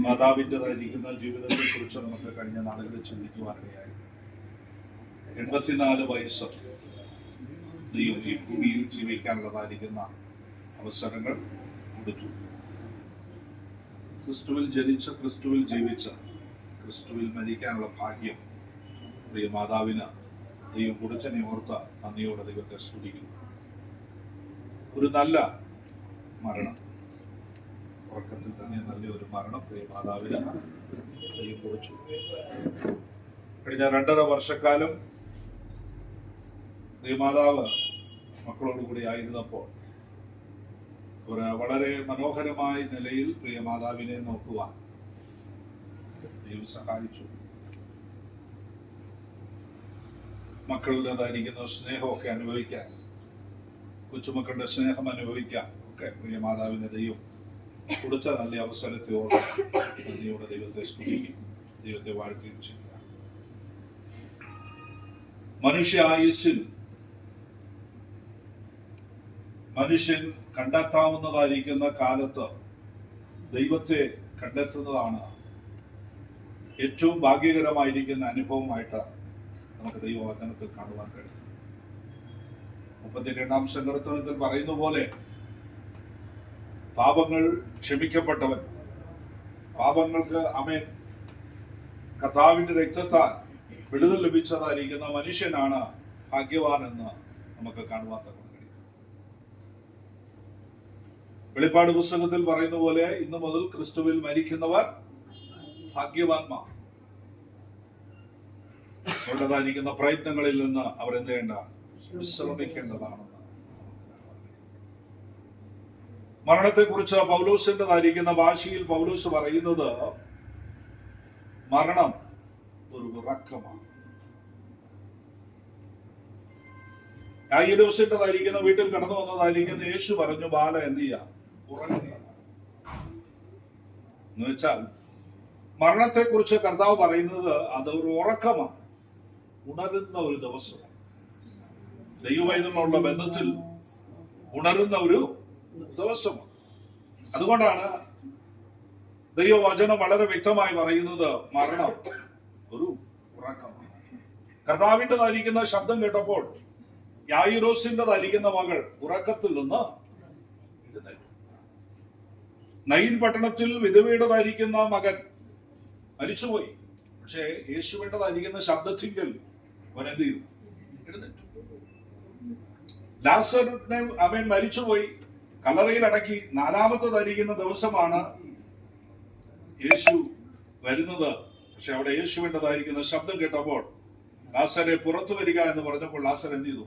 മാതാവിൻ്റെതായിരിക്കുന്ന ജീവിതത്തെ കുറിച്ച് നമുക്ക് കഴിഞ്ഞ നാളുകളിൽ ചിന്തിക്കുവാനിടയായി. 84 വയസ്സ് ദൈവം ഈ ഭൂമിയിൽ ജീവിക്കാനുള്ളതായിരിക്കുന്ന അവസരങ്ങൾ കൊടുത്തു. ക്രിസ്തുവിൽ ജനിച്ച്, ക്രിസ്തുവിൽ ജീവിച്ച്, ക്രിസ്തുവിൽ മരിക്കാനുള്ള ഭാഗ്യം പ്രിയ മാതാവിന് ദൈവം കൊടുത്തതിനെ ഓർത്ത് നന്ദിയോടെ ദൈവത്തെ സ്തുതിക്കുന്നു. ഒരു നല്ല മരണം, ഉറക്കത്തിൽ തന്നെ നല്ലൊരു മരണം പ്രിയ മാതാവിന് ദൈവം കൊടുത്തു. കഴിഞ്ഞ 2.5 വർഷക്കാലം പ്രിയ മാതാവ് മക്കളോടുകൂടി ആയിരുന്നപ്പോൾ വളരെ മനോഹരമായ നിലയിൽ പ്രിയ മാതാവിനെ നോക്കുവാൻ ദൈവം സഹായിച്ചു. മക്കളുടേതായിരിക്കുന്ന സ്നേഹമൊക്കെ അനുഭവിക്കാൻ, കൊച്ചുമക്കളുടെ സ്നേഹം അനുഭവിക്കാൻ ഒക്കെ പ്രിയ മാതാവിന്റെ ദൈവം കൊടുത്ത നല്ല അവസരത്തെ ഓർത്ത് നന്ദിയോടെ ദൈവത്തെ സ്തുതിക്കും, ദൈവത്തെ വാഴ്ത്തുകയും ചെയ്യുക. മനുഷ്യായുസ്സിൽ മനുഷ്യൻ കണ്ടെത്താവുന്നതായിരിക്കുന്ന കാലത്ത് ദൈവത്തെ കണ്ടെത്തുന്നതാണ് ഏറ്റവും ഭാഗ്യകരമായിരിക്കുന്ന അനുഭവമായിട്ട് നമുക്ക് ദൈവവചനത്തിൽ കാണുവാൻ കഴിയും. 32-ാം സങ്കീർത്തനത്തിൽ പറയുന്ന പോലെ പാപങ്ങൾ ക്ഷമിക്കപ്പെട്ടവൻ, പാപങ്ങൾക്ക് ആമേൻ കർത്താവിന്റെ രക്തത്താൽ വിടുതൽ ലഭിച്ചതായിരിക്കുന്ന മനുഷ്യനാണ് ഭാഗ്യവാൻ എന്ന് നമുക്ക് കാണുവാൻ കഴിയും. വെളിപ്പാട് പുസ്തകത്തിൽ പറയുന്ന പോലെ ഇന്നു മുതൽ ക്രിസ്തുവിൽ മരിക്കുന്നവർ ഭാഗ്യവാന്മാർ. അവരുടേതായിരിക്കുന്ന പ്രയത്നങ്ങളിൽ നിന്ന് അവർ എന്ത് ചെയ്യേണ്ട, വിശ്രമിക്കേണ്ടതാണെന്ന്. മരണത്തെ കുറിച്ച് പൗലോസിൻ്റെതായിരിക്കുന്ന ഭാഷയിൽ പൗലോസ് പറയുന്നത് മരണം ഒരു ഉറക്കമാണ്. യായിരോസിൻ്റെതായിരിക്കുന്ന വീട്ടിൽ കടന്നു വന്നതായിരിക്കുന്ന യേശു പറഞ്ഞു, ബാല എന്ത് ചെയ്യാം, ഉറങ്ങുക എന്ന് വെച്ചാൽ മരണത്തെ കുറിച്ച് കർത്താവ് പറയുന്നത് അതൊരു ഉറക്കമാണ്, ഉണരുന്ന ഒരു ദിവസം. ദൈവവൈദ്യമുള്ള ബന്ധത്തിൽ ഉണരുന്ന ഒരു ദിവസമാണ്. അതുകൊണ്ടാണ് ദൈവവചനം വളരെ വ്യക്തമായി പറയുന്നത് മരണം ഒരു ഉറക്കമാണ്. കർത്താവിൻ്റെതായിരിക്കുന്ന ശബ്ദം കേട്ടപ്പോൾ യായിറോസിൻ്റെതായിരിക്കുന്ന മകൾ ഉറക്കത്തിൽ നിന്ന് എഴുന്നേറ്റു. നയിൻ പട്ടണത്തിൽ വിധവയുടേതായിരിക്കുന്ന മകൻ മരിച്ചുപോയി. പക്ഷേ യേശുവിൻ്റെതായിരിക്കുന്ന ശബ്ദത്തിങ്കിൽ അവൻ എന്ത് ചെയ്തു, എഴുന്നേറ്റു. ലാസറിനെ അവൻ മരിച്ചുപോയി, കല്ലറയിൽ അടക്കി. 4-ാമത്തേതായിരിക്കുന്ന ദിവസമാണ് യേശു വരുന്നത്. പക്ഷെ അവിടെ യേശുവിൻ്റെതായിരിക്കുന്ന ശബ്ദം കേട്ടപ്പോൾ ലാസറെ പുറത്തു വരിക എന്ന് പറഞ്ഞപ്പോൾ ലാസർ എന്ത് ചെയ്തു?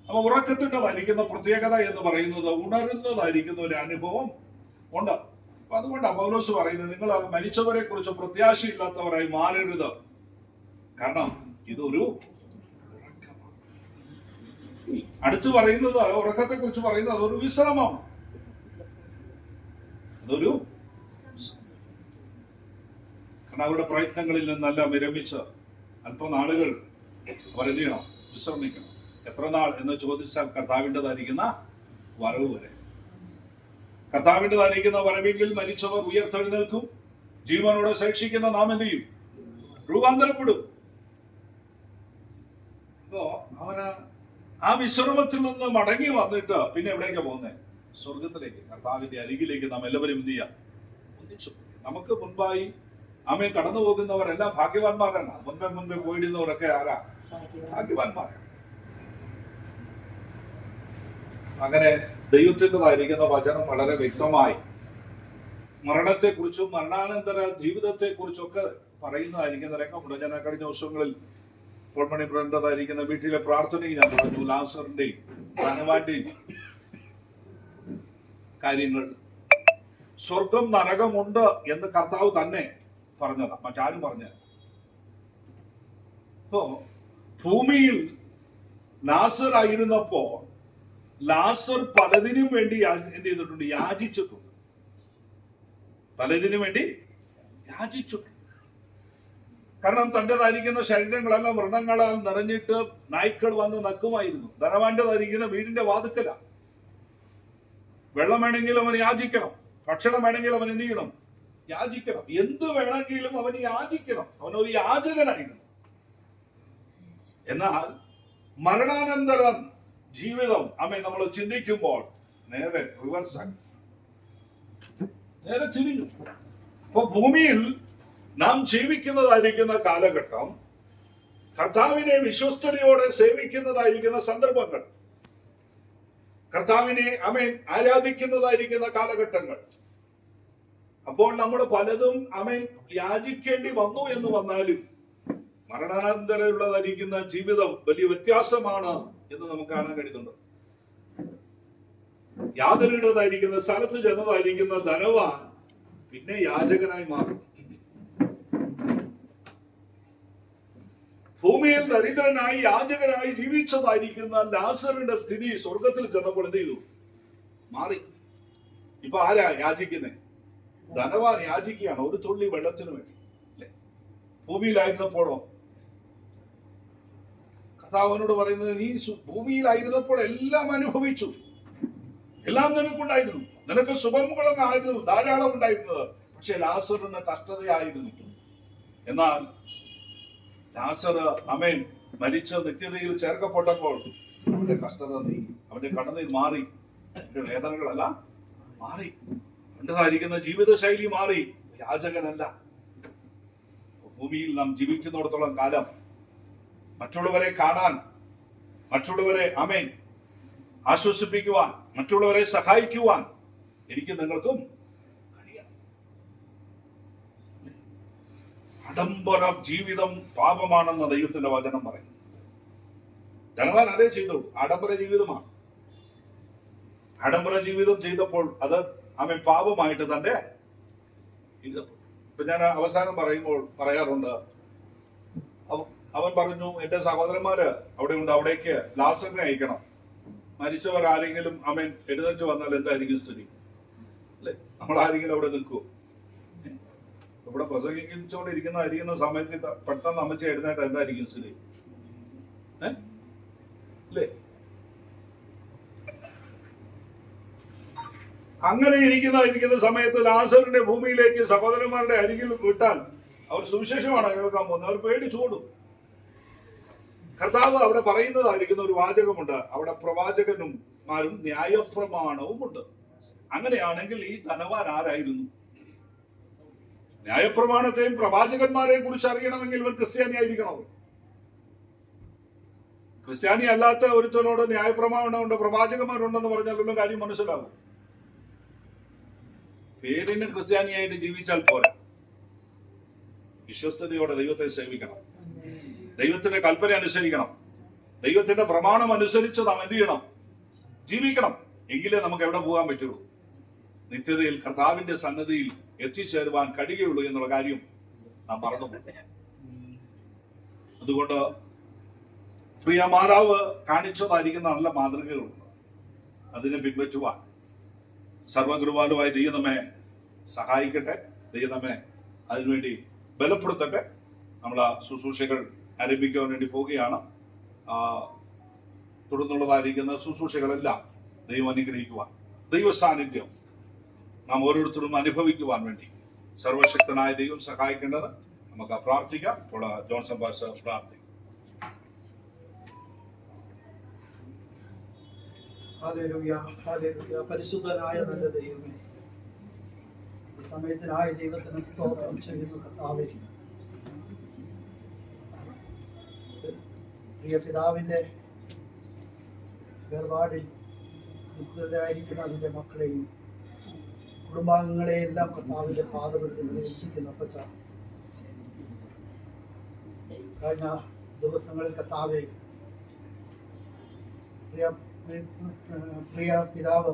അപ്പൊ ഉറക്കത്തിൻ്റെതായിരിക്കുന്ന പ്രത്യേകത എന്ന് പറയുന്നത് ഉണരുന്നതായിരിക്കുന്ന ഒരു അനുഭവം ഉണ്ട്. അപ്പൊ അതുകൊണ്ടാണ് പൗലോസ് പറയുന്നത്, നിങ്ങൾ മരിച്ചവരെ കുറിച്ച് പ്രത്യാശയില്ലാത്തവരായി മാറരുത്. കാരണം ഇതൊരു അടുത്ത് പറയുന്നത്, ഉറക്കത്തെ കുറിച്ച് പറയുന്നത് അതൊരു വിശ്രമമാണ്. അതൊരു കാരണം അവരുടെ പ്രയത്നങ്ങളിൽ നിന്നെല്ലാം വിരമിച്ച് അല്പനാളുകൾ അവരെന്ത് ചെയ്യണം, വിശ്രമിക്കണം. എത്ര നാൾ എന്ന് ചോദിച്ചാൽ കർത്താവിൻ്റെതായിരിക്കുന്ന വരവ് വരെ. കർത്താവിൻ്റെതായിരിക്കുന്ന വരവെങ്കിൽ മരിച്ചവർ ഉയർത്തെഴുന്നേൽക്കും, ജീവനോടെ ശേഷിക്കുന്ന നാം എന്ത് ചെയ്യും, രൂപാന്തരപ്പെടും. അപ്പോ അവര് ആ വിശ്രമത്തിൽ നിന്ന് മടങ്ങി വന്നിട്ട് പിന്നെ എവിടേക്കാ പോകുന്നത്? സ്വർഗത്തിലേക്ക്, കർത്താവിന്റെ അരികിലേക്ക് നാം എല്ലാവരും എന്ത് ചെയ്യാം, ഒന്നിച്ചു. നമുക്ക് മുൻപായി ആമേ കടന്നു പോകുന്നവരെല്ലാം ഭാഗ്യവാന്മാരാണ്. മുൻപേ പോയിടുന്നവരൊക്കെ ആരാ? ഭാഗ്യവാന്മാരാണ്. അങ്ങനെ ദൈവത്തിൻ്റെതായിരിക്കുന്ന വചനം വളരെ വ്യക്തമായി മരണത്തെ കുറിച്ചും മരണാനന്തര ജീവിതത്തെ കുറിച്ചൊക്കെ പറയുന്നതായിരിക്കുന്ന രംഗമുണ്ട്. ഞാൻ കഴിഞ്ഞ ദിവസങ്ങളിൽ പൊന്മണി ബ്രണ്ടതായിരിക്കുന്ന വീട്ടിലെ പ്രാർത്ഥനയിൽ ഞാൻ പറഞ്ഞു ലാസറിന്റെയും ധനവാന്റെയും കാര്യങ്ങൾ. സ്വർഗം നരകമുണ്ട് എന്ന് കർത്താവ് തന്നെ പറഞ്ഞതാ, മറ്റാരും പറഞ്ഞ. ഇപ്പോ ഭൂമിയിൽ ലാസർ ആയിരുന്നപ്പോ ലാസർ പലതിനും വേണ്ടി എന്ത് ചെയ്തിട്ടുണ്ട്, യാചിച്ചിട്ടുണ്ട്. പലതിനും വേണ്ടി യാചിച്ചിട്ടുണ്ട്. കാരണം തൻ്റെതായിരിക്കുന്ന ശരീരങ്ങളെല്ലാം വ്രണങ്ങളാൽ നിറഞ്ഞിട്ട് നായ്ക്കൾ വന്ന് നക്കുമായിരുന്നു. ധനവാന്റെതായിരിക്കുന്ന വീടിന്റെ വാതുക്കല. വെള്ളം വേണമെങ്കിൽ അവൻ യാചിക്കണം, ഭക്ഷണം വേണമെങ്കിൽ അവൻ എന്ത് ചെയ്യണം? യാചിക്കണം. എന്ത് വേണമെങ്കിലും അവൻ യാചിക്കണം. അവനൊരു യാചകനായിരുന്നു. എന്നാൽ മരണാനന്തരം ജീവിതം നമ്മൾ ചിന്തിക്കുമ്പോൾ നേരെ റിവേഴ്സ് ആയി, നേരെ തിരിഞ്ഞു. അപ്പൊ ഭൂമിയിൽ നാം ജീവിക്കുന്നതായിരിക്കുന്ന കാലഘട്ടം, കർത്താവിനെ വിശ്വസ്തയോടെ സേവിക്കുന്നതായിരിക്കുന്ന സന്ദർഭങ്ങൾ, കർത്താവിനെ ആരാധിക്കുന്നതായിരിക്കുന്ന കാലഘട്ടങ്ങൾ. അപ്പോൾ നമ്മൾ പലതും യാചിക്കേണ്ടി വന്നു എന്ന് വന്നാലും മരണാനന്തരമുള്ളതായിരിക്കുന്ന ജീവിതം വലിയ വ്യത്യാസമാണ് എന്ന് നമുക്ക് കാണാൻ കഴിയുന്നുണ്ട്. യാതൊരുടേതായിരിക്കുന്ന സ്ഥലത്ത് ചെന്നതായിരിക്കുന്ന ധനവാൻ പിന്നെ യാചകനായി മാറും. ഭൂമിയിൽ ദരിദ്രനായി യാചകനായി ജീവിച്ചതായിരിക്കുന്ന ലാസറിന്റെ സ്ഥിതി സ്വർഗത്തിൽ ചെന്നപ്പോൾ എന്ത് ചെയ്തു? മാറി. ഇപ്പൊ ആരാ യാചിക്കുന്നേ? ധനവാൻ യാചിക്കുകയാണ് ഒരു തുള്ളി വെള്ളത്തിന് വേണ്ടി, അല്ലെ? ഭൂമിയിലായിരുന്നപ്പോഴോ കർത്താവിനോട് പറയുന്നത്, നീ ഭൂമിയിലായിരുന്നപ്പോൾ എല്ലാം അനുഭവിച്ചു, എല്ലാം നിനക്കുണ്ടായിരുന്നു, നിനക്ക് സുഖങ്ങളായിരുന്നു, ധാരാളം ഉണ്ടായിരുന്നത്. പക്ഷെ ലാസറിന് കഷ്ടതയായിരുന്നു. എന്നാൽ ലാസർ മരിച്ച നിത്യതയിൽ ചേർക്കപ്പെട്ടപ്പോൾ അവന്റെ കഷ്ടത നീങ്ങി, അവന്റെ കടന്നയിൽ മാറി, അവന്റെ വേദനകളെല്ലാം മാറി, അവൻ്റെതായിരിക്കുന്ന ജീവിതശൈലി മാറി. യാചകനല്ല. ഭൂമിയിൽ നാം ജീവിക്കുന്നിടത്തോളം കാലം മറ്റുള്ളവരെ കാണാൻ, മറ്റുള്ളവരെ ആശ്വസിപ്പിക്കുവാൻ, മറ്റുള്ളവരെ സഹായിക്കുവാൻ എനിക്ക് നിങ്ങൾക്കും കഴിയണം. ആഡംബര ജീവിതം പാപമാണെന്ന് ദൈവത്തിന്റെ വചനം പറയും. ധനവാൻ അതേ ചെയ്തു, ആഡംബര ജീവിതമാണ്. ആഡംബര ജീവിതം ചെയ്തപ്പോൾ അത് പാപമായിട്ട് തന്നെ എഴുതപ്പെട്ടു. ഇപ്പൊ ഞാൻ അവസാനം പറയാറുണ്ട്, അവൻ പറഞ്ഞു, എന്റെ സഹോദരന്മാര് അവിടെ ഉണ്ട്, അവിടേക്ക് ലാസറിനെ അയക്കണം. മരിച്ചവർ ആരെങ്കിലും എഴുന്നേറ്റ് വന്നാൽ എന്തായിരിക്കും സ്ഥിതി? അല്ലെ, നമ്മൾ ആരെങ്കിലും അവിടെ നിൽക്കുവോ? ഇവിടെ പ്രസംഗിച്ചുകൊണ്ടിരിക്കുന്ന സമയത്ത് പെട്ടെന്ന് അമ്മച്ച എഴുന്നേറ്റ് എന്തായിരിക്കും സ്ഥിതി? അല്ലേ? അങ്ങനെ ഇരിക്കുന്ന സമയത്ത് ലാസറിന്റെ ഭൂമിയിലേക്ക് സഹോദരന്മാരുടെ അരികിൽ വിട്ടാൽ അവർ സുവിശേഷമാണ് കേൾക്കാൻ പോകുന്നത്. അവർ പേടിച്ചോടും. കർത്താവ് അവിടെ പറയുന്നതായിരിക്കുന്ന ഒരു വാചകമുണ്ട്, അവിടെ പ്രവാചകന്മാരും ന്യായപ്രമാണവും ഉണ്ട്. അങ്ങനെയാണെങ്കിൽ ഈ ധനവാൻ ആരായിരുന്നു? ന്യായപ്രമാണത്തെയും പ്രവാചകന്മാരെയും കുറിച്ച് അറിയണമെങ്കിൽ ഇവർ ക്രിസ്ത്യാനി ആയിരിക്കണം. ക്രിസ്ത്യാനി അല്ലാത്ത ഒരുത്തനോട് ന്യായപ്രമാണമുണ്ട്, പ്രവാചകന്മാരുണ്ടെന്ന് പറഞ്ഞാലുള്ള കാര്യം മനസ്സിലാകും. പേരിന് ക്രിസ്ത്യാനിയായിട്ട് ജീവിച്ചാൽ പോരാ. വിശ്വസ്തയോടെ ദൈവത്തെ സേവിക്കണം, ദൈവത്തിന്റെ കൽപ്പന അനുസരിക്കണം, ദൈവത്തിന്റെ പ്രമാണം അനുസരിച്ച് നാം എന്ത് ചെയ്യണം? ജീവിക്കണം. എങ്കിലേ നമുക്ക് എവിടെ പോകാൻ പറ്റുള്ളൂ? നിത്യതയിൽ കർത്താവിന്റെ സന്നദ്ധിയിൽ എത്തിച്ചേരുവാൻ കഴിയുള്ളൂ എന്നുള്ള കാര്യം നാം മറന്നു. അതുകൊണ്ട് പ്രിയ മാതാവ് കാണിച്ചതായിരിക്കുന്ന നല്ല മാതൃകകളുണ്ട്, അതിനെ പിൻപറ്റുവാൻ സർവകൃപാലുവായ ദൈവം നമ്മെ സഹായിക്കട്ടെ. ദൈവം നമ്മെ അതിനുവേണ്ടി ബലപ്പെടുത്തട്ടെ. നമ്മൾ ശുശ്രൂഷകൾ ആരംഭിക്കാൻ വേണ്ടി പോവുകയാണ്. തുടർന്നുള്ളതായിരിക്കുന്ന ശുശ്രൂഷകളെല്ലാം ദൈവം അനുഗ്രഹിക്കുവാൻ, ദൈവ സാന്നിധ്യം നാം ഓരോരുത്തരും അനുഭവിക്കുവാൻ വേണ്ടി സർവശക്തനായ ദൈവം സഹായിക്കേണ്ടത് നമുക്ക് പ്രാർത്ഥിക്കാം. ഇപ്പോൾ ജോൺസൺ പാസ്റ്റർ പ്രാർത്ഥിക്കും. Hallelujah, hallelujah. പരിശുദ്ധനായ നല്ല ദൈവമേ, ഈ സമയത്തിനായ ദൈവത്തിന് സ്തോത്രം ചെയ്യുന്നു. കർത്താവേ, പ്രിയ പിതാവിന്റെ വേർപാടിൽ ദുഃഖിതരായിരിക്കുന്ന അതിന്റെ മക്കളെയും കുടുംബാംഗങ്ങളെയെല്ലാം കർത്താവിന്റെ പാദപീഠത്തിൽ നിലനിർത്തിക്കുന്ന അപ്പച്ച, കഴിഞ്ഞ ദിവസങ്ങളിൽ കർത്താവെ പ്രിയ പിതാവ്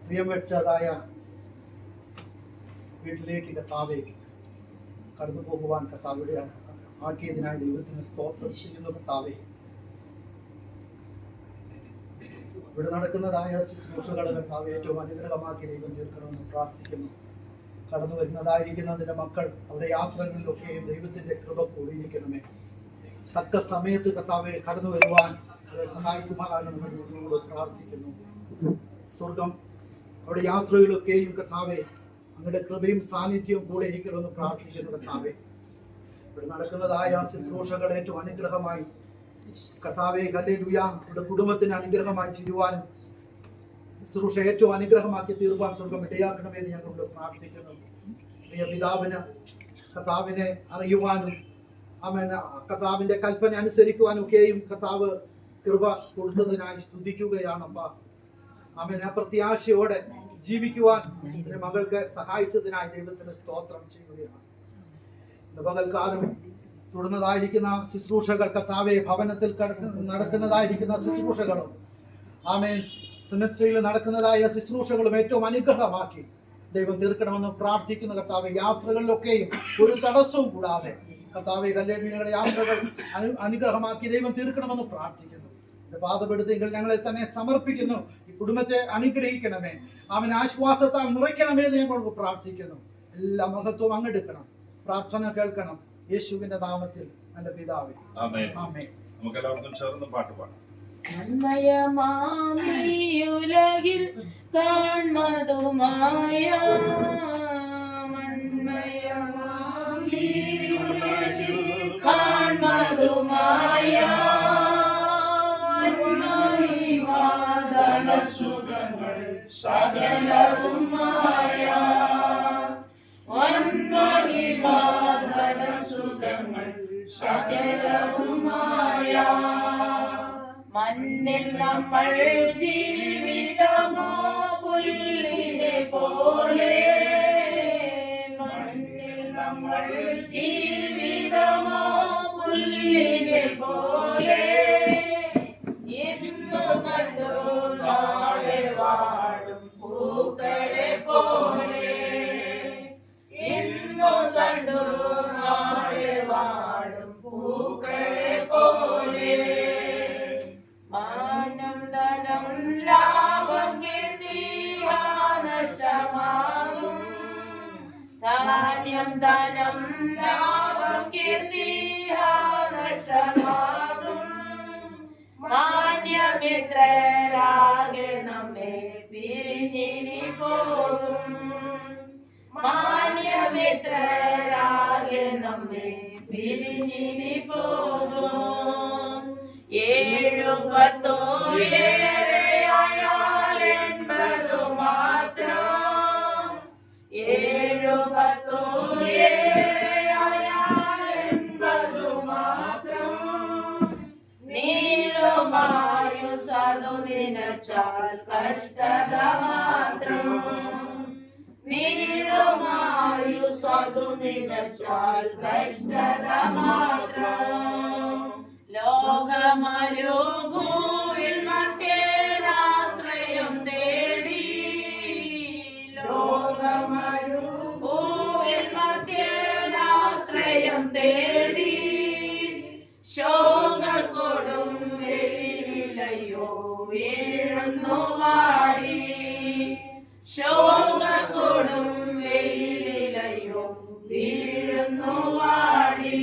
പ്രിയം വെച്ചതായ വീട്ടിലേക്ക് കർത്താവെ കടന്നു പോകുവാൻ കർത്താവിടെ ആക്കിയതിനായി ദൈവത്തിന് സ്തോത്രം ചെയ്യുന്നു. കർത്താവെ, ഇവിടെ നടക്കുന്നതായ ശുശ്രൂഷകൾ കർത്താവ് ഏറ്റവും അനുഗ്രഹമാക്കി ദൈവം തീർക്കണമെന്ന് പ്രാർത്ഥിക്കുന്നു. കടന്നു വരുന്നതായിരിക്കുന്ന അതിന്റെ മക്കൾ അവിടെ യാത്രകളിലൊക്കെയും ദൈവത്തിന്റെ കൃപ കൂടിയിരിക്കണമേ. തക്ക സമയത്ത് കർത്താവെ കടന്നു വരുവാൻ സഹായിക്കുമാറാകണമെന്ന് നിങ്ങളോട് പ്രാർത്ഥിക്കുന്നു. സ്വർഗം അവിടെ യാത്രയിലൊക്കെയും കർത്താവെ അങ്ങയുടെ കൃപയും സാന്നിധ്യവും കൂടെ ഇരിക്കണമെന്ന് പ്രാർത്ഥിക്കുന്നു കർത്താവെ. ഇവിടെ നടക്കുന്നതായ ശുശ്രൂഷകൾ ഏറ്റവും അനുഗ്രഹമായി കർത്താവെ ഹല്ലേലൂയ ഇവിടെ കുടുംബത്തിന് അനുഗ്രഹമായി ചെയ്യുവാനും ശുശ്രൂഷ ഏറ്റവും അനുഗ്രഹമാക്കി തീർപ്പാൻ സ്വർഗം ഇടയാക്കണമെന്ന് ഞങ്ങളോട് പ്രാർത്ഥിക്കുന്നു. പ്രിയ പിതാവിന് കർത്താവിനെ അറിയുവാനും കർത്താവിന്റെ കൽപ്പന അനുസരിക്കുവാനും ഒക്കെയും കർത്താവ് കൃപ കൊടുത്തതിനായി സ്തുതിക്കുകയാണപ്പ. അവൻ പ്രത്യാശയോടെ ജീവിക്കുവാൻ മകൾക്ക് സഹായിച്ചതിനായി ദൈവത്തിന് സ്തോത്രം ചെയ്യുകയാണ്. പകൽക്കാലം തുടർന്നതായിരിക്കുന്ന ശുശ്രൂഷകൾ കർത്താവെ ഭവനത്തിൽ നടക്കുന്നതായിരിക്കുന്ന ശുശ്രൂഷകളും ആമേൻ സെമിട്രിയിൽ നടക്കുന്നതായ ശുശ്രൂഷകളും ഏറ്റവും അനുഗ്രഹമാക്കി ദൈവം തീർക്കണമെന്ന് പ്രാർത്ഥിക്കുന്ന കർത്താവെ. യാത്രകളിലൊക്കെയും ഒരു തടസ്സവും കൂടാതെ കർത്താവെ ഹല്ലേലൂയയുടെ യാത്രകൾ അനുഗ്രഹമാക്കി ദൈവം തീർക്കണമെന്ന് പ്രാർത്ഥിക്കുന്നു. പാദപെടുത്തിയെങ്കിൽ ഞങ്ങളെ തന്നെ സമർപ്പിക്കുന്നു. ഈ കുടുംബത്തെ അനുഗ്രഹിക്കണമേ, അവൻ ആശ്വാസത്താൽ നിറയ്ക്കണമേ എന്ന് ഞങ്ങൾക്ക് പ്രാർത്ഥിക്കുന്നു. എല്ലാ മഹത്വവും അങ്ങെടുക്കണം, പ്രാർത്ഥന കേൾക്കണം, യേശുവിന്റെ നാമത്തിൽ എന്റെ പിതാവേ ആമേൻ. നമുക്ക് എല്ലാവർക്കും ചേർന്ന് പാട്ട് പാടാം. മന്മയമാമിയുലകിൽ കാൺമതുമായ മന്മയമാമിയുലകിൽ കാൺമതുമായ മഹിമാദന സുഖങ്ങൾ സകലവും മായ വന്മഹിമാദന സുഖങ്ങൾ സകലവും മായ. മണ്ണിൽ നമ്മൾ ജീവിതമോ പുല്ലിനെ പോലെ, മണ്ണിൽ നമ്മൾ ജീവിതമോ പുല്ലിനെ പോലെ, ഇന്നു കണ്ടു നാളെ വാടും പൂക്കളെ പോലെ, ഇന്നു കണ്ടു നാളെ വാടും പൂക്കളെ പോലെ. മാനം ധനം ലാഭം കീർത്തിയ നഷ്ടമാകും, ധാന്യം ധനം ലാഭം കീർത്തിയ നഷ്ടമാകും. മാന്യമിത്രരാകെ നമ്മെ പിരിഞ്ഞിനി പോകും, മാന്യമിത്രരാകെ നമ്മെ പിരിഞ്ഞിനി പോകും. 7-10 ഏറെയായാൽ 80 മാത്രം, 7-10 ഏറെയായാൽ 80 മാത്രം. നീളുമായുസ്സതു നിനച്ചാൽ കഷ്ടത മാത്രം, നീളുമായുസ്സതു നിനച്ചാൽ കഷ്ടത മാത്രം. ലോകമരുഭൂവിൽ മധ്യേനാശ്രയം തേടി, ലോകമരുഭൂവിൽ മധ്യേനാശ്രയം തേടി. ശോകക്കൊടും വെയിലയോ വീഴുന്നു വാടി, ശോകക്കൊടും വെയിലയോ വീഴുന്നു വാടി.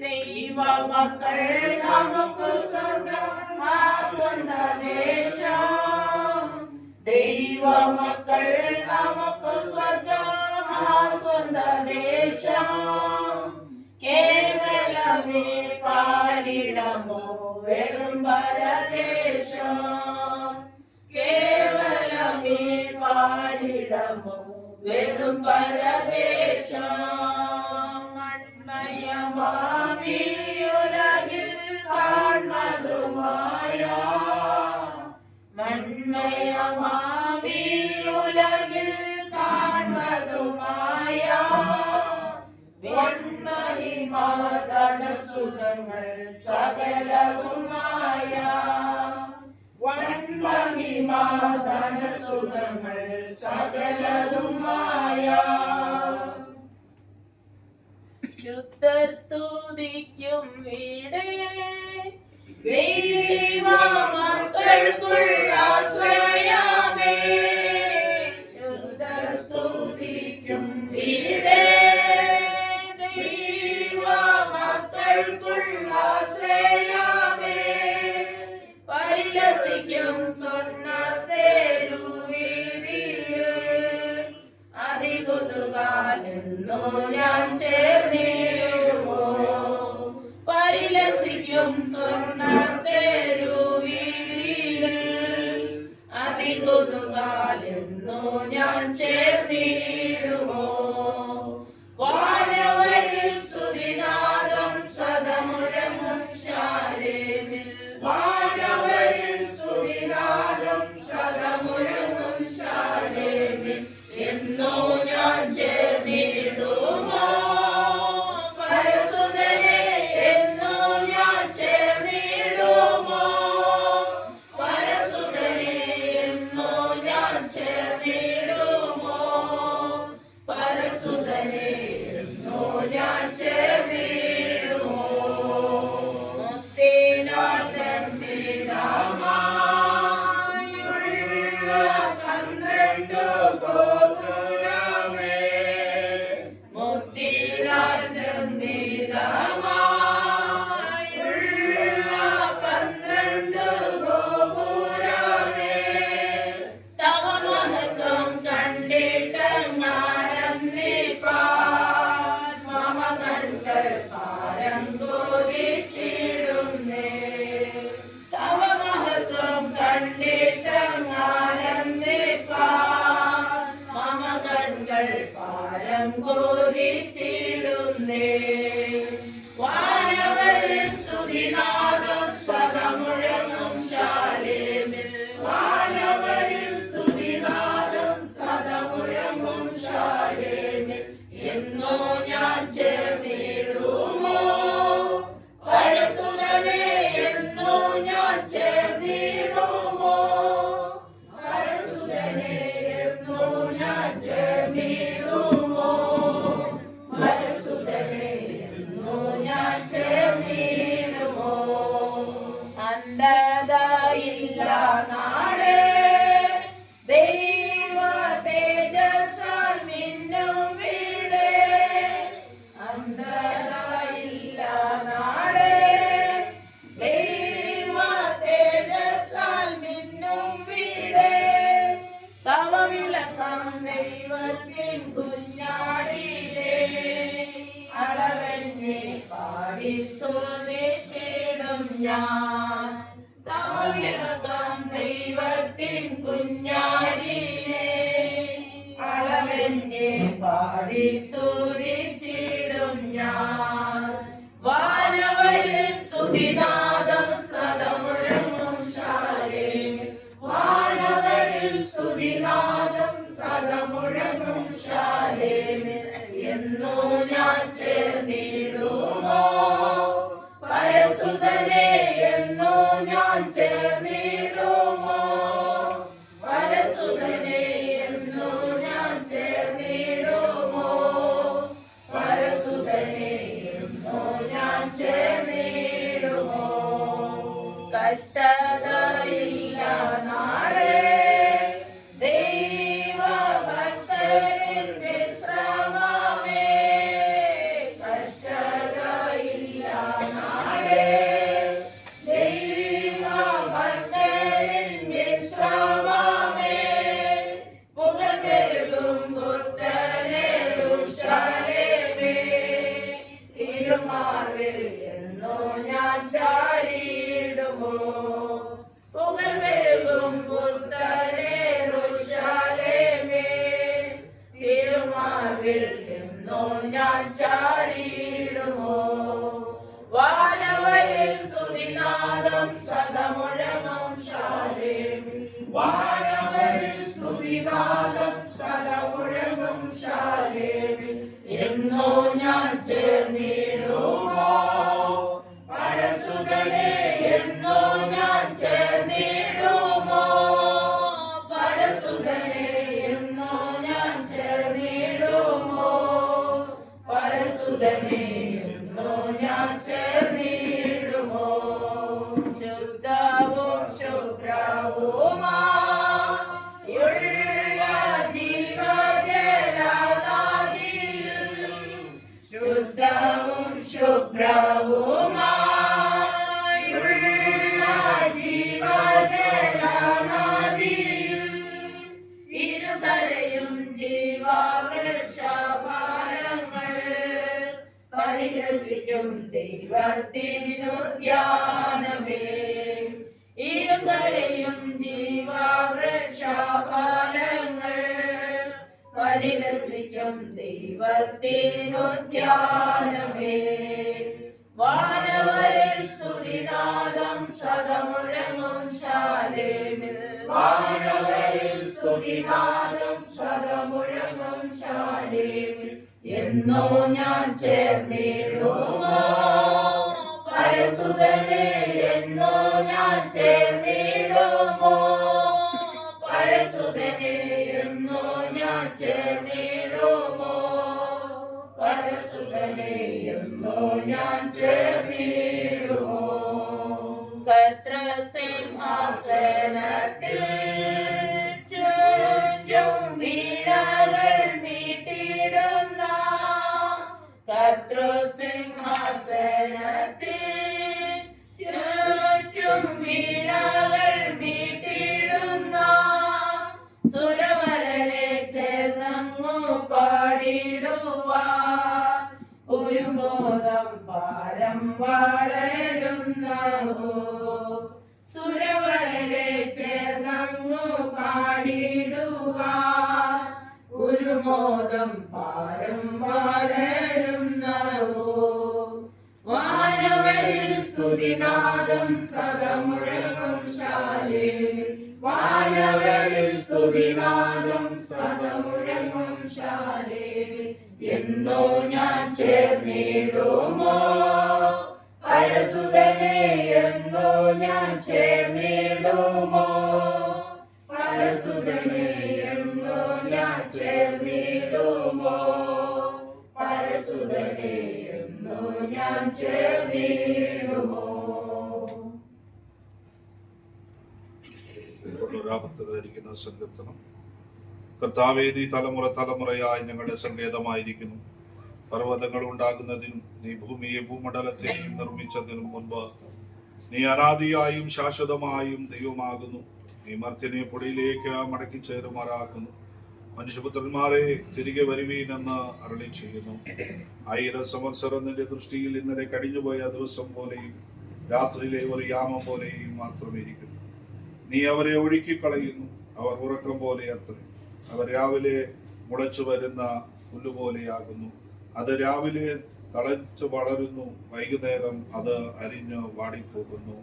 ദൈവമക്കൾ നമുക്ക് സ്വർഗദേശം, ദൈവമക്കൾ നമുക്ക് സ്വർഗദേശം. കേവലമേ പാരിടമോ വെറും പരദേശം, കേവലമേ പാരിടമോ വെറും പരദേശം. മൺമയമാമിയുലകിൽ കാൺമതുമായ, മൺമയമാമിയുലകിൽ കാൺമതുമായ വന്മഹിമാദന സുഖങ്ങൾ സകലവും മായ, വന്മഹിമാദന സുഖങ്ങൾ സകലവും മായ. ശുദ്ധർ സ്തുതിക്കും വീടേ ദൈവമക്കൾക്കുള്ള ആശ്രയമേ, ശുദ്ധർ സ്തുതിക്കും വീടേ ദൈവമക്കൾക്കുള്ള ആശ്രയമേ. പരിലസിക്കും സ്വർണ്ണത്തെ മണികൊതുകാലെന്നു ഞാൻ ചേർന്നിടുമോ വാനവരിൽ സ്തുതിനാദം സദമുഴങ്ങും ശാലേമിൽ വാനവരിൽ സ്തുതിനാദം സദമുഴങ്ങും ശാലേമിൽ എന്നോ ഞാൻ ചേർന്നിടുമോ പരസുതനെ എന്നോ ഞാൻ ചേർന്നിടുമോ പരസുതനെ എന്നോ ഞാൻ ചേർന്നിടുമോ പരസുതനെ എന്നോ ഞാൻ ചേർന്നിടുമോ മുത്തിനാൽ നിർമ്മിതമായുള്ള 12 ഗോപുരമേ മുത്തിനാൽ നിർമ്മിതമായുള്ള 12 ഗോപുരമേ തവ മഹത്വം കണ്ടിട്ട് ഞാനന്നിപ്പാൻ മമ കൺകൾ പാരം കൊതിച്ചിടുന്നേ തവ മഹത്വം കണ്ടിട്ട് ഞാനന്നിപ്പാൻ മമ കൺകൾ പാരം കൊതിച്ചിടുന്നേ വാനവരിൽ സ്തുതിനാദം സദമുഴങ്ങും ശാലേമിൽ വാനവരിൽ സ്തുതിനാദം സദമുഴങ്ങും ശാലേമിൽ എന്നോ ഞാൻ ചേർന്നിടുമോ പരസുതനെ എന്നോ ഞാൻ ചേർന്നിടുമോ പരസുതനെ എന്നോ ഞാൻ ചേർന്നിടുമോ പരസുതനെ എന്നോ ഞാൻ ചേർന്നിടുമോ അന്ധതയില്ല നാടേ ദൈവ തേജസ്സാൽ മിന്നും വീടേ അന്ധതയില്ല നാടേ ദൈവ തേജസ്സാൽ മിന്നും വീടേ തവ വിളക്കം ദൈവത്തിൻ കുഞ്ഞാടിയിലേ അളവെന്നെ പാടി സ്തുതിച്ചിടും ഞാൻ തവ വിളക്കം ദൈവത്തിൻ കുഞ്ഞാടിയിലേ അളവെന്നെ പാടി സ്തുതിച്ചിടും ഞാൻ വാനവരിൽ സ്തുതിനാദം സദമുഴങ്ങും ശാലേമിൽ വാനവരിൽ സ്തുതിനാദം സദമുഴങ്ങും ശാലേമിൽ എന്നോ ഞാൻ ചേർന്നിടുമോ പരസുതനെ എന്നോ ഞാൻ ചേർന്നിടുമോ പരസുതനെ എന്നോ ഞാൻ ചേർന്നിടുമോ പരസുതനെ എന്നോ ഞാൻ ചേർന്നിടുമോ കഷ്ടതയില്ല നാടേ ദൈവ ഭക്തരിൻ വിശ്രമമേ കഷ്ടതയില്ല നാടേ ദൈവ ഭക്തരിൻ വിശ്രമമേ പുകഴ് പെരുകും പുത്തനെരുശലേമേ തിരുമാർവിൽ എന്നോ ഞാൻ ചാരിയിടുമോ പുകഴ് പെരുകും പുത്തനെരുശലേമേ തിരുമാർവിൽ എന്നോ ഞാൻ ചാരിയിടുമോ വാനവരിൽ സ്തുതിനാദം സദമുഴങ്ങും ശാലേമിൽ വാനവരിൽ സ്തുതിനാദം സദമുഴങ്ങും ശാലേമിൽ എന്നോ ഞാൻ ചേർന്നിടുമോ പരസുതനെ എന്നോ ഞാൻ ചേർന്നിടുമോ പരസുതനെ എന്നോ ഞാൻ ചേർന്നിടുമോ പരസുതനെ എന്നോ ഞാൻ ചേർന്നിടുമോ ശുദ്ധവും ശുഭ്രവുമായുള്ള ജീവജലനദിയിൽ ശുദ്ധവും ശുഭ്രവുമായുള്ള ജീവജലനദിയിൽ ഇരുകരയും ജീവവൃക്ഷഫലങ്ങൾ പരിരസിക്കും ദൈവത്തിനുദ്യാനമേ ഇരുകരയും ജീവവൃക്ഷ കാലങ്ങൾ പരിലസിക്കും ദൈവത്തിനുദ്യാനമേ. വാനവരിൽ സ്തുതിനാദം സദമുഴങ്ങും ശാലേമിൽ. വാനവരിൽ സ്തുതിനാദം സദമുഴങ്ങും ശാലേമിൽ. എന്നോ ഞാൻ ചേർന്നിടുമോ പരസുതനെ, എന്നോ ഞാൻ ചേർന്നിടുമോ പരസുതനെ, എന്നോ ഞാൻ ചേർന്നിടുമോ പരസുതനെ, എന്നോ ഞാൻ ചേർന്നിടുമോ. കർത്തൃസിംഹാസനത്തിൽ ചുറ്റും വീണകൾ മീട്ടിടുന്ന, കർത്തൃസിംഹാസനത്തിൽ ചുറ്റും വീണകൾ മീട്ടിടുന്ന സുരവരരെ ചേർന്നങ്ങു പാടിടുവാൻ ഒരു ബോധം പാരം വളരുന്നവോ. സുരവരരെ ചേർന്നങ്ങു പാടിടുവാൻ ഒരു മോദം പാരം വളരുന്നവോ. വാനവരിൽ സ്തുതിനാദം സദമുഴങ്ങും ശാലേമിൽ. വാനവരിൽ സ്തുതിനാദം സദമുഴങ്ങും ശാലേമിൽ. എന്നോ ഞാൻ ചേർന്നിടുമോ പരസുതനെ, എന്നോ ഞാൻ ചേർന്നിടുമോ പരസുതനെ, എന്നോ ഞാൻ ചേർന്നിടുമോ പരസുതനെ, എന്നോ ഞാൻ ചേർന്നിടുമോ. ായിരിക്കുന്ന സങ്കീർത്തനം. കർത്താവേ, നീ തലമുറ തലമുറയായി ഞങ്ങളുടെ സങ്കേതമായിരിക്കുന്നു. പർവ്വതങ്ങൾ ഉണ്ടാകുന്നതിനും നീ ഭൂമിയെ ഭൂമണ്ഡലത്തെയും നിർമ്മിച്ചതിനും മുൻപ് നീ അനാദിയായും ശാശ്വതമായും ദൈവമാകുന്നു. നീ മർത്യനെ പൊടിയിലേക്ക് മടക്കി ചേരുമാറാക്കുന്നു. മനുഷ്യപുത്രന്മാരെ തിരികെ വരുവീനെന്ന് അരുളി ചെയ്യുന്നു. 1000 സംവത്സരം നിന്റെ ദൃഷ്ടിയിൽ ഇന്നലെ കഴിഞ്ഞുപോയ ദിവസം പോലെയും രാത്രിയിലെ ഒരു യാമം പോലെയും മാത്രമേ ഇരിക്കുന്നു. നീ അവരെ ഒഴുക്കിക്കളയുന്നു. അവർ ഉറക്കം പോലെ അത്രേ. അവർ രാവിലെ മുളച്ചു വരുന്ന പുല്ലുപോലെയാകുന്നു. അത് രാവിലെ തളച്ചു വളരുന്നു, വൈകുന്നേരം അത് അരിഞ്ഞ് വാടിപ്പോകുന്നു.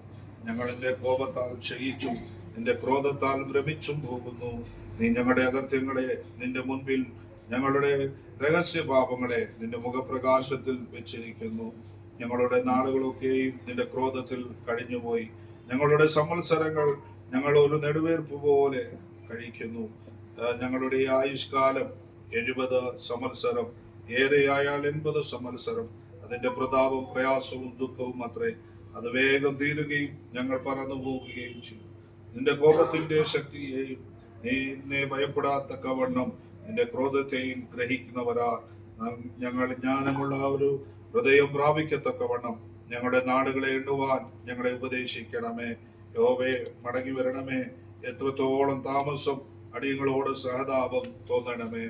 ഞങ്ങൾ നിന്റെ കോപത്താൽ ക്ഷയിച്ചു, നിന്റെ ക്രോധത്താൽ ഭ്രമിച്ചും പോകുന്നു. നീ ഞങ്ങളുടെ അകൃത്യങ്ങളെ നിന്റെ മുൻപിൽ, ഞങ്ങളുടെ രഹസ്യ പാപങ്ങളെ നിന്റെ മുഖപ്രകാശത്തിൽ വെച്ചിരിക്കുന്നു. ഞങ്ങളുടെ നാളുകളൊക്കെയും നിന്റെ ക്രോധത്തിൽ കഴിഞ്ഞുപോയി. ഞങ്ങളുടെ സംവത്സരങ്ങൾ ഞങ്ങൾ ഒരു നെടുവേർപ്പ് പോലെ കഴിക്കുന്നു. ഞങ്ങളുടെ ആയുഷ്കാലം 70 സംവത്സരം, ഏറെയായാൽ 80 സംവത്സരം. അതിന്റെ പ്രതാപം പ്രയാസവും ദുഃഖവും അത്രേ. അത് വേഗം തീരുകയും ഞങ്ങൾ പറന്നു പോകുകയും ചെയ്യും. നിന്റെ കോപത്തിന്റെ ശക്തിയെയും നിന്നെ ഭയപ്പെടാത്തക്കവണ്ണം നിന്റെ ക്രോധത്തെയും ഗ്രഹിക്കുന്നവരാ ഞങ്ങൾ ജ്ഞാനമുള്ള ഒരു ഹൃദയം പ്രാപിക്കത്തക്കവണ്ണം ഞങ്ങളുടെ നാടുകളെ എണ്ണുവാൻ ഞങ്ങളെ ഉപദേശിക്കണമേ. യഹോവേ, മടങ്ങി വരണമേ. എത്രത്തോളം താമസം അടിയങ്ങളോട് സഹതാപം തോന്നണമേ.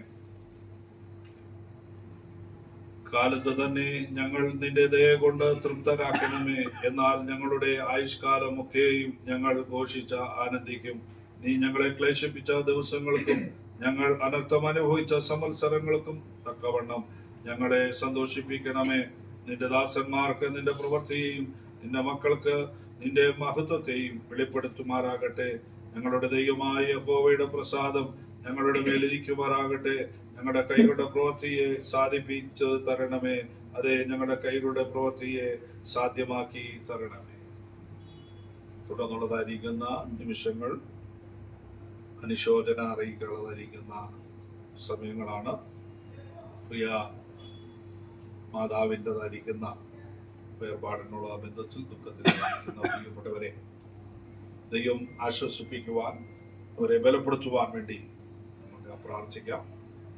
കാലത്ത് തന്നെ ഞങ്ങൾ നിന്റെ ദയ കൊണ്ട് തൃപ്തരാക്കണമേ. എന്നാൽ ഞങ്ങളുടെ ആയുഷ്കാലം ഒക്കെയും ഞങ്ങൾ ഘോഷിച്ച് ആനന്ദിക്കും. നീ ഞങ്ങളെ ക്ലേശിപ്പിച്ച ദിവസങ്ങൾക്കും ഞങ്ങൾ അനർത്ഥം അനുഭവിച്ച സംവത്സരങ്ങൾക്കും തക്കവണ്ണം ഞങ്ങളെ സന്തോഷിപ്പിക്കണമേ. നിന്റെ ദാസന്മാർക്ക് നിന്റെ പ്രവൃത്തിയെയും നിന്റെ മക്കൾക്ക് നിന്റെ മഹത്വത്തെയും വെളിപ്പെടുത്തുമാറാകട്ടെ. ഞങ്ങളുടെ ദൈവമായ യഹോവയുടെ പ്രസാദം ഞങ്ങളുടെ മേലിരിക്കുമാറാകട്ടെ. ഞങ്ങളുടെ കൈകളുടെ പ്രവൃത്തിയെ സാധിപ്പിച്ചു തരണമേ. അതെ, ഞങ്ങളുടെ കൈകളുടെ പ്രവൃത്തിയെ സാധ്യമാക്കി തരണമേ. തുടർന്നുള്ളതായിരിക്കുന്ന നിമിഷങ്ങൾ അനുശോചന അറിയിക്കാനുള്ളതായിരിക്കുന്ന സമയങ്ങളാണ്. പ്രിയ മാതാവിൻ്റെതായിരിക്കുന്ന വേർപാടിനുള്ള ബന്ധത്തിൽ ദുഃഖത്തിലായിരിക്കുന്ന പ്രിയപ്പെട്ടവരെ ദൈവം ആശ്വസിപ്പിക്കുവാൻ, അവരെ ബലപ്പെടുത്തുവാൻ വേണ്ടി നമുക്ക് പ്രാർത്ഥിക്കാം.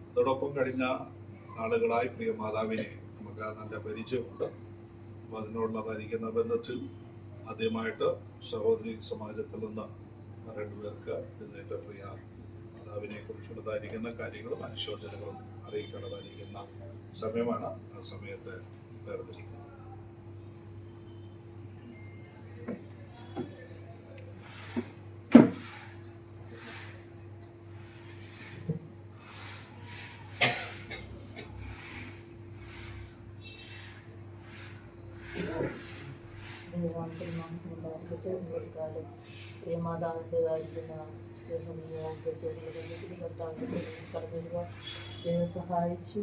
അതോടൊപ്പം കഴിഞ്ഞ നാളുകളായി പ്രിയ മാതാവിനെ നമുക്ക് നല്ല പരിചയമുണ്ട്. അപ്പോൾ അതിനോടുള്ളതായിരിക്കുന്ന ബന്ധത്തിൽ ആദ്യമായിട്ട് സഹോദരി സമാജത്തിൽ നിന്ന് 2 പേർക്ക് എഴുന്നേറ്റ പ്രിയ മാതാവിനെ കുറിച്ചുള്ളതായിരിക്കുന്ന കാര്യങ്ങളും അനുശോചനങ്ങളും അറിയിക്കേണ്ടതായിരിക്കുന്ന സമയമാണ്. ആ സമയത്ത് വേർതിരിക്കുന്നത്. പ്രാർത്ഥിക്കട്ടെ എന്ന് കൊടുക്കാനും പ്രിയമാതാവിൻ്റെതായിരിക്കുന്ന കർത്താവിൻ്റെ സന്നിധിയിൽ കടന്നു വരുവാൻ ദൈവം സഹായിച്ചു.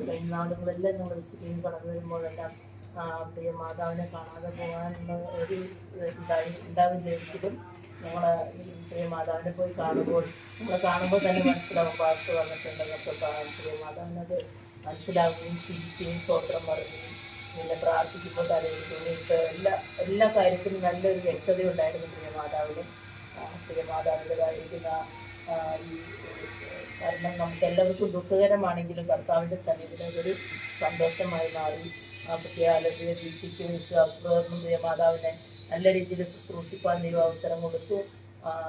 കഴിഞ്ഞ നാടുകളെല്ലാം ഞങ്ങൾ സിറ്റിയിൽ കടന്നു വരുമ്പോഴെല്ലാം പ്രിയ മാതാവിനെ കാണാതെ പോകാനുള്ള ഒരു ഉണ്ടാവില്ലെങ്കിലും ഞങ്ങൾ പ്രിയ മാതാവിനെ പോയി കാണുമ്പോൾ നമ്മളെ കാണുമ്പോൾ തന്നെ മനസ്സിലാവും പാട്ട് വന്നിട്ടുണ്ടെന്നൊക്കെ പ്രിയ മാതാവിനത് മനസ്സിലാവുകയും ചിരിക്കുകയും സ്വോത്രം പറയുകയും പിന്നെ പ്രാർത്ഥിക്കുമ്പോൾ തലയിരിക്കുകയും എല്ലാ കാര്യത്തിലും നല്ലൊരു വ്യക്തത ഉണ്ടായിരുന്നു പ്രിയ മാതാവിനും. പ്രിയ മാതാവിൻ്റെതായിരിക്കുന്ന ഈ കാരണം നമുക്ക് എല്ലാവർക്കും ദുഃഖകരമാണെങ്കിലും കർത്താവിൻ്റെ സന്നിധിയിൽ അതൊരു സന്തോഷമായി മാറി. പ്രത്യേക ദീപിക്കും വിശ്വാസപ്രവർത്തനം പ്രിയ മാതാവിനെ നല്ല രീതിയിൽ ശുശ്രൂഷിക്കാൻ ദൈവം അവസരം കൊടുത്തു.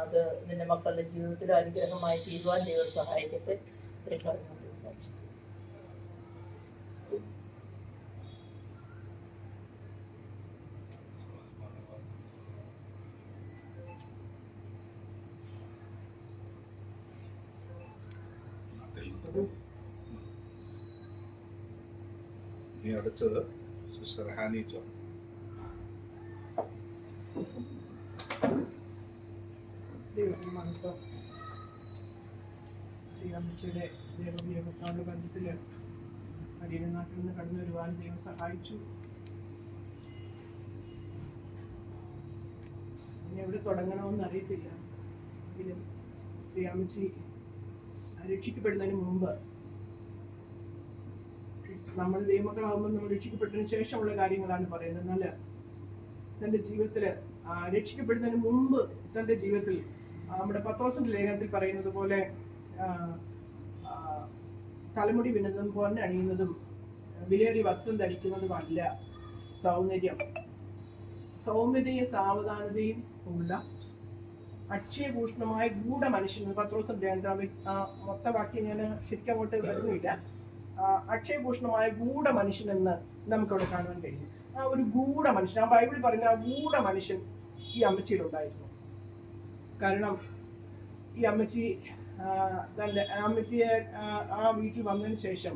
അത് നിന്റെ മക്കളുടെ ജീവിതത്തിൽ അനുഗ്രഹമായി തീരുവാൻ ദൈവം സഹായിക്കട്ടെ. ഇത്രയും പറഞ്ഞു സാക്ഷി. ഇനി അടുത്തത് സിസ്റ്റർ ഹാനി ജോൺ. ശ്രീരാമച്ചയുടെ ദേവവിയോഗത്തോട് ബന്ധത്തിൽ അടിയന നാട്ടിൽ നിന്ന് കടന്നു വരുവാൻ ദൈവം സഹായിച്ചു. ഇനി എവിടെ തുടങ്ങണമെന്ന് അറിയത്തില്ല. എങ്കിലും ശ്രീരാമച്ചി രക്ഷിക്കപ്പെടുന്നതിന് മുമ്പ്, നമ്മൾ ദൈവമക്കളാകുമ്പോൾ നമ്മൾ രക്ഷിക്കപ്പെട്ടതിന് ശേഷമുള്ള കാര്യങ്ങളാണ് പറയുന്നത്. എന്നാൽ തൻ്റെ ജീവിതത്തിൽ രക്ഷിക്കപ്പെടുന്നതിന് മുമ്പ് തൻ്റെ ജീവിതത്തിൽ നമ്മുടെ പത്രോസിന്റെ ലേഖനത്തിൽ പറയുന്നത് പോലെ തലമുടി വിനതും പൊന്ന് അണിയുന്നതും വിലയേറിയ വസ്ത്രം ധരിക്കുന്നതുമല്ല സൗന്ദര്യം. സൗമ്യതയും സാവധാനതയും ഉള്ള അക്ഷയഭൂഷണമായ ഗൂഢ മനുഷ്യൻ. പത്രോസിന്റെ മൊത്ത വാക്യം ഞാൻ ശരിക്കും അങ്ങോട്ട് വരുന്നില്ല. അക്ഷയഭൂഷണമായ ഗൂഢ മനുഷ്യൻ എന്ന് നമുക്കവിടെ കാണാൻ കഴിയും. ആ ഒരു ഗൂഢ മനുഷ്യൻ, ആ ബൈബിളിൽ പറയുന്ന ആ ഗൂഢ മനുഷ്യൻ ഈ അമ്മച്ചിയിലുണ്ടായിരുന്നു. കാരണം ഈ അമ്മച്ചിയെ ആ വീട്ടിൽ വന്നതിന് ശേഷം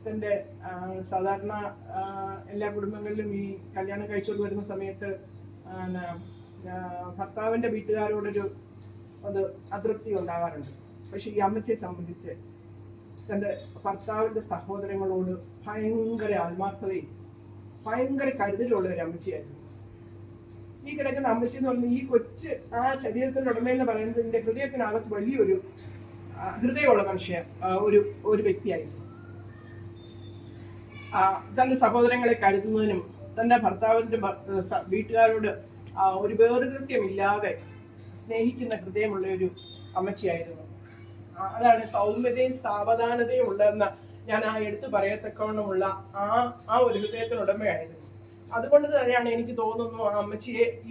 തൻ്റെ സാധാരണ എല്ലാ കുടുംബങ്ങളിലും ഈ കല്യാണം കഴിച്ചുകൊണ്ട് വരുന്ന സമയത്ത് ഭർത്താവിൻ്റെ വീട്ടുകാരോടൊരു അതൃപ്തി ഉണ്ടാകാറുണ്ട്. പക്ഷെ ഈ അമ്മച്ചിയെ സംബന്ധിച്ച് തൻ്റെ ഭർത്താവിൻ്റെ സഹോദരങ്ങളോട് ഭയങ്കര ആത്മാർത്ഥതയും ഭയങ്കര കരുതലുള്ള ഒരു അമ്മച്ചിയായിരുന്നു. ഈ കിടക്കുന്ന അമ്മച്ചി എന്ന് പറഞ്ഞാൽ ഈ കൊച്ച് ആ ശരീരത്തിൻ്റെ ഉടമയെന്ന് പറയുന്നത് എൻ്റെ ഹൃദയത്തിനകത്ത് വലിയൊരു ഹൃദയമുള്ള മനുഷ്യ ഒരു വ്യക്തിയായിരുന്നു. തൻ്റെ സഹോദരങ്ങളെ കരുതുന്നതിനും തൻ്റെ ഭർത്താവിൻ്റെ വീട്ടുകാരോട് ഒരു വേറുകൃത്യമില്ലാതെ സ്നേഹിക്കുന്ന ഹൃദയമുള്ള ഒരു അമ്മച്ചിയായിരുന്നു. അതാണ് സൗമ്യതയും സാവധാനതയും ഉള്ളതെന്ന് ഞാൻ എടുത്തു പറയത്തക്കവണ്ണമുള്ള ആ ഒരു ഹൃദയത്തിനുടമയായിരുന്നു. അതുകൊണ്ട് തന്നെയാണ് എനിക്ക് തോന്നുന്നു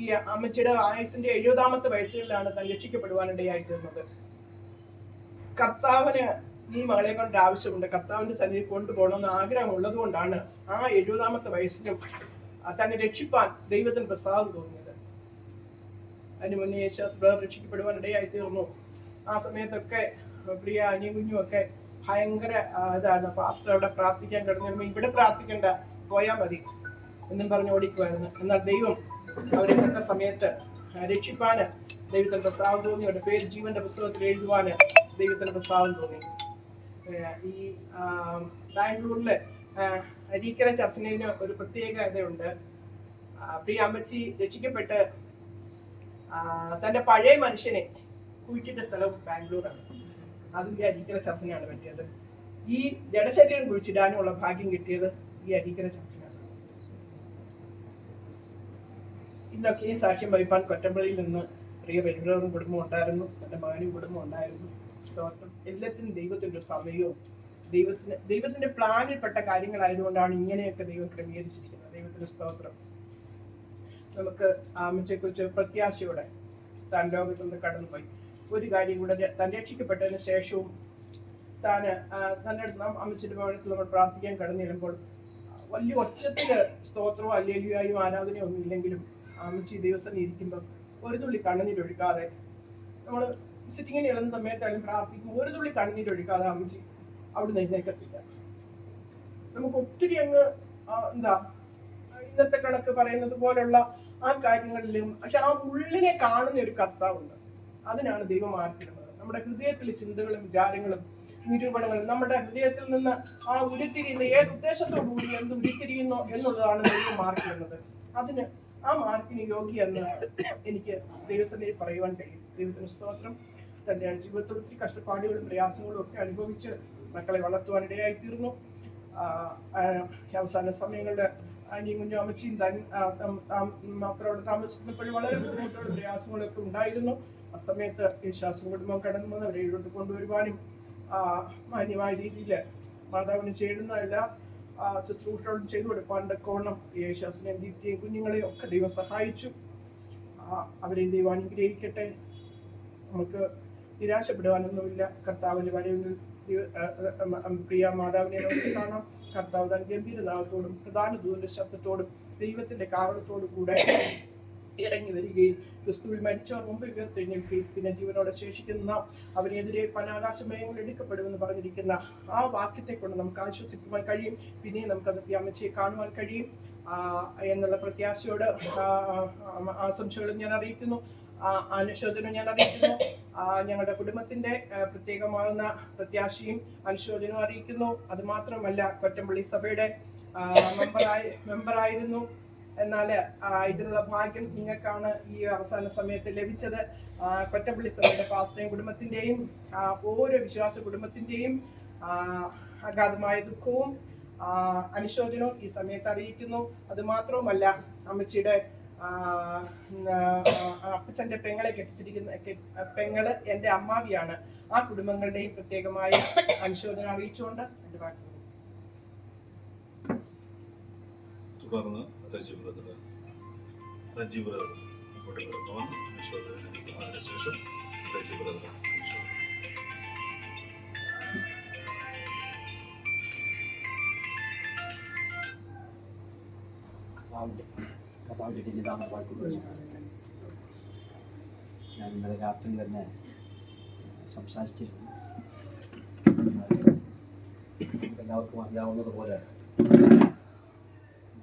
ഈ അമ്മച്ചിയുടെ ആയുസിന്റെ 70ാമത്തെ വയസ്സിലാണ് താൻ രക്ഷിക്കപ്പെടുവാനിടയായി തീർന്നത്. കർത്താവിന് ഈ മകളെ കൊണ്ട് ആവശ്യമുണ്ട്, കർത്താവിന്റെ സന്നിധി കൊണ്ടുപോകണമെന്ന് ആഗ്രഹം ഉള്ളത് കൊണ്ടാണ് ആ 70ാമത്തെ വയസ്സിലും തന്നെ രക്ഷിപ്പാൻ ദൈവത്തിന് പ്രസാദം തോന്നിയത്. അതിന് മുന്നേ യേശുദാസ് ബ്രദർ രക്ഷിക്കപ്പെടുവാനിടയായി തീർന്നു. ആ സമയത്തൊക്കെ പ്രിയ അനിയും കുഞ്ഞും ഒക്കെ ഭയങ്കര ഇതാണ്. പാസ്റ്റർ അവിടെ പ്രാർത്ഥിക്കാൻ കിടന്നു വരുമ്പോൾ ഇവിടെ പ്രാർത്ഥിക്കണ്ട, പോയാൽ മതി എന്നും പറഞ്ഞ് ഓടിക്കുമായിരുന്നു. എന്നാൽ ദൈവം അവരെ കണ്ട സമയത്ത് രക്ഷിപ്പാന് ദൈവത്തിന് പ്രസാദം തോന്നി. അവരുടെ പേര് ജീവന്റെ പുസ്തകത്തിൽ എഴുതുവാന് ദൈവത്തിന് പ്രസാദം തോന്നി. ഈ ബാംഗ്ലൂരില് അരീക്കര ചർച്ചിന് ഒരു പ്രത്യേക ഇതുണ്ട്. പ്രിയ അമ്മച്ചി രക്ഷിക്കപ്പെട്ട് തന്റെ പഴയ മനുഷ്യനെ കുഴിച്ചിട്ട സ്ഥലം ബാംഗ്ലൂരാണ്. അതിന്റെ അരീക്കര ചർച്ചിനാണ് പറ്റിയത്. ഈ ജഡശരീരം കുഴിച്ചിടാനുള്ള ഭാഗ്യം കിട്ടിയത് ഈ അരീക്കര ചർച്ചിനാണ്. ഇന്നൊക്കെ ഈ സാക്ഷ്യം വഹിപ്പാൻ കൊറ്റമ്പള്ളിയിൽ നിന്ന് പ്രിയ വലിയവരും കുടുംബം ഉണ്ടായിരുന്നു, എൻ്റെ മകനും കുടുംബം ഉണ്ടായിരുന്നു. സ്തോത്രം. എല്ലാത്തിനും ദൈവത്തിൻ്റെ സമയവും ദൈവത്തിന്റെ പ്ലാനിൽപ്പെട്ട കാര്യങ്ങളായതുകൊണ്ടാണ് ഇങ്ങനെയൊക്കെ ദൈവം ക്രമീകരിച്ചിരിക്കുന്നത്. ദൈവത്തിന്റെ സ്തോത്രം. നമുക്ക് അമ്മച്ചെക്കുറിച്ച് പ്രത്യാശയോടെ താൻ ലോകത്തു നിന്ന് കടന്നുപോയി. ഒരു കാര്യം കൂടെ, താൻ രക്ഷിക്കപ്പെട്ടതിന് ശേഷവും തന്റെ അമ്മച്ചിന്റെ ഭവനത്തിൽ നമ്മൾ പ്രാർത്ഥിക്കാൻ കടന്നു ചെല്ലുമ്പോൾ വലിയ ഒച്ചത്തില് സ്തോത്രവും അല്ലേലുയായും ആരാധനയോ ഒന്നും ഇല്ലെങ്കിലും അമ്മച്ചി ദിവസം ഇരിക്കുമ്പോൾ ഒരു തുള്ളി കണ്ണുനീരൊഴുക്കാതെ, നമ്മൾ സിറ്റിങ്ങിന് ഇടുന്ന സമയത്തായാലും പ്രാർത്ഥിക്കുമ്പോൾ ഒരു തുള്ളി കണ്ണുനീരൊഴുക്കാതെ അമ്മച്ചി അവിടെ എഴുന്നേക്കത്തില്ല. നമുക്ക് ഒത്തിരി അങ്ങ് ഇന്നത്തെ കണക്ക് പറയുന്നത് പോലുള്ള ആ കാര്യങ്ങളിലും. പക്ഷെ ആ ഉള്ളിനെ കാണുന്ന ഒരു കർത്താവുണ്ട്. അതിനാണ് ദൈവം മാറ്റിടുന്നത്. നമ്മുടെ ഹൃദയത്തിലെ ചിന്തകളും വിചാരങ്ങളും നിരൂപണങ്ങളും നമ്മുടെ ഹൃദയത്തിൽ നിന്ന് ആ ഉരുത്തിരിയുന്ന ഏത് ഉദ്ദേശത്തോടുകൂടി എന്ത് ഉരുത്തിരിയുന്നോ എന്നുള്ളതാണ് ദൈവം മാർക്കിടുന്നത്. അതിന് ആ മാർക്കിന് യോഗ്യെന്ന് എനിക്ക് ദൈവസഭയിൽ പറയുവാൻ കഴിയും. ദൈവത്തിന് സ്തോത്രം. തന്റെ ജീവിതത്തിൽ ഒത്തിരി കഷ്ടപ്പാടുകളും പ്രയാസങ്ങളും ഒക്കെ അനുഭവിച്ച് മക്കളെ വളർത്തുവാനിടയായി തീർന്നു. അവസാന സമയങ്ങളുടെ അനിയും കുഞ്ഞും അമ്മച്ചിയും മക്കളോട് താമസിക്കുന്നപ്പോഴും വളരെ ബുദ്ധിമുട്ടുകളും പ്രയാസങ്ങളൊക്കെ ഉണ്ടായിരുന്നു. ആ സമയത്ത് യേശുദാസും കുടുംബം കടന്നു വന്ന് അവരെ ഇങ്ങോട്ട് കൊണ്ടുവരുവാനും മാന്യമായ രീതിയിൽ മാതാവിന് ചേരുന്ന എല്ലാ ശുശ്രൂഷകളും ചെയ്തു കൊടുക്കാനുള്ള കോണം യേശുദാസിനെയും ദീപ്തിയെയും കുഞ്ഞുങ്ങളെയും ഒക്കെ ദൈവം സഹായിച്ചു. അവരെയും ദൈവം അനുഗ്രഹിക്കട്ടെ. നമുക്ക് നിരാശപ്പെടുവാനൊന്നുമില്ല. കർത്താവിന്റെ വരവിൽ പ്രിയ മാതാവിനെ നമുക്ക് കാണാം. കർത്താവ് താൻ ഗംഭീരനാഥത്തോടും പ്രധാന ദൂതന്റെ ശബ്ദത്തോടും ദൈവത്തിന്റെ കാവളത്തോടും കൂടെ ഇറങ്ങി വരികയും ക്രിസ്തുവിൽ മരിച്ചവർ മുമ്പ് ഉയർത്തെഴുന്നേൽക്കുകയും പിന്നെ ജീവനോടെ ശേഷിക്കുന്ന അവനെതിരെ പനാകാശമയങ്ങൾ എടുക്കപ്പെടുമെന്ന് പറഞ്ഞിരിക്കുന്ന ആ വാക്യത്തെ കൊണ്ട് നമുക്ക് ആശ്വസിക്കുവാൻ കഴിയും. പിന്നെയും നമുക്ക് അമ്മച്ചിയെ കാണുവാൻ കഴിയും എന്നുള്ള പ്രത്യാശയോട് ആശംസകളും ഞാൻ അറിയിക്കുന്നു. അനുശോചനവും ഞാൻ അറിയിക്കുന്നു. ഞങ്ങളുടെ കുടുംബത്തിന്റെ പ്രത്യേകമാകുന്ന പ്രത്യാശയും അനുശോചനവും അറിയിക്കുന്നു. അത് മാത്രമല്ല, കൊറ്റമ്പള്ളി സഭയുടെ മെമ്പറായിരുന്നു. എന്നാൽ ഇതിനുള്ള ഭാഗ്യം നിങ്ങൾക്കാണ് ഈ അവസാന സമയത്ത് ലഭിച്ചത്. കൊറ്റമ്പള്ളി സഭയുടെ പാസ്റ്ററേയും കുടുംബത്തിന്റെയും ഓരോ വിശ്വാസ കുടുംബത്തിന്റെയും അഗാധമായ ദുഃഖവും അനുശോചനവും ഈ സമയത്ത് അറിയിക്കുന്നു. അത് മാത്രവുമല്ല, അമ്മച്ചിയുടെ അപ്പച്ചന്റെ പെങ്ങളെ കെട്ടിച്ചിരിക്കുന്ന പെങ്ങള് എന്റെ അമ്മാവിയാണ്. ആ കുടുംബങ്ങളുടെയും പ്രത്യേകമായ അനുശോചനം അറിയിച്ചുകൊണ്ട് എന്റെ വാക്കുകൾ. തുടർന്ന് റജി ബ്രദർ അതിനുശേഷം റജി ബ്രദർ. ഞാൻ ഇന്നലെ രാത്രി തന്നെ സംസാരിച്ചിരുന്നു. എല്ലാവർക്കും അറിയാവുന്നതുപോലെ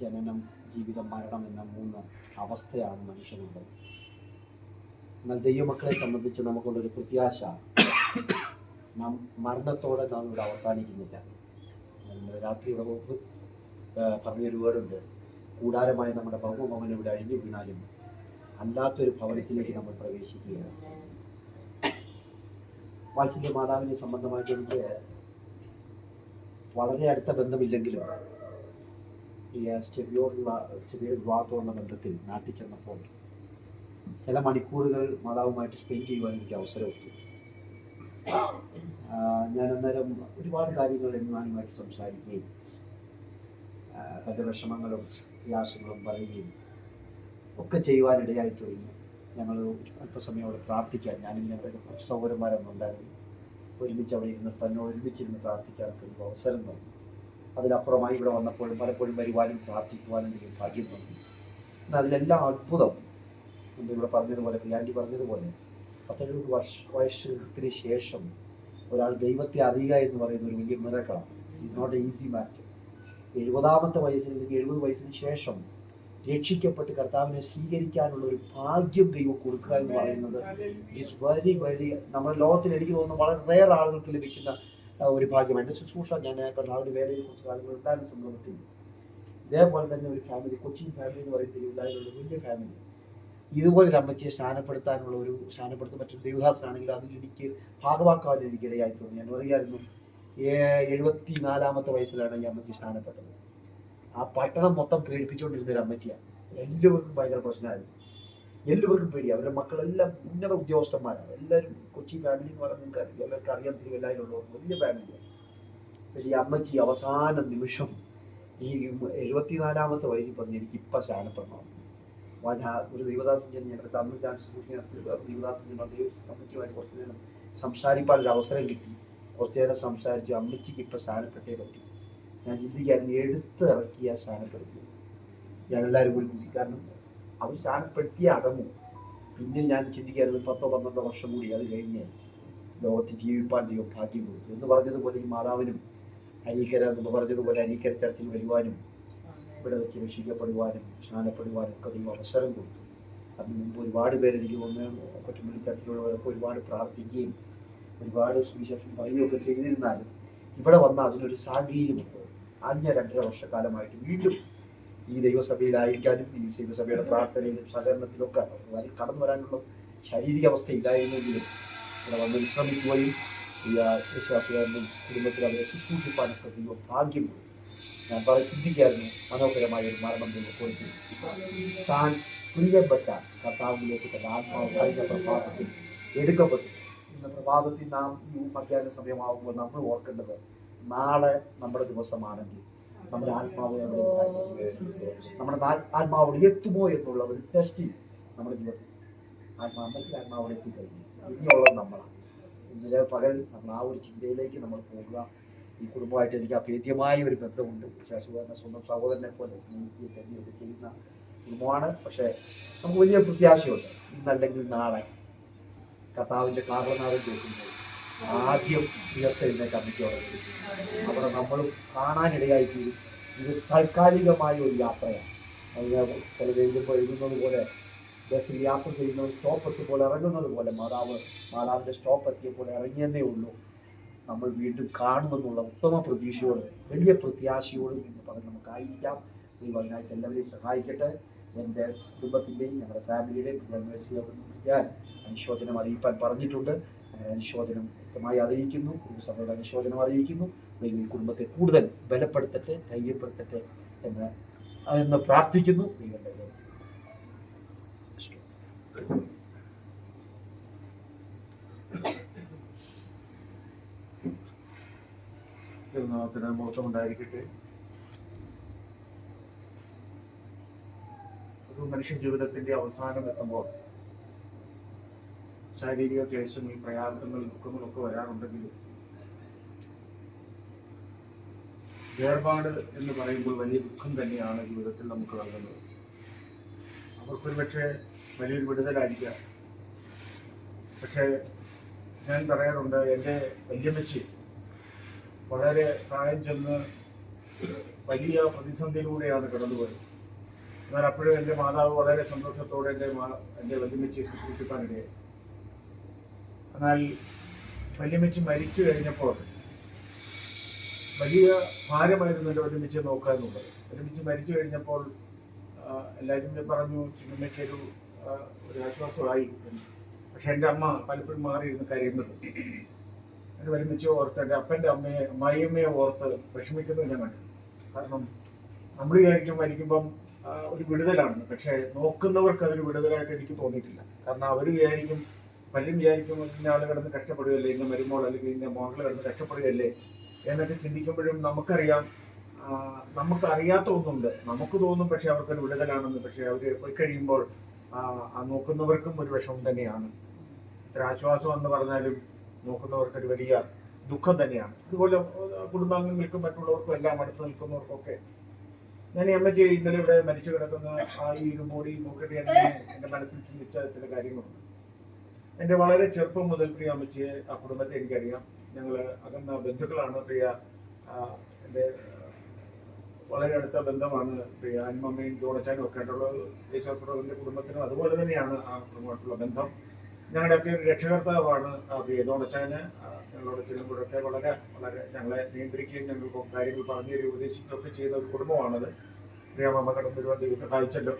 ജനനം, ജീവിതം, മരണം എന്ന 3 അവസ്ഥയാണ് മനുഷ്യനുള്ളത്. എന്നാൽ ദൈവമക്കളെ സംബന്ധിച്ച് നമുക്കുള്ളൊരു പ്രത്യാശ, നാം മരണത്തോടെ നാം ഇവിടെ അവസാനിക്കുന്നില്ല. ഇന്നലെ രാത്രി ഇവിടെ പറഞ്ഞൊരു വേർഡുണ്ട്, കൂടാരമായ നമ്മുടെ ഭൗമഭവനം ഇവിടെ അഴിഞ്ഞു വീണാലും അല്ലാത്തൊരു ഭവനത്തിലേക്ക് നമ്മൾ പ്രവേശിക്കുകയാണ്. വാത്സല്യ മാതാവിനെ സംബന്ധമായിട്ട് എനിക്ക് വളരെ അടുത്ത ബന്ധമില്ലെങ്കിലും ഈ സ്റ്റെബിയോട് വിവാഹത്തോടുള്ള ബന്ധത്തിൽ നാട്ടിൽ ചെന്നപ്പോൾ ചില മണിക്കൂറുകൾ മാതാവുമായിട്ട് സ്പെൻഡ് ചെയ്യുവാൻ എനിക്ക് അവസരമൊത്തു. ഞാൻ അന്നേരം ഒരുപാട് കാര്യങ്ങൾ എന്നാനുമായിട്ട് സംസാരിക്കുകയും തൻ്റെ വിഷമങ്ങളും പ്രയാസങ്ങളും പറയുകയും ഒക്കെ ചെയ്യുവാനിടയായി തുടങ്ങി. ഞങ്ങൾ അല്പസമയം അവിടെ പ്രാർത്ഥിക്കാൻ, ഞാനും ഞങ്ങളുടെ കുറച്ച് സഹോദരന്മാരൊന്നുണ്ടായിരുന്നു, ഒരുമിച്ച് അവിടെ ഇരുന്ന് തന്നോട് ഒരുമിച്ചിരുന്ന് പ്രാർത്ഥിക്കാനൊക്കെ ഒരു അവസരം തന്നു. അതിലപ്പുറമായി ഇവിടെ വന്നപ്പോഴും പലപ്പോഴും വരുവാനും പ്രാർത്ഥിക്കുവാനും എനിക്ക് ഭാഗ്യം തന്നു. എന്നാൽ അതിലെല്ലാം അത്ഭുതം ഇവിടെ പറഞ്ഞതുപോലെ, പ്രിയാൻറ്റി പറഞ്ഞതുപോലെ 17 വയസ്സിന് ശേഷം ഒരാൾ ദൈവത്തെ അറിയുക എന്ന് പറയുന്ന ഒരു വലിയ മിറക്കിളാണ്. It is not a easy matter. 70-ാമത്തെ വയസ്സിൽ അല്ലെങ്കിൽ 70 വയസ്സിന് ശേഷം രക്ഷിക്കപ്പെട്ട് കർത്താവിനെ സ്വീകരിക്കാനുള്ള ഒരു ഭാഗ്യം ദൈവം കൊടുക്കുക എന്ന് പറയുന്നത് ഇറ്റ്സ് വെരി വെരി, നമ്മുടെ ലോകത്തിൽ എനിക്ക് തോന്നുന്നു വളരെ റെയർ ആളുകൾക്ക് ലഭിക്കുന്ന ഒരു ഭാഗ്യം. എൻ്റെ ശുശ്രൂഷ ഞാൻ കർത്താവിൻ്റെ വേലയിൽ കുറച്ച് കാര്യങ്ങൾ ഉണ്ടായിരുന്ന സന്ദർഭത്തിൽ ഇതേപോലെ തന്നെ ഒരു ഫാമിലി, കൊച്ചിൻ ഫാമിലി എന്ന് പറയുന്ന തിരുവില്ലായ്മയുള്ള വലിയ ഫാമിലി, ഇതുപോലെ ഒരു അമ്മച്ചിയെ സ്നാനപ്പെടുത്താനുള്ള ഒരു സ്നാനപ്പെടുത്താൻ മറ്റൊരു ദേവദാസനാണെങ്കിൽ അതിൽ എനിക്ക് ഭാഗവാക്കാൻ എനിക്കിടയായി തോന്നി. ഞാൻ അറിയായിരുന്നു 74-ാമത്തെ വയസ്സിലാണ് ഈ അമ്മച്ചി സ്നാനപ്പെട്ടത്. ആ പട്ടണം മൊത്തം പേടിപ്പിച്ചുകൊണ്ടിരുന്ന ഒരു അമ്മച്ചിയാണ്. എല്ലാവർക്കും ഭയങ്കര പ്രശ്നമായിരുന്നു, എല്ലാവർക്കും പേടി. അവരുടെ മക്കളെല്ലാം ഉന്നത ഉദ്യോഗസ്ഥന്മാരാണ്. എല്ലാവരും കൊച്ചി ഫാമിലി എന്ന് പറഞ്ഞാൽ നിങ്ങൾക്ക് എല്ലാവർക്കും അറിയാൻ തിരുവല്ലായിലുള്ള വലിയ ഫാമിലിയാണ്. പക്ഷേ ഈ അമ്മച്ചി അവസാന നിമിഷം ഈ 74-ാമത്തെ വയസ്സിൽ പറഞ്ഞ് എനിക്കിപ്പം സ്നാനപ്പെടണം. ഒരു ദൈവദാസൻ ഞങ്ങളുടെ സംബന്ധിച്ചാണ് ദൈവദാസൻ അമ്മച്ചിയുമായിട്ട് കുറച്ചു നേരം സംസാരിക്കാൻ ഒരു അവസരം കിട്ടി. കുറച്ചു നേരം സംസാരിച്ചു. അമ്മച്ചിക്ക് ഇപ്പം സ്നാനപ്പെട്ടേ പറ്റി. ഞാൻ ചിന്തിക്കായിരുന്നു, എടുത്ത് ഇറക്കിയ സ്നാനപ്പെടുത്തി ഞങ്ങളെല്ലാവരും കൂടി കൂടി. കാരണം അവർ സ്നാനപ്പെടുത്തിയ അടങ്ങും. പിന്നെ ഞാൻ ചിന്തിക്കായിരുന്നു 10-12 വർഷം കൂടി അത് കഴിഞ്ഞ് ലോകത്ത് ജീവിപ്പാൻ ദൈവം ഭാഗ്യം കൊടുത്തു എന്ന് പറഞ്ഞതുപോലെ ഈ മാതാവിനും അരീക്കര എന്ന് പറഞ്ഞതുപോലെ അരീക്കര ചർച്ചിൽ വരുവാനും ഇവിടെ വെച്ച് രക്ഷിക്കപ്പെടുവാനും സ്നാനപ്പെടുവാനും ഒക്കെ ദൈവം അവസരം കൊടുത്തു. അതിന് മുമ്പ് ഒരുപാട് പേര് എനിക്ക് തോന്നുന്നു കൊച്ചുമല്ലി ചർച്ചിലുള്ളവരൊക്കെ ഒരുപാട് പ്രാർത്ഥിക്കുകയും ഒരുപാട് സുവിശേഷം പറയുകയൊക്കെ ചെയ്തിരുന്നാലും ഇവിടെ വന്ന അതിനൊരു സാഹചര്യമുണ്ട്. ആദ്യ 2.5 വർഷക്കാലമായിട്ട് വീണ്ടും ഈ ദൈവസഭയിലായിരിക്കാനും ഈ ദൈവസഭയുടെ പ്രാർത്ഥനയിലും സഹകരണത്തിലൊക്കെ കടന്നു വരാനുള്ള ശാരീരിക അവസ്ഥ ഇല്ലായിരുന്നെങ്കിലും ഇവിടെ വന്ന് വിശ്രമിക്കുകയും ഈ വിശ്വാസികളുടെയും കുടുംബത്തിൽ അവരെ ശുശ്രൂഷിപ്പാനൊക്കെ ദൈവം ഭാഗ്യം കൊടുത്തു. ഞാൻ ചിന്തിക്കായിരുന്നു മനോഹരമായ ഒരു മരണം ദൈവം കൊടുത്തു. താൻ പ്രിയപ്പെട്ട കർത്താവിലേക്ക് തന്റെ ആത്മാവ് കഴിഞ്ഞ പ്രഭാതത്തിൽ എടുക്കപ്പെട്ടു. ഇന്ന് പ്രഭാതത്തിൽ നാം ഈ മധ്യാഹ്ന സമയമാകുമ്പോൾ നമ്മൾ ഓർക്കേണ്ടത് നാളെ നമ്മുടെ ദിവസമാണെങ്കിൽ നമ്മുടെ ആത്മാവ് നമ്മുടെ ആത്മാവോട് എത്തുമോ എന്നുള്ള ഒരു ടെസ്റ്റ് നമ്മുടെ ജീവിതത്തിൽ അമ്മച്ചിൻ്റെ ആത്മാവോട് എത്തിക്കഴിഞ്ഞു. ഇനിയുള്ളത് നമ്മളാണ്. ഇന്നലെ പകൽ നമ്മൾ ആ ഒരു ചിന്തയിലേക്ക് നമ്മൾ പോകുക. ഈ കുടുംബമായിട്ട് എനിക്ക് അഭേദ്യമായ ഒരു ബന്ധമുണ്ട്. ശാശ്വത സ്വന്തം സഹോദരനെ പോലെ സ്നേഹിക്കുകയും കരുതുകയൊക്കെ ചെയ്യുന്ന കുടുംബമാണ്. പക്ഷേ നമുക്ക് വലിയ പ്രത്യാശയുണ്ട്. ഇന്നല്ലെങ്കിൽ നാളെ കർത്താവിൻ്റെ കാരണനാഥൻ കേൾക്കുമ്പോൾ ആദ്യം ഉയർത്തെഴുന്നേറ്റ് അമ്മയ്ക്കോടെ അവിടെ നമ്മൾ കാണാനിടയായിത്തീരും. ഇത് താൽക്കാലികമായ ഒരു യാത്രയാണ്. അതിന് ചില എഴുതുമ്പോൾ എഴുതുന്നത് പോലെ ബസ്സിൽ യാത്ര ചെയ്യുന്നത് സ്റ്റോപ്പ് എത്തിയപ്പോൾ ഇറങ്ങുന്നത് പോലെ മാതാവിൻ്റെ സ്റ്റോപ്പ് എത്തിയപ്പോൾ ഇറങ്ങിയെന്നേ ഉള്ളൂ. നമ്മൾ വീണ്ടും കാണുമെന്നുള്ള ഉത്തമ പ്രതീക്ഷയോടും വലിയ പ്രത്യാശയോടും എന്ന് പറഞ്ഞ് നമുക്കായിരിക്കാം. ദൈവം അതിനായിട്ട് എല്ലാവരെയും സഹായിക്കട്ടെ. എൻ്റെ കുടുംബത്തിൻ്റെയും ഞങ്ങളുടെ ഫാമിലിയുടെയും ഞാൻ അനുശോചനം അറിയിപ്പാൻ പറഞ്ഞിട്ടുണ്ട്. അങ്ങനെ അനുശോചനം വ്യക്തമായി അറിയിക്കുന്നു. സഭയുടെ അനുശോചനം അറിയിക്കുന്നു. ദൈവം ഈ കുടുംബത്തെ കൂടുതൽ ബലപ്പെടുത്തട്ടെ, ധൈര്യപ്പെടുത്തട്ടെ എന്ന് പ്രാർത്ഥിക്കുന്നു. ദൈവം നാമത്തിന് മോശമുണ്ടായിരിക്കട്ടെ. ഒരു മനുഷ്യ ജീവിതത്തിന്റെ അവസാനം എത്തുമ്പോൾ ശാരീരിക ക്ലേശങ്ങൾ, പ്രയാസങ്ങൾ, ദുഃഖങ്ങളൊക്കെ വരാറുണ്ടെങ്കിലും വേർപാട് എന്ന് പറയുമ്പോൾ വലിയ ദുഃഖം തന്നെയാണ് ജീവിതത്തിൽ നമുക്ക് നൽകുന്നത്. അവർക്കൊരു പക്ഷേ വലിയൊരു വിടുതലായിരിക്കാം. പക്ഷേ ഞാൻ പറയാറുണ്ട്, എൻ്റെ വല്യമ്മച്ചി വളരെ പ്രായം ചെന്ന് വലിയ പ്രതിസന്ധിയിലൂടെയാണ് കടന്നുപോയത്. എന്നാൽ അപ്പോഴും എൻ്റെ മാതാവ് വളരെ സന്തോഷത്തോടെ എൻ്റെ വല്യമ്മച്ചിയെ ശുശ്രൂഷിക്കാനിടയായി. എന്നാൽ വല്യമ്മച്ചി മരിച്ചു കഴിഞ്ഞപ്പോൾ വലിയ ഭാരമായിരുന്നു എൻ്റെ വല്യമ്മച്ചിയെ നോക്കുക എന്നുള്ളത്. വല്യമ്മച്ചി മരിച്ചു കഴിഞ്ഞപ്പോൾ എല്ലാവരും പറഞ്ഞു ചിന്നമ്മയ്ക്കൊരു ആശ്വാസമായി. പക്ഷെ എൻ്റെ അമ്മ പലപ്പോഴും മാറിയിരുന്ന് കരയുന്നത് എൻ്റെ വല്യമ്മച്ചിയെ ഓർത്ത്, എൻ്റെ അപ്പൻ്റെ അമ്മായിയമ്മയെ ഓർത്ത് വിഷമിക്കുന്നത് ഞാൻ കണ്ടു. കാരണം നമ്മൾ വിചാരിക്കും മരിക്കുമ്പം ഒരു വിടുതലാണെന്ന്. പക്ഷെ നോക്കുന്നവർക്ക് അതൊരു വിടുതലായിട്ട് എനിക്ക് തോന്നിയിട്ടില്ല. കാരണം അവർ വിചാരിക്കും, പലരും വിചാരിക്കും ഇന്ന ആൾ കിടന്ന് കഷ്ടപ്പെടുകയല്ലേ, ഇന്ന മരുമോൾ അല്ലെങ്കിൽ ഇന്ന മകൾ കിടന്ന് കഷ്ടപ്പെടുകയല്ലേ എന്നൊക്കെ ചിന്തിക്കുമ്പോഴും നമുക്കറിയാം, നമുക്ക് അറിയാത്ത ഒന്നുണ്ട്. നമുക്ക് തോന്നും പക്ഷെ അവർക്കൊരു വിടുതലാണെന്ന്. പക്ഷെ അവർ പോയി കഴിയുമ്പോൾ നോക്കുന്നവർക്കും ഒരു വിഷമം തന്നെയാണ്. ഇത്ര ആശ്വാസം എന്ന് പറഞ്ഞാലും നോക്കുന്നവർക്കൊരു വലിയ ദുഃഖം തന്നെയാണ്. അതുപോലെ കുടുംബാംഗങ്ങൾക്കും മറ്റുള്ളവർക്കും എല്ലാം അടുത്ത് നിൽക്കുന്നവർക്കൊക്കെ ഞാൻ ഈ അമ്മച്ചി ഇന്നലെ ഇവിടെ മരിച്ചു കിടക്കുന്ന ഈ ഒരു ബോഡി നോക്കിയിട്ട് എൻ്റെ മനസ്സിൽ ചിന്തിച്ച ചില കാര്യങ്ങളുണ്ട്. എൻ്റെ വളരെ ചെറുപ്പം മുതൽ പ്രിയ അമ്മച്ചിയെ, ആ കുടുംബത്തെ എനിക്കറിയാം. ഞങ്ങൾ അകന്ന ബന്ധുക്കളാണ്. പ്രിയ എൻ്റെ വളരെ അടുത്ത ബന്ധമാണ് പ്രിയ അന്മമ്മയും ജോണച്ചാനും ഒക്കെ ആയിട്ടുള്ള യേശുദാസിന്റെ കുടുംബത്തിനും അതുപോലെ തന്നെയാണ് ആ കുടുംബമായിട്ടുള്ള ബന്ധം. ഞങ്ങളുടെയൊക്കെ ഒരു രക്ഷകർത്താവാണ് പ്രിയ ജോണച്ചാന്. ഞങ്ങളോട് ചെല്ലുമ്പോഴൊക്കെ വളരെ വളരെ ഞങ്ങളെ നിയന്ത്രിക്കുകയും ഞങ്ങൾക്ക് കാര്യങ്ങൾ പറഞ്ഞു തരികയും ഉപദേശിക്കുകയൊക്കെ ചെയ്ത ഒരു കുടുംബമാണത്. പ്രിയ അമ്മ കടന്ന് ഒരുപാട് ദിവസം സഹായിച്ചല്ലോ.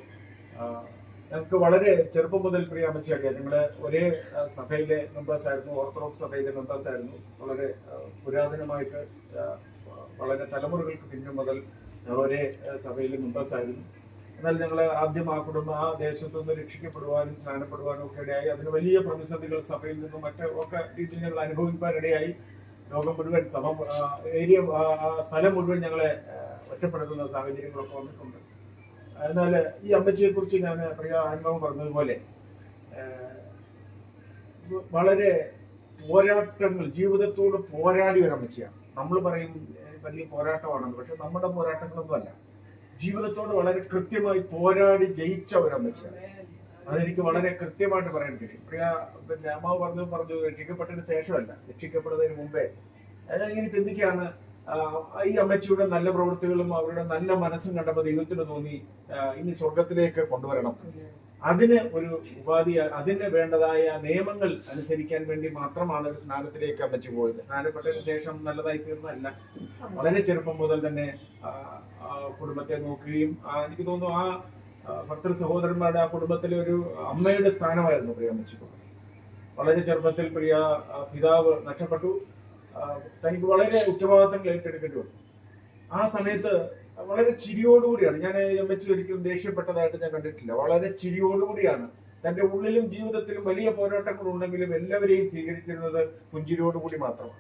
ഞങ്ങൾക്ക് വളരെ ചെറുപ്പം മുതൽ പ്രിയ അമ്മച്ചി അറിയാം. ഞങ്ങൾ ഒരേ സഭയിലെ മെമ്പേഴ്സ് ആയിരുന്നു, ഓർത്തഡോക്സ് സഭയിലെ മെമ്പേഴ്സ് ആയിരുന്നു. വളരെ പുരാതനമായിട്ട് വളരെ തലമുറകൾക്ക് പിന്നിൽ മുതൽ ഞങ്ങൾ ഒരേ സഭയിലെ മെമ്പേഴ്സ് ആയിരുന്നു. എന്നാൽ ഞങ്ങൾ ആദ്യം ആ കുടുംബം ആ ദേശത്തു നിന്ന് രക്ഷിക്കപ്പെടുവാനും സ്നാനപ്പെടുവാനും ഒക്കെ ഇടയായി. അതിന് വലിയ പ്രതിസന്ധികൾ സഭയിൽ നിന്നും മറ്റൊക്കെ രീതിയിൽ ഞങ്ങൾ അനുഭവിക്കാനിടയായി. ലോകം മുഴുവൻ സഭ ഏരിയ സ്ഥലം മുഴുവൻ ഞങ്ങളെ ഒറ്റപ്പെടുത്തുന്ന സാഹചര്യങ്ങളൊക്കെ വന്നിട്ടുണ്ട്. എന്നാൽ ഈ അമ്മച്ചിയെ കുറിച്ച് ഞാൻ പ്രിയ അനുഭവം പറഞ്ഞതുപോലെ വളരെ പോരാട്ടങ്ങൾ, ജീവിതത്തോട് പോരാടിയ ഒരു അമ്മച്ചിയാണ്. നമ്മൾ പറയും വലിയ പോരാട്ടമാണെന്ന്, പക്ഷെ നമ്മുടെ പോരാട്ടങ്ങളൊന്നും അല്ല. ജീവിതത്തോട് വളരെ കൃത്യമായി പോരാടി ജയിച്ച ഒരു അമ്മച്ചിയാണ്. അതെനിക്ക് വളരെ കൃത്യമായിട്ട് പറയാൻ കഴിയും. പ്രിയ അമ്മാവ് പറഞ്ഞു രക്ഷിക്കപ്പെട്ടതിന് ശേഷമല്ല, രക്ഷിക്കപ്പെടുന്നതിന് മുമ്പേ. ഞാൻ ഇങ്ങനെ ചിന്തിക്കുകയാണ്, ഈ അമ്മച്ചിയുടെ നല്ല പ്രവൃത്തികളും അവരുടെ നല്ല മനസ്സും കണ്ടപ്പോൾ ദൈവത്തിന് തോന്നി ഇനി സ്വർഗത്തിലേക്ക് കൊണ്ടുവരണം. അതിന് ഒരു ഉപാധി, അതിന് വേണ്ടതായ നിയമങ്ങൾ അനുസരിക്കാൻ വേണ്ടി മാത്രമാണ് ഒരു സ്നാനത്തിലേക്ക് അമ്മച്ചി പോയത്. സ്നാനപ്പെട്ടതിന് ശേഷം നല്ലതായി തീർന്നല്ല, വളരെ ചെറുപ്പം മുതൽ തന്നെ കുടുംബത്തെ നോക്കുകയും എനിക്ക് തോന്നുന്നു ആ ഭർത്തൃ സഹോദരന്മാരുടെ ആ കുടുംബത്തിലെ ഒരു അമ്മയുടെ സ്ഥാനമായിരുന്നു പ്രിയ അമ്മച്ചിക്ക്. വളരെ ചെറുപ്പത്തിൽ പ്രിയ പിതാവ് നഷ്ടപ്പെട്ടു. തനിക്ക് വളരെ ഉത്തരവാദിത്തങ്ങൾ ഏറ്റെടുക്കേണ്ടി വന്നു. ആ സമയത്ത് വളരെ ചിരിയോടുകൂടിയാണ്, ഞാൻ അമ്മച്ചി ഒരിക്കലും ദേഷ്യപ്പെട്ടതായിട്ട് ഞാൻ കണ്ടിട്ടില്ല. വളരെ ചിരിയോടുകൂടിയാണ്, തന്റെ ഉള്ളിലും ജീവിതത്തിലും വലിയ പോരാട്ടങ്ങൾ ഉണ്ടെങ്കിലും എല്ലാവരെയും സ്വീകരിച്ചിരുന്നത് പുഞ്ചിരിയോടുകൂടി മാത്രമാണ്.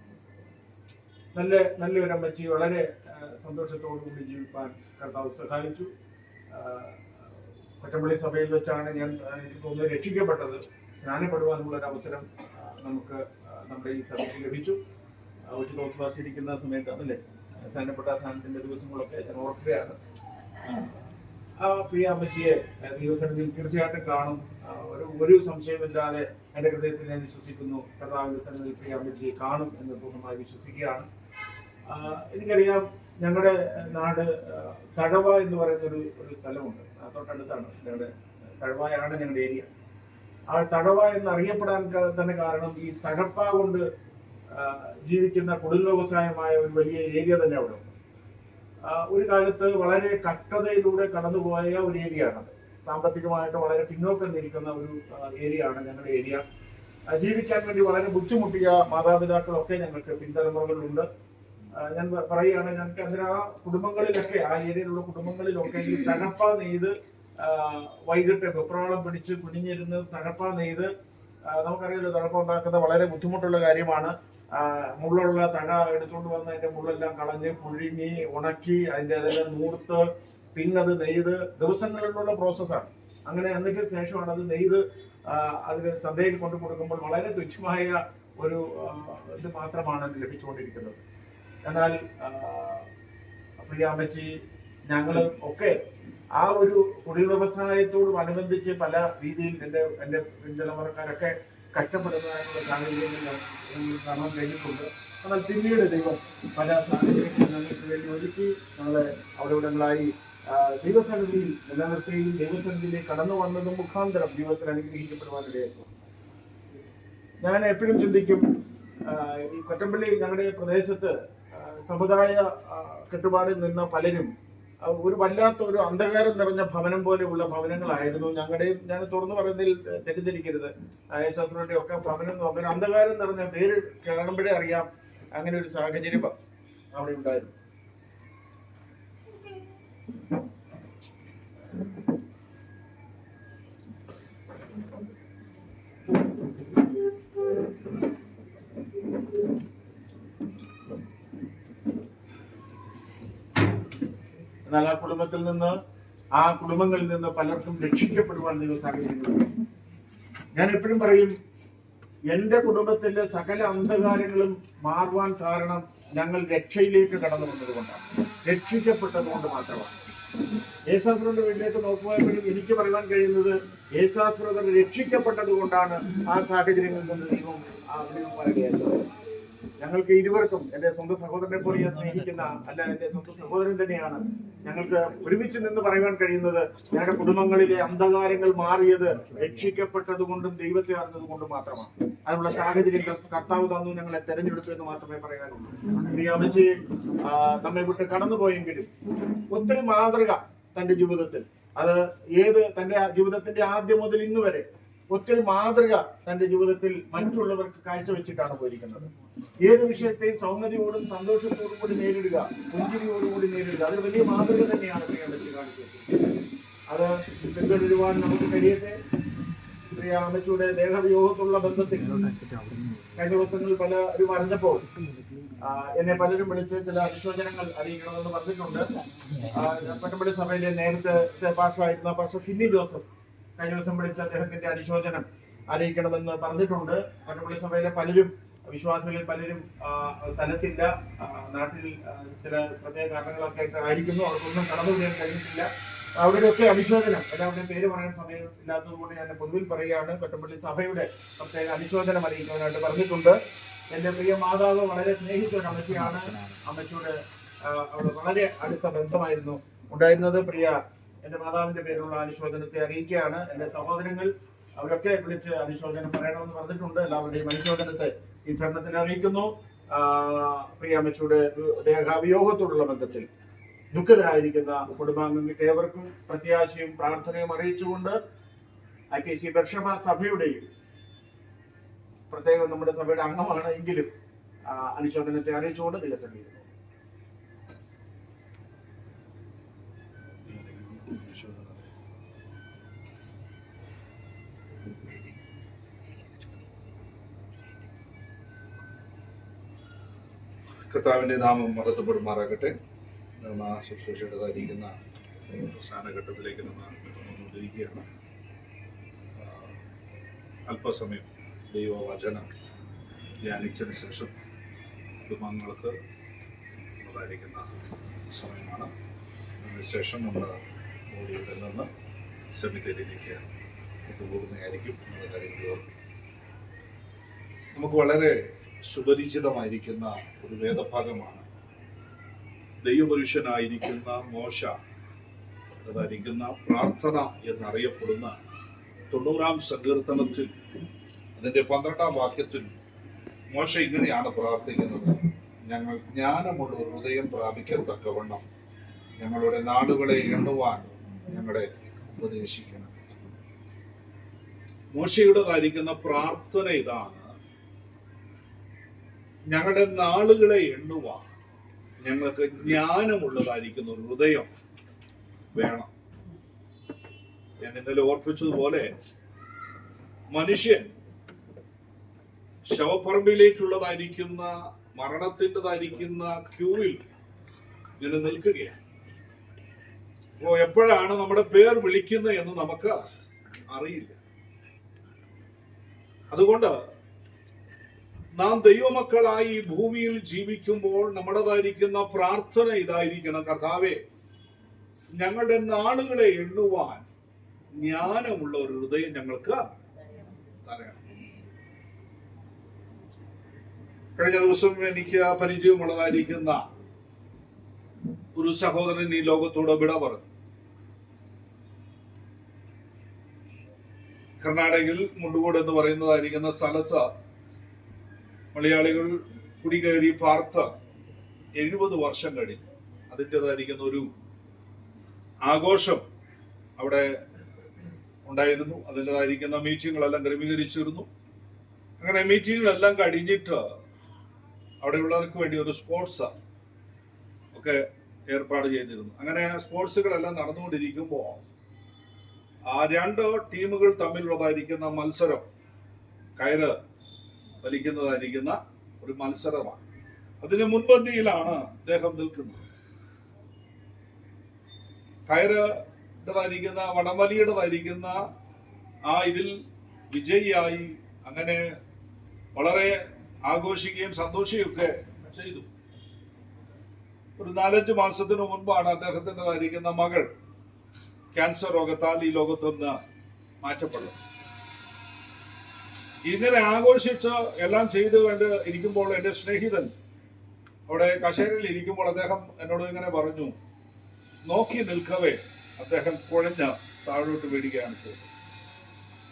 നല്ലൊരു അമ്മച്ചി, വളരെ സന്തോഷത്തോടുകൂടി ജീവിക്കാൻ കർത്താവ് സഹായിച്ചു. കൊറ്റമ്പള്ളി സഭയിൽ വെച്ചാണ് ഞാൻ എനിക്ക് തോന്നുന്നത് രക്ഷിക്കപ്പെട്ടത്. സ്നാനപ്പെടുവാനുള്ള ഒരു അവസരം നമുക്ക് നമ്മുടെ ഈ സഭയ്ക്ക് ലഭിച്ചു. ഓർത്തഡോക്സ് സമയത്താണല്ലേ സ്നാനപ്പെട്ട സ്നാനത്തിന്റെ ദിവസങ്ങളൊക്കെ ഞാൻ ഓർക്കുകയാണ്. ആ പ്രിയ അമ്മച്ചിയെ ദൈവസന്നിധിയിൽ തീർച്ചയായിട്ടും കാണും, ഒരു സംശയമില്ലാതെ എൻ്റെ ഹൃദയത്തിൽ ഞാൻ വിശ്വസിക്കുന്നു. കർത്താവിന്റെ സന്നിധിയിൽ പ്രിയ അമ്മച്ചിയെ കാണും എന്ന് പൂർണ്ണമായി വിശ്വസിക്കുകയാണ്. എനിക്കറിയാം, ഞങ്ങളുടെ നാട് തഴവ എന്ന് പറയുന്ന ഒരു സ്ഥലമുണ്ട്, തൊട്ടടുത്താണ്. ഞങ്ങളുടെ തഴവയാണ് ഞങ്ങളുടെ ഏരിയ. ആ തഴവ എന്ന് അറിയപ്പെടാൻ തന്നെ കാരണം ഈ തഴപ്പ കൊണ്ട് ജീവിക്കുന്ന കുടിൽ വ്യവസായമായ ഒരു വലിയ ഏരിയ തന്നെ അവിടെ ഉണ്ട്. ഒരു കാലത്ത് വളരെ കഷ്ടതയിലൂടെ കടന്നുപോയ ഒരു ഏരിയ ആണത്. സാമ്പത്തികമായിട്ട് വളരെ പിന്നോക്കം നിൽക്കുന്ന ഒരു ഏരിയ ആണ് ഞങ്ങളുടെ ഏരിയ. ജീവിക്കാൻ വേണ്ടി വളരെ ബുദ്ധിമുട്ടിയ മാതാപിതാക്കളൊക്കെ ഞങ്ങൾക്ക് പിൻതലമുറകളിലുണ്ട്. ഞാൻ പറയുകയാണ്, ഞങ്ങൾക്ക് അതിന് ആ കുടുംബങ്ങളിലൊക്കെ, ആ ഏരിയയിലുള്ള കുടുംബങ്ങളിലൊക്കെ ഈ തഴപ്പ നെയ്ത് വൈകിട്ട് വെപ്രാളം പിടിച്ച് കുനിഞ്ഞിരുന്ന് തഴപ്പ നെയ്ത്, നമുക്കറിയാലോ തഴപ്പ ഉണ്ടാക്കുന്ന വളരെ ബുദ്ധിമുട്ടുള്ള കാര്യമാണ്. മുള്ളുള്ള തഴ എടുത്തുകൊണ്ട് വന്ന് അതിന്റെ മുള്ളെല്ലാം കളഞ്ഞ് പുഴുങ്ങി ഉണക്കി അതെല്ലാം നൂർത്ത് പിന്നത് നെയ്ത് ദിവസങ്ങളിലുള്ള പ്രോസസ്സാണ്. അങ്ങനെ എന്നിട്ട് ശേഷമാണ് അത് നെയ്ത് അതിന് ചന്തയിൽ കൊണ്ടു കൊടുക്കുമ്പോൾ വളരെ തുച്ഛമായ ഒരു ഇത് മാത്രമാണ് ലഭിച്ചുകൊണ്ടിരിക്കുന്നത്. എന്നാൽ പ്രിയ അമ്മച്ചി, ഞങ്ങൾ ഒക്കെ ആ ഒരു കുടിൽ വ്യവസായത്തോടും അനുബന്ധിച്ച് പല രീതിയിൽ എൻ്റെ പിൻതലമുറക്കാരൊക്കെ കഷ്ടപ്പെടുന്നതായിട്ടുള്ള സാഹചര്യങ്ങൾ കാണാൻ കഴിഞ്ഞിട്ടുണ്ട്. എന്നാൽ പിന്നീട് ദൈവം പല സാഹചര്യങ്ങളും ഞങ്ങൾക്ക് വേണ്ടി ഒരുക്കി ഞങ്ങളെ അവിടെവിടങ്ങളായി ദൈവസന്നിധിയിൽ നിലനിർത്തുകയും ദൈവസന്നിധിയിലേക്ക് കടന്നു വന്നതും മുഖാന്തരം ജീവിതത്തിൽ അനുഗ്രഹിക്കപ്പെടുവാനിടയായിരുന്നു. ഞാൻ എപ്പോഴും ചിന്തിക്കും, ഈ കൊറ്റമ്പള്ളി ഞങ്ങളുടെ പ്രദേശത്ത് സമുദായ കെട്ടുപാടിൽ നിന്ന പലരും ഒരു വല്ലാത്ത ഒരു അന്ധകാരം നിറഞ്ഞ ഭവനം പോലെയുള്ള ഭവനങ്ങളായിരുന്നു ഞങ്ങളുടെയും. ഞാൻ തുറന്നു പറയുന്നതിൽ തെറ്റിദ്ധരിക്കരുത്, ശാസ്ത്രയുടെ ഒക്കെ ഭവനം ഒരു അന്ധകാരം നിറഞ്ഞ പേര് കാണുമ്പോഴേ അറിയാം അങ്ങനെ ഒരു സാഹചര്യം അവിടെ ഉണ്ടായിരുന്നു. എന്നാൽ ആ കുടുംബങ്ങളിൽ നിന്ന് പലർക്കും രക്ഷിക്കപ്പെടുവാൻ സാഹചര്യങ്ങളുണ്ട്. ഞാൻ എപ്പോഴും പറയും, എന്റെ കുടുംബത്തിലെ സകല അന്ധകാരങ്ങളും മാറുവാൻ കാരണം ഞങ്ങൾ രക്ഷയിലേക്ക് കടന്നു വന്നതുകൊണ്ടാണ്, രക്ഷിക്കപ്പെട്ടത് കൊണ്ട് മാത്രമാണ്. യേശുദാസരുടെ വീട്ടിലേക്ക് നോക്കുമ്പോഴും എനിക്ക് പറയാൻ കഴിയുന്നത്, യേശുദാസർ രക്ഷിക്കപ്പെട്ടത് കൊണ്ടാണ് ആ സാഹചര്യങ്ങളിൽ നിന്ന് ദൈവം പറയുകയായിരുന്നു. ഞങ്ങൾക്ക് ഇരുവർക്കും, എൻ്റെ സ്വന്തം സഹോദരനെ പോലെ ഞാൻ സ്നേഹിക്കുന്ന എൻ്റെ സ്വന്തം സഹോദരൻ തന്നെയാണ്. ഞങ്ങൾക്ക് ഒരുമിച്ച് നിന്ന് പറയുവാൻ കഴിയുന്നത്, ഞങ്ങളുടെ കുടുംബങ്ങളിലെ അന്ധകാരങ്ങൾ മാറിയത് രക്ഷിക്കപ്പെട്ടത് കൊണ്ടും ദൈവത്തെ അറിഞ്ഞത് കൊണ്ടും മാത്രമാണ്. അതിനുള്ള സാഹചര്യങ്ങൾ കർത്താവ് തന്നു, ഞങ്ങളെ തെരഞ്ഞെടുത്തു എന്ന് മാത്രമേ പറയാനുള്ളൂ. ഈ അമ്മച്ചി നമ്മെ വിട്ട് കടന്നുപോയെങ്കിലും ഒത്തിരി മാതൃക തന്റെ ജീവിതത്തിൽ, അത് തന്റെ ജീവിതത്തിന്റെ ആദ്യം മുതൽ ഇന്ന് വരെ ഒത്തിരി മാതൃക തന്റെ ജീവിതത്തിൽ മറ്റുള്ളവർക്ക് കാഴ്ചവെച്ചിട്ടാണ് പോയിരിക്കുന്നത്. ഏത് വിഷയത്തെയും സൗമ്യതയോടും സന്തോഷത്തോടും കൂടി നേരിടുക, പുഞ്ചിരിയോടുകൂടി നേരിടുക, അതൊരു വലിയ മാതൃക തന്നെയാണ് പ്രിയ അമ്മച്ചി കാണിച്ചത്. അത് പിന്തുടരുവാൻ നമുക്ക് കഴിയട്ടെ. പ്രിയ അമ്മച്ചിയുടെ ദേഹവിയോഗത്തുള്ള ബന്ധത്തിൽ കഴിഞ്ഞ ദിവസങ്ങളിൽ പലരും അറിഞ്ഞപ്പോൾ എന്നെ പലരും വിളിച്ച് ചില അനുശോചനങ്ങൾ അറിയിക്കണമെന്ന് പറഞ്ഞിട്ടുണ്ട്. കൊറ്റമ്പള്ളി സഭയിലെ നേരത്തെ പാസ്റ്ററായിരുന്ന പാസ്റ്റർ ഫിന്നി ജോസഫ് കഴിഞ്ഞ ദിവസം വിളിച്ച് അദ്ദേഹത്തിന്റെ അനുശോചനം അറിയിക്കണമെന്ന് പറഞ്ഞിട്ടുണ്ട്. കൊറ്റമ്പള്ളി സഭയിലെ പലരും, വിശ്വാസികളിൽ പലരും സ്ഥലത്തില്ല, നാട്ടിൽ ചില പ്രത്യേക കാരണങ്ങളൊക്കെ ആയിരിക്കുന്നു, അവർക്കൊന്നും കടന്നു വരാൻ കഴിഞ്ഞിട്ടില്ല. അവരുടെയൊക്കെ അനുശോചനം, എല്ലാവരുടെയും പേര് പറയാൻ സമയം ഇല്ലാത്തത് കൊണ്ട് ഞാൻ പൊതുവിൽ പറയുകയാണ്. കൊറ്റമ്പള്ളി സഭയുടെ പ്രത്യേക അനുശോചനം അറിയിക്കാനായിട്ട് പറഞ്ഞിട്ടുണ്ട്. എൻ്റെ പ്രിയ മാതാവ് വളരെ സ്നേഹിച്ച ഒരു അമ്മച്ചിയാണ്. അമ്മച്ചിയോട് അവൾ വളരെ അടുത്ത ബന്ധമായിരുന്നു ഉണ്ടായിരുന്നത്. പ്രിയ എൻ്റെ മാതാവിൻ്റെ പേരിലുള്ള അനുശോചനത്തെ അറിയിക്കുകയാണ്. എൻ്റെ സഹോദരങ്ങൾ അവരൊക്കെ വിളിച്ച് അനുശോചനം പറയണമെന്ന് പറഞ്ഞിട്ടുണ്ട്. എല്ലാവരുടെയും അനുശോചനത്തെ ഈ തരുണത്തിൽ അറിയിക്കുന്നു. പ്രിയ അമ്മച്ചിയുടെ ദേഹാവിയോഗത്തോടുള്ള ബന്ധത്തിൽ ദുഃഖിതരായിരിക്കുന്ന കുടുംബാംഗങ്ങൾക്ക് ഏവർക്കും പ്രത്യാശയും പ്രാർത്ഥനയും അറിയിച്ചുകൊണ്ട് IPC ബർഷമ സഭയുടെയും പ്രത്യേകം നമ്മുടെ സഭയുടെ അംഗമാണ് എങ്കിലും അനുശോചനത്തെ അറിയിച്ചുകൊണ്ട് ദിവസം കർത്താവിൻ്റെ നാമം മഹത്വപ്പെടുമാറാകട്ടെ. ശുശ്രൂഷയുടേതായിരിക്കുന്ന അവസാന ഘട്ടത്തിലേക്ക് നമ്മൾ കൊണ്ടിരിക്കുകയാണ്. അല്പസമയം ദൈവവചനം ധ്യാനിച്ചതിന് ശേഷം കുടുംബങ്ങൾക്ക് ഉള്ളതായിരിക്കുന്ന സമയമാണ്. അതിനുശേഷം നമ്മൾ ഓടിയുടെ നിന്ന് സെമിത്തേരിയിലേക്ക് കൊണ്ടുപോകുന്നതായിരിക്കും എന്നുള്ള കാര്യങ്ങൾ ഓർമ്മിക്കും. നമുക്ക് വളരെ സുപരിചിതമായിരിക്കുന്ന ഒരു വേദഭാഗമാണ്. ദൈവപുരുഷനായിരിക്കുന്ന മോശ അതായിരിക്കുന്ന പ്രാർത്ഥന എന്നറിയപ്പെടുന്ന 90-ാം സങ്കീർത്തനത്തിൽ അതിൻ്റെ 12-ാം വാക്യത്തിൽ മോശ ഇങ്ങനെയാണ് പ്രാർത്ഥിക്കുന്നത്: ഞങ്ങൾ ജ്ഞാനമുള്ള ഒരു ഹൃദയം പ്രാപിക്കത്തക്കവണ്ണം ഞങ്ങളുടെ നാടുകളെ എണ്ണുവാൻ ഞങ്ങളെ ഉപദേശിക്കണം. മോശയുടേതായിരിക്കുന്ന പ്രാർത്ഥന ഇതാണ്: ഞങ്ങളുടെ നാളുകളെ എണ്ണുവാൻ ഞങ്ങൾക്ക് ജ്ഞാനമുള്ളതായിരിക്കുന്ന ഒരു ഹൃദയം വേണം. ഞാൻ ഇന്നലെ ഓർപ്പിച്ചതുപോലെ മനുഷ്യൻ ശവപ്പറമ്പിലേക്കുള്ളതായിരിക്കുന്ന മരണത്തിൻ്റെതായിരിക്കുന്ന ക്യൂവിൽ ഇങ്ങനെ നിൽക്കുകയാണ്. അപ്പോൾ എപ്പോഴാണ് നമ്മുടെ പേർ വിളിക്കുന്നത് എന്ന് നമുക്ക് അറിയില്ല. അതുകൊണ്ട് നാം ദൈവമക്കളായി ഈ ഭൂമിയിൽ ജീവിക്കുമ്പോൾ നമ്മുടേതായിരിക്കുന്ന പ്രാർത്ഥന ഇതായിരിക്കണം: കർത്താവേ, ഞങ്ങളുടെ നാളുകളെ എണ്ണുവാൻ ജ്ഞാനമുള്ള ഒരു ഹൃദയം ഞങ്ങൾക്ക് തരണം. കഴിഞ്ഞ ദിവസം എനിക്ക് പരിചയമുള്ളതായിരിക്കുന്ന ഒരു സഹോദരൻ ഈ ലോകത്തോട് വിട പറഞ്ഞു. കർണാടകയിൽ മുണ്ടുകോട് എന്ന് പറയുന്നതായിരിക്കുന്ന സ്ഥലത്ത് മലയാളികൾ കുടികയറി പാർത്ത് 70 വർഷം കഴിഞ്ഞു. അതിൻ്റെതായിരിക്കുന്ന ഒരു ആഘോഷം അവിടെ ഉണ്ടായിരുന്നു. അതിൻ്റെതായിരിക്കുന്ന മീറ്റിങ്ങുകളെല്ലാം ക്രമീകരിച്ചിരുന്നു. അങ്ങനെ മീറ്റിങ്ങുകളെല്ലാം കഴിഞ്ഞിട്ട് അവിടെയുള്ളവർക്ക് വേണ്ടി ഒരു സ്പോർട്സ് ഒക്കെ ഏർപ്പാട് ചെയ്തിരുന്നു. അങ്ങനെ സ്പോർട്സുകളെല്ലാം നടന്നുകൊണ്ടിരിക്കുമ്പോൾ ആ 2 ടീമുകൾ തമ്മിലുള്ളതായിരിക്കുന്ന മത്സരം, കയറ് വലിക്കുന്നതായിരിക്കുന്ന ഒരു മത്സരമാണ്. അതിന് മുൻപന്തിയിലാണ് അദ്ദേഹം നിൽക്കുന്നത്. കയറുടേതായിരിക്കുന്ന വടംവലിയുടേതായിരിക്കുന്ന ആ ഇതിൽ വിജയിയായി അങ്ങനെ വളരെ ആഘോഷിക്കുകയും സന്തോഷിക്കുകയൊക്കെ ചെയ്തു. ഒരു 4-5 മാസത്തിനു മുൻപാണ് അദ്ദേഹത്തിൻ്റെതായിരിക്കുന്ന മകൾ ക്യാൻസർ രോഗത്താൽ ഈ ലോകത്ത് നിന്ന് മാറ്റപ്പെടുന്നത്. ഇങ്ങനെ ആഘോഷിച്ച് എല്ലാം ചെയ്ത് കണ്ട് ഇരിക്കുമ്പോൾ എൻ്റെ സ്നേഹിതൻ അവിടെ കസേരയിൽ ഇരിക്കുമ്പോൾ അദ്ദേഹം എന്നോട് ഇങ്ങനെ പറഞ്ഞു. നോക്കി നിൽക്കവേ അദ്ദേഹം കുഴഞ്ഞ് താഴോട്ട് വീഴുകയാണ് ചെയ്തത്.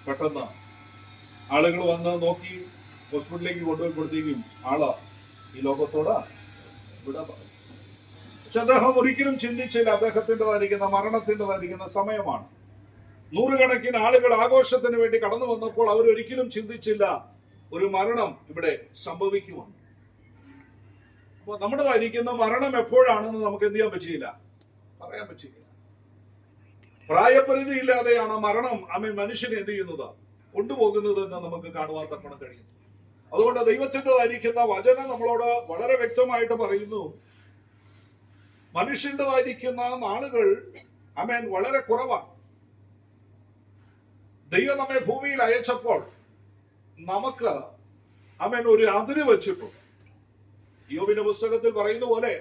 പെട്ടെന്ന് ആളുകൾ വന്ന് നോക്കി ഹോസ്പിറ്റലിലേക്ക് കൊണ്ടുപോയി കൊടുത്തേക്കും ആള് ഈ ലോകത്തോട് വിട പറഞ്ഞു. പക്ഷെ അദ്ദേഹം ഒരിക്കലും ചിന്തിച്ചില്ല അദ്ദേഹത്തിൻ്റെതായിരിക്കുന്ന മരണത്തിൻ്റെതായിരിക്കുന്ന സമയമാണ്. 100 കണക്കിന് ആളുകൾ ആഘോഷത്തിന് വേണ്ടി കടന്നു വന്നപ്പോൾ അവരൊരിക്കലും ചിന്തിച്ചില്ല ഒരു മരണം ഇവിടെ സംഭവിക്കുമെന്ന്. അപ്പോൾ നമ്മുടേതായിരിക്കുന്ന മരണം എപ്പോഴാണെന്ന് നമുക്ക് എന്ത് ചെയ്യാൻ പറ്റിയില്ല, പറയാൻ പറ്റിയില്ല. പ്രായപരിധി ഇല്ലാതെയാണ് മരണം മനുഷ്യനെ എന്ത് ചെയ്യുന്നത്, കൊണ്ടുപോകുന്നത് എന്ന് നമുക്ക് കാണുവാൻ തക്കണം കഴിയുന്നു. അതുകൊണ്ട് ദൈവത്തിൻ്റെതായിരിക്കുന്ന വചനം നമ്മളോട് വളരെ വ്യക്തമായിട്ട് പറയുന്നു, മനുഷ്യൻ്റെതായിരിക്കുന്ന നാളുകൾ വളരെ കുറവാണ്. ദൈവം നമ്മെ ഭൂമിയിൽ അയച്ചപ്പോൾ നമുക്ക് ഒരു അതിര് വെച്ചിട്ടുണ്ട്. യോബിന്റെ പുസ്തകത്തിൽ പറയുന്ന പോലെ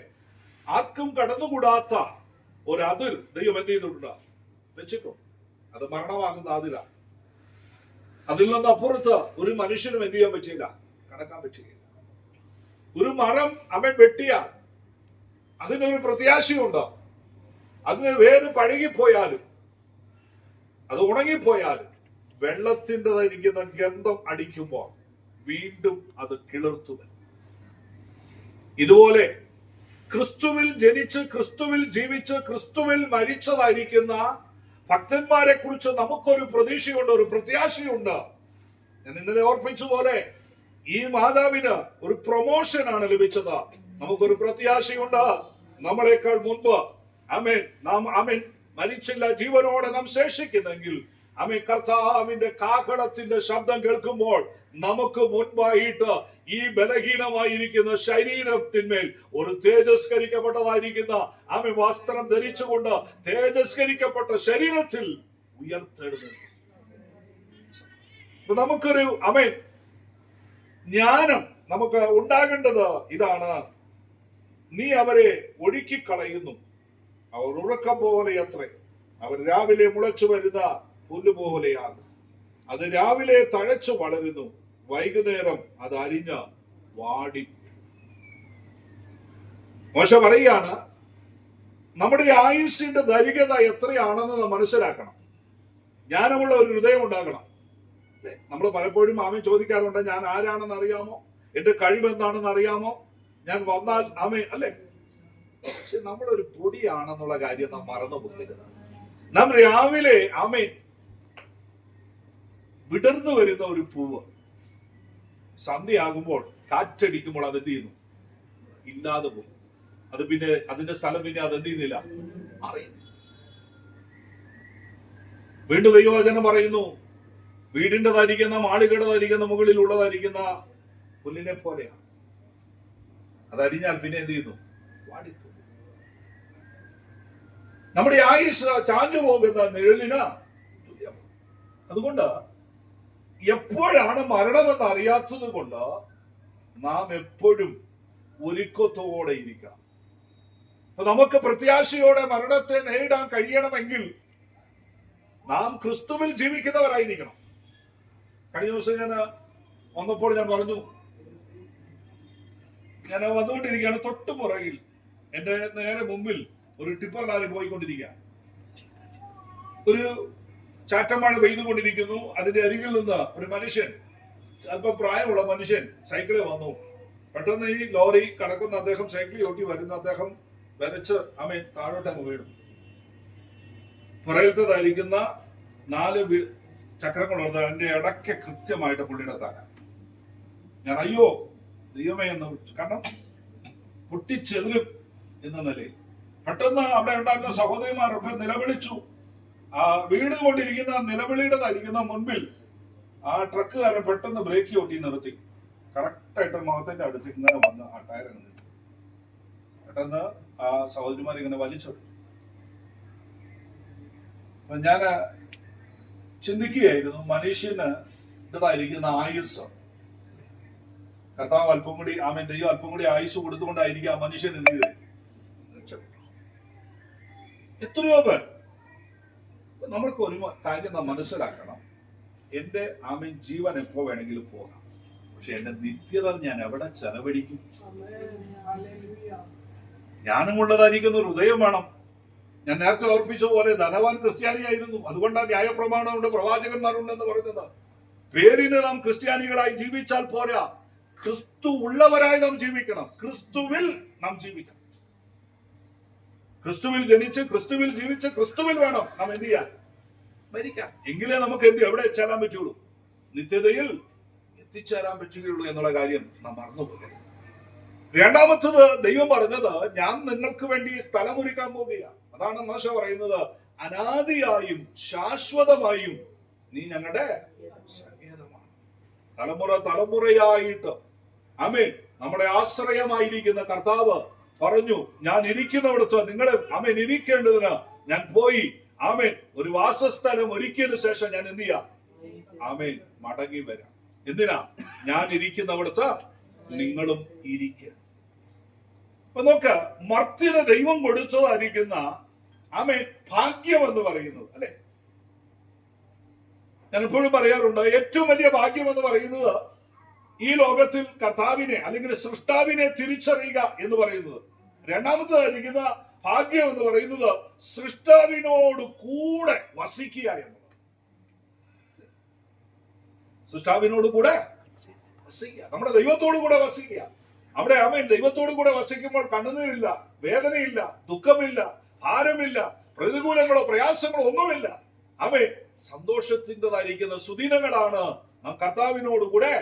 ആർക്കും കടന്നുകൂടാത്ത ഒരു അതിർ ദൈവം എന്ത് ചെയ്തിട്ടുണ്ട്, വെച്ചിട്ടുണ്ട്. അത് മരണമാകുന്ന അതിര. അതിൽ നിന്ന് അപ്പുറത്ത് ഒരു മനുഷ്യനും എന്ത് ചെയ്യാൻ പറ്റില്ല, കടക്കാൻ പറ്റില്ല. ഒരു മരം അവൻ വെട്ടിയാൽ അതിനൊരു പ്രത്യാശയുണ്ട്. അതിന് വേര് പഴകിപ്പോയാലും അത് ഉണങ്ങിപ്പോയാലും വെള്ളത്തിൻ്റെതായിരിക്കുന്ന ഗന്ധം അടിക്കുമ്പോൾ വീണ്ടും അത് കിളിർത്തു വരും. ഇതുപോലെ ക്രിസ്തുവിൽ ജനിച്ച് ക്രിസ്തുവിൽ ജീവിച്ച് ക്രിസ്തുവിൽ മരിച്ചതായിരിക്കുന്ന ഭക്തന്മാരെ കുറിച്ച് നമുക്കൊരു പ്രതീക്ഷയുണ്ട്, ഒരു പ്രത്യാശയുണ്ട്. ഞാൻ ഇന്നലെ ഓർപ്പിച്ച പോലെ ഈ മാതാവിന് ഒരു പ്രൊമോഷനാണ് ലഭിച്ചത്. നമുക്കൊരു പ്രത്യാശയുണ്ട്. നമ്മളെക്കാൾ മുൻപ് ആമേൻ മരിച്ചില്ല, ജീവനോടെ നാം ശേഷിക്കുന്നെങ്കിൽ ആമേൻ കർത്താവിന്റെ കാഹളത്തിന്റെ ശബ്ദം കേൾക്കുമ്പോൾ നമുക്ക് മുൻപായിട്ട് ഈ ബലഹീനമായിരിക്കുന്ന ശരീരത്തിന്മേൽ ഒരു തേജസ്കരിക്കപ്പെട്ടതായിരിക്കുന്ന ആമേൻ വസ്ത്രം ധരിച്ചുകൊണ്ട് തേജസ്കരിക്കപ്പെട്ട ശരീരത്തിൽ ഉയർത്തെഴുന്നേൽക്കും. നമുക്കൊരു ആമേൻ ജ്ഞാനം നമുക്ക് ഉണ്ടാകേണ്ടത് ഇതാണ്. നീ അവരെ ഒഴുക്കിക്കളയുന്നു, അവർ ഉറക്കം പോലെ അത്രേ. അവർ രാവിലെ മുളച്ചു വരുന്ന പുല്ലുപോലെയാകും. അത് രാവിലെ തഴച്ചു വളരുന്നു, വൈകുന്നേരം അത് അരിഞ്ഞ വാടി. മോശ പറയാണ്, നമ്മുടെ ആയുസ്സിന്റെ ധരികത എത്രയാണെന്ന് നാം മനസ്സിലാക്കണം. ജ്ഞാനമുള്ള ഒരു ഹൃദയം ഉണ്ടാകണം. നമ്മൾ പലപ്പോഴും ആമേൻ ചോദിക്കാറുണ്ട്, ഞാൻ ആരാണെന്ന് അറിയാമോ, എന്റെ കഴിവെന്താണെന്ന് അറിയാമോ, ഞാൻ വന്നാൽ ആമേൻ അല്ലെ. പക്ഷെ നമ്മളൊരു പൊടിയാണെന്നുള്ള കാര്യം നാം മറന്നു പോകരുത്. നാം രാവിലെ ആമേൻ വിടർന്നു വരുന്ന ഒരു പൂവ് സന്ധ്യയാകുമ്പോൾ കാറ്റടിക്കുമ്പോൾ അത് എന്ത് ചെയ്യുന്നു, ഇല്ലാതെ പോകും. അത് പിന്നെ അതിന്റെ സ്ഥലം പിന്നെ അത് എന്ത് ചെയ്യുന്നില്ല, അറിയുന്നു. വീണ്ടും ദൈവവചനം പറയുന്നു, വീടിൻ്റെതായിരിക്കുന്ന മാളികയുടേതായിരിക്കുന്ന മുകളിൽ ഉള്ളതായിരിക്കുന്ന പുല്ലിനെ പോലെയാണ്. അതരിഞ്ഞാൽ പിന്നെ എന്ത് ചെയ്യുന്നു, വാടിപ്പോകും. നമ്മുടെ ആയുസ് ചാഞ്ഞു പോകുന്ന നിഴലിന് തുല്യമാണ്. അതുകൊണ്ട് എപ്പോഴാണ് മരണമെന്ന് അറിയാത്തത് കൊണ്ട് നാം എപ്പോഴും ഒരുക്കത്തോടെ ഇരിക്കണം. അപ്പൊ നമുക്ക് പ്രത്യാശയോടെ മരണത്തെ നേരിടാൻ കഴിയണമെങ്കിൽ നാം ക്രിസ്തുവിൽ ജീവിക്കുന്നവരായിരിക്കണം. കഴിഞ്ഞ ദിവസം ഞാൻ വന്നപ്പോൾ ഞാൻ പറഞ്ഞു, ഞാൻ വന്നുകൊണ്ടിരിക്കുകയാണ്, തൊട്ടു പുറകിൽ എന്റെ നേരെ മുമ്പിൽ ഒരു ടിപ്പർ ലാരി പോയിക്കൊണ്ടിരിക്കുക. ഒരു ചാറ്റമഴ പെയ്തുകൊണ്ടിരിക്കുന്നു. അതിന്റെ അരികിൽ നിന്ന് ഒരു മനുഷ്യൻ, അല്പം പ്രായമുള്ള മനുഷ്യൻ സൈക്കിളിൽ വന്നു. പെട്ടെന്ന് ഈ ലോറി കടക്കുന്ന അദ്ദേഹം സൈക്കിളിൽ ഓട്ടി വരുന്ന അദ്ദേഹം വരച്ച് ആമേൻ താഴോട്ടങ്ങ് വീണു. പുറകിലത്തേതായിരിക്കുന്ന 4 ചക്രങ്ങളുണ്ട്, അതിന്റെ ഇടയ്ക്ക് കൃത്യമായിട്ട് പുള്ളിയുടെ തല. ഞാൻ അയ്യോ ദൈവമേ എന്ന് വിളിച്ചു. കാരണം പൊട്ടിച്ചെതിരും എന്ന നിലയിൽ പെട്ടെന്ന് അവിടെ ഉണ്ടായിരുന്ന സഹോദരിമാരൊക്കെ നിലവിളിച്ചു. ആ വീട് കൊണ്ടിരിക്കുന്ന നിലവിളിയുടേതായിരിക്കുന്ന മുൻപിൽ ആ ട്രക്കുകാരൻ പെട്ടെന്ന് ബ്രേക്ക് ഓട്ടി നിർത്തി. കറക്റ്റായിട്ട് മുഖത്തിന്റെ അടുത്ത് ഇങ്ങനെ വന്ന് ആ ടയർ നിന്നു. പെട്ടെന്ന് ആ സഹോദരിമാർ ഇങ്ങനെ വലിച്ചെടുത്തു. അപ്പൊ ഞാൻ ചിന്തിക്കുകയായിരുന്നു, മനുഷ്യന് ഇതായിരിക്കുന്ന ആയുസ് കർത്താവ് അല്പം കൂടി ആമേൻ ദൈവം അല്പം കൂടി ആയുസ് കൊടുത്തുകൊണ്ടായിരിക്കും ആ മനുഷ്യൻ എന്ത് ചെയ്തത്. എത്രയോ പേർ. നമ്മൾക്ക് ഒരു കാര്യം നാം മനസ്സിലാക്കണം, എന്റെ ആമേൻ ജീവൻ എപ്പോ വേണമെങ്കിലും പോകാം, പക്ഷെ എന്റെ നിത്യത ഞാൻ എവിടെ ചെലവഴിക്കും? ജ്ഞാനമുള്ളതായിരിക്കുന്ന ഒരു ഹൃദയം വേണം. ഞാൻ നേരത്തെ ഓർപ്പിച്ച പോലെ ധനവാൻ ക്രിസ്ത്യാനിയായിരുന്നു. അതുകൊണ്ടാണ് ന്യായപ്രമാണമുണ്ട്, പ്രവാചകന്മാരുണ്ടെന്ന് പറയുന്നത്. പേരിന് നാം ക്രിസ്ത്യാനികളായി ജീവിച്ചാൽ പോരാ, ക്രിസ്തു ഉള്ളവരായി നാം ജീവിക്കണം. ക്രിസ്തുവിൽ നാം ജീവിക്കണം. ക്രിസ്തുവിൽ ജനിച്ച് ക്രിസ്തുവിൽ ജീവിച്ച് ക്രിസ്തുവിൽ വേണം നാം എന്ത് ചെയ്യാൻ, മരിക്കാൻ. എങ്കിലേ നമുക്ക് എവിടെ എത്താൻ പറ്റുള്ളൂ, നിത്യതയിൽ എത്തിച്ചേരാൻ പറ്റുകയുള്ളൂ എന്നുള്ള കാര്യം നാം മറന്നുപോകരുത്. രണ്ടാമത്തത് ദൈവം പറഞ്ഞത്, ഞാൻ നിങ്ങൾക്ക് വേണ്ടി സ്ഥലമൊരുക്കാൻ പോവുകയാണ്. അതാണ് മോശ പറയുന്നത്, അനാദിയായും ശാശ്വതമായും നീ ഞങ്ങളുടെ സങ്കേതമാണ്. തലമുറയായിട്ട് ആമേൻ നമ്മുടെ ആശ്രയമായിരിക്കുന്ന കർത്താവ് പറഞ്ഞു, ഞാൻ ഇരിക്കുന്നിടത്ത് നിങ്ങൾ ആമേൻ ഇരിക്കേണ്ടതിന് ഞാൻ പോയി ആമേൻ ഒരു വാസസ്ഥലം ഒരുക്കിയതിനു ശേഷം ഞാൻ എന്ത് ചെയ്യാം, ആമേൻ മടങ്ങി വരാം. എന്തിനാ? ഞാൻ ഇരിക്കുന്നിടത്ത് നിങ്ങളും ഇരിക്കുക. അപ്പൊ നോക്ക്, മർത്യന് ദൈവം കൊടുത്തതായിരിക്കുന്ന ആമേൻ ഭാഗ്യം എന്ന് പറയുന്നത് അല്ലെ. ഞാൻ എപ്പോഴും പറയാറുണ്ട്, ഏറ്റവും വലിയ ഭാഗ്യം എന്ന് പറയുന്നത് ഈ ലോകത്തിൽ കർത്താവിനെ അല്ലെങ്കിൽ സൃഷ്ടാവിനെ തിരിച്ചറിയുക എന്ന് പറയുന്നത്. രണ്ടാമത്തേതായിരിക്കുന്ന ഭാഗ്യം എന്ന് പറയുന്നത് സൃഷ്ടാവിനോട് കൂടെ വസിക്കുക എന്നുള്ളത്. സൃഷ്ടാവിനോട് കൂടെ വസിക്കുക, നമ്മുടെ ദൈവത്തോടു കൂടെ വസിക്കുക. അവിടെ ആമേൻ ദൈവത്തോടു കൂടെ വസിക്കുമ്പോൾ കണ്ണുനീരില്ല, വേദനയില്ല, ദുഃഖമില്ല, ഭാരമില്ല, പ്രതികൂലങ്ങളോ പ്രയാസങ്ങളോ ഒന്നുമില്ല. ആമേൻ സന്തോഷത്തിൻ്റെതായിരിക്കുന്ന സുദിനങ്ങളാണ് നാം കർത്താവിനോടുകൂടെ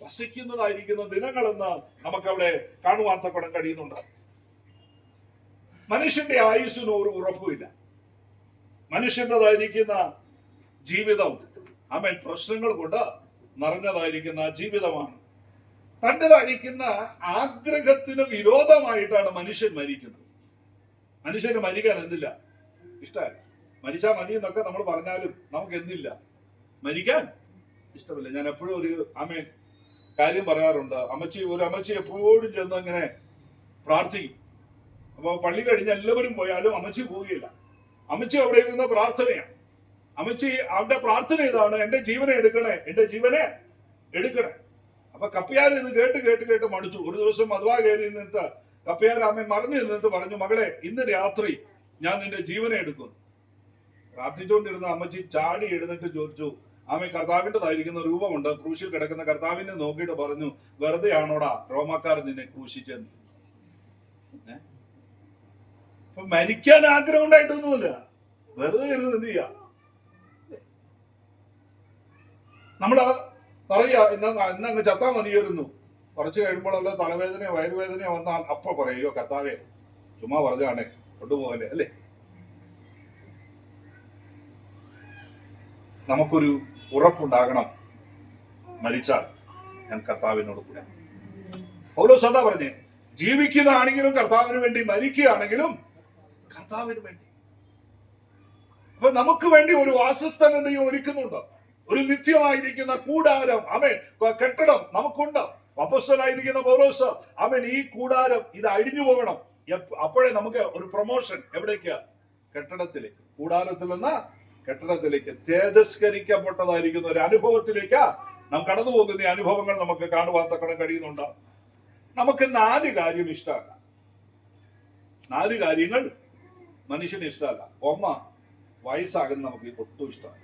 വസിക്കുന്നതായിരിക്കുന്ന ദിനങ്ങളെന്ന് നമുക്കവിടെ കാണുവാൻ തക്കോണം കഴിയുന്നുണ്ട്. മനുഷ്യന്റെ ആയുസ്സിന് ഒരു ഉറപ്പുമില്ല. മനുഷ്യൻ്റെതായിരിക്കുന്ന ജീവിതം ആമേൻ പ്രശ്നങ്ങൾ കൊണ്ട് നിറഞ്ഞതായിരിക്കുന്ന ജീവിതമാണ്. തൻ്റെതായിരിക്കുന്ന ആഗ്രഹത്തിന് വിരോധമായിട്ടാണ് മനുഷ്യൻ മരിക്കുന്നത്. മനുഷ്യന് മരിക്കാൻ എന്തില്ല, ഇഷ്ടമല്ല. മരിച്ചാൽ മതി എന്നൊക്കെ നമ്മൾ പറഞ്ഞാലും നമുക്ക് എന്തില്ല, മരിക്കാൻ ഇഷ്ടമില്ല. ഞാൻ എപ്പോഴും ഒരു ആമേൻ കാര്യം പറയാറുണ്ട്. ഒരു അമ്മച്ചി എപ്പോഴും ചെന്ന് ഇങ്ങനെ പ്രാർത്ഥിക്കും. അപ്പൊ പള്ളി കഴിഞ്ഞ് എല്ലാവരും പോയാലും അമ്മച്ചി പോവുകയില്ല. അമ്മച്ചി അവിടെ ഇരുന്ന പ്രാർത്ഥനയാണ്. അമ്മച്ചി അവന്റെ പ്രാർത്ഥന ഇതാണ്, എന്റെ ജീവനെ എടുക്കണേ, എന്റെ ജീവനെ എടുക്കണേ. അപ്പൊ കപ്പ്യാർ ഇത് കേട്ട് കേട്ട് കേട്ട് മടുത്തു. ഒരു ദിവസം അഥവാ കയറി നിന്നിട്ട് കപ്പ്യാർ അമ്മ മറിഞ്ഞു നിന്നിട്ട് പറഞ്ഞു, മകളെ ഇന്ന് രാത്രി ഞാൻ നിന്റെ ജീവനെ എടുക്കുന്നു. പ്രാർത്ഥിച്ചുകൊണ്ടിരുന്ന അമ്മച്ചി ചാടി എഴുന്നിട്ട് ചോദിച്ചു, ആമേ കർത്താവിൻ്റെതായിരിക്കുന്ന രൂപമുണ്ട്, ക്രൂശിൽ കിടക്കുന്ന കർത്താവിനെ നോക്കിയിട്ട് പറഞ്ഞു, വെറുതെ ആണോടാ റോമാക്കാർ നിന്നെ ക്രൂശിച്ചെന്ന്. അപ്പൊ മരിക്കാൻ ആഗ്രഹം ഉണ്ടായിട്ടൊന്നുമില്ല, വെറുതെ ഇരുന്ന് എന്ത് ചെയ്യാ. നമ്മള് പറയാ ഇന്നങ്ങ് ചത്താ മതിയായിരുന്നു. കുറച്ച് കഴിയുമ്പോഴല്ല തലവേദനയോ വയറുവേദനയോ വന്നാൽ അപ്പൊ പറയോ കർത്താവേ ചുമ്മാ പറഞ്ഞാണേ കൊണ്ടുപോകല്ലേ, അല്ലേ? നമുക്കൊരു ഉറപ്പുണ്ടാകണം, മരിച്ചാൽ ഞാൻ കർത്താവിനോട് കൂടെ. പൗലോസ് അതാ പറഞ്ഞേ, ജീവിക്കുന്നതാണെങ്കിലും കർത്താവിന് വേണ്ടി, മരിക്കുകയാണെങ്കിലും കർത്താവിന് വേണ്ടി. അപ്പൊ നമുക്ക് വേണ്ടി ഒരു വാസസ്ഥലം ദൈവം ഒരുക്കുന്നുണ്ട്. ഒരു നിത്യമായിരിക്കുന്ന കൂടാരം, ആമേൻ, കെട്ടിടം നമുക്കുണ്ട്. അപ്പോസ്തലനായിരിക്കുന്ന പൗലോസ്, ആമേൻ, ഈ കൂടാരം ഇത് അഴിഞ്ഞു പോകണം. അപ്പോഴേ നമുക്ക് ഒരു പ്രൊമോഷൻ എവിടേക്ക്, കെട്ടിടത്തിലേക്ക്. കൂടാരത്തിൽ നിന്ന് കെട്ടിടത്തിലേക്ക്, തേജസ്കരിക്കപ്പെട്ടതായിരിക്കുന്ന ഒരു അനുഭവത്തിലേക്ക് നാം കടന്നു പോകുന്ന അനുഭവങ്ങൾ നമുക്ക് കാണുവാൻ തക്കണം കഴിയുന്നുണ്ട്. നമുക്ക് 4 കാര്യം ഇഷ്ടമല്ല. 4 കാര്യങ്ങൾ മനുഷ്യന് ഇഷ്ടമല്ല. ഒന്ന്, വയസ്സാകുന്ന നമുക്ക് ഒട്ടും ഇഷ്ടമല്ല,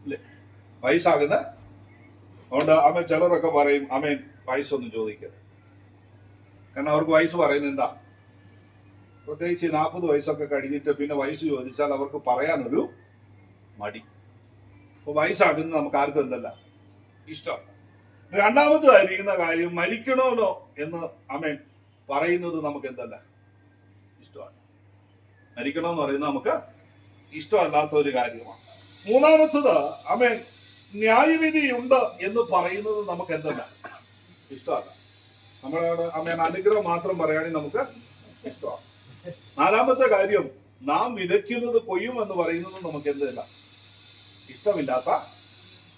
അല്ലേ? വയസ്സാകുന്ന അതുകൊണ്ട് അമ്മ ചിലരൊക്കെ പറയും, അമ്മേൻ വയസ്സൊന്നും ചോദിക്കരുത്. കാരണം അവർക്ക് വയസ്സ് പറയുന്നത് എന്താ, പ്രത്യേകിച്ച് 40 വയസ്സൊക്കെ കഴിഞ്ഞിട്ട് പിന്നെ വയസ്സ് ചോദിച്ചാൽ അവർക്ക് പറയാനൊരു മടി. അപ്പൊ വയസ്സാകുന്ന നമുക്ക് ആർക്കും എന്തല്ല ഇഷ്ടമല്ല. രണ്ടാമതായിരിക്കുന്ന കാര്യം, മരിക്കണമല്ലോ എന്ന് അമ്മേൻ പറയുന്നത് നമുക്ക് എന്തല്ല ഇഷ്ടമല്ല. മരിക്കണമെന്ന് പറയുന്നത് നമുക്ക് ഇഷ്ടമല്ലാത്ത ഒരു കാര്യമാണ്. മൂന്നാമത്തത്, അമ്മേൻ, ന്യായവിധി ഉണ്ട് എന്ന് പറയുന്നത് നമുക്ക് എന്തല്ല ഇഷ്ടമല്ല. നമ്മളോട് അമ്മേൻ അനുഗ്രഹം മാത്രം പറയുകയാണെങ്കിൽ നമുക്ക് ഇഷ്ടമാണ്. നാലാമത്തെ കാര്യം, നാം വിതയ്ക്കുന്നത് കൊയ്യും എന്ന് പറയുന്നത് നമുക്ക് എന്തല്ല ഇഷ്ടമില്ലാത്ത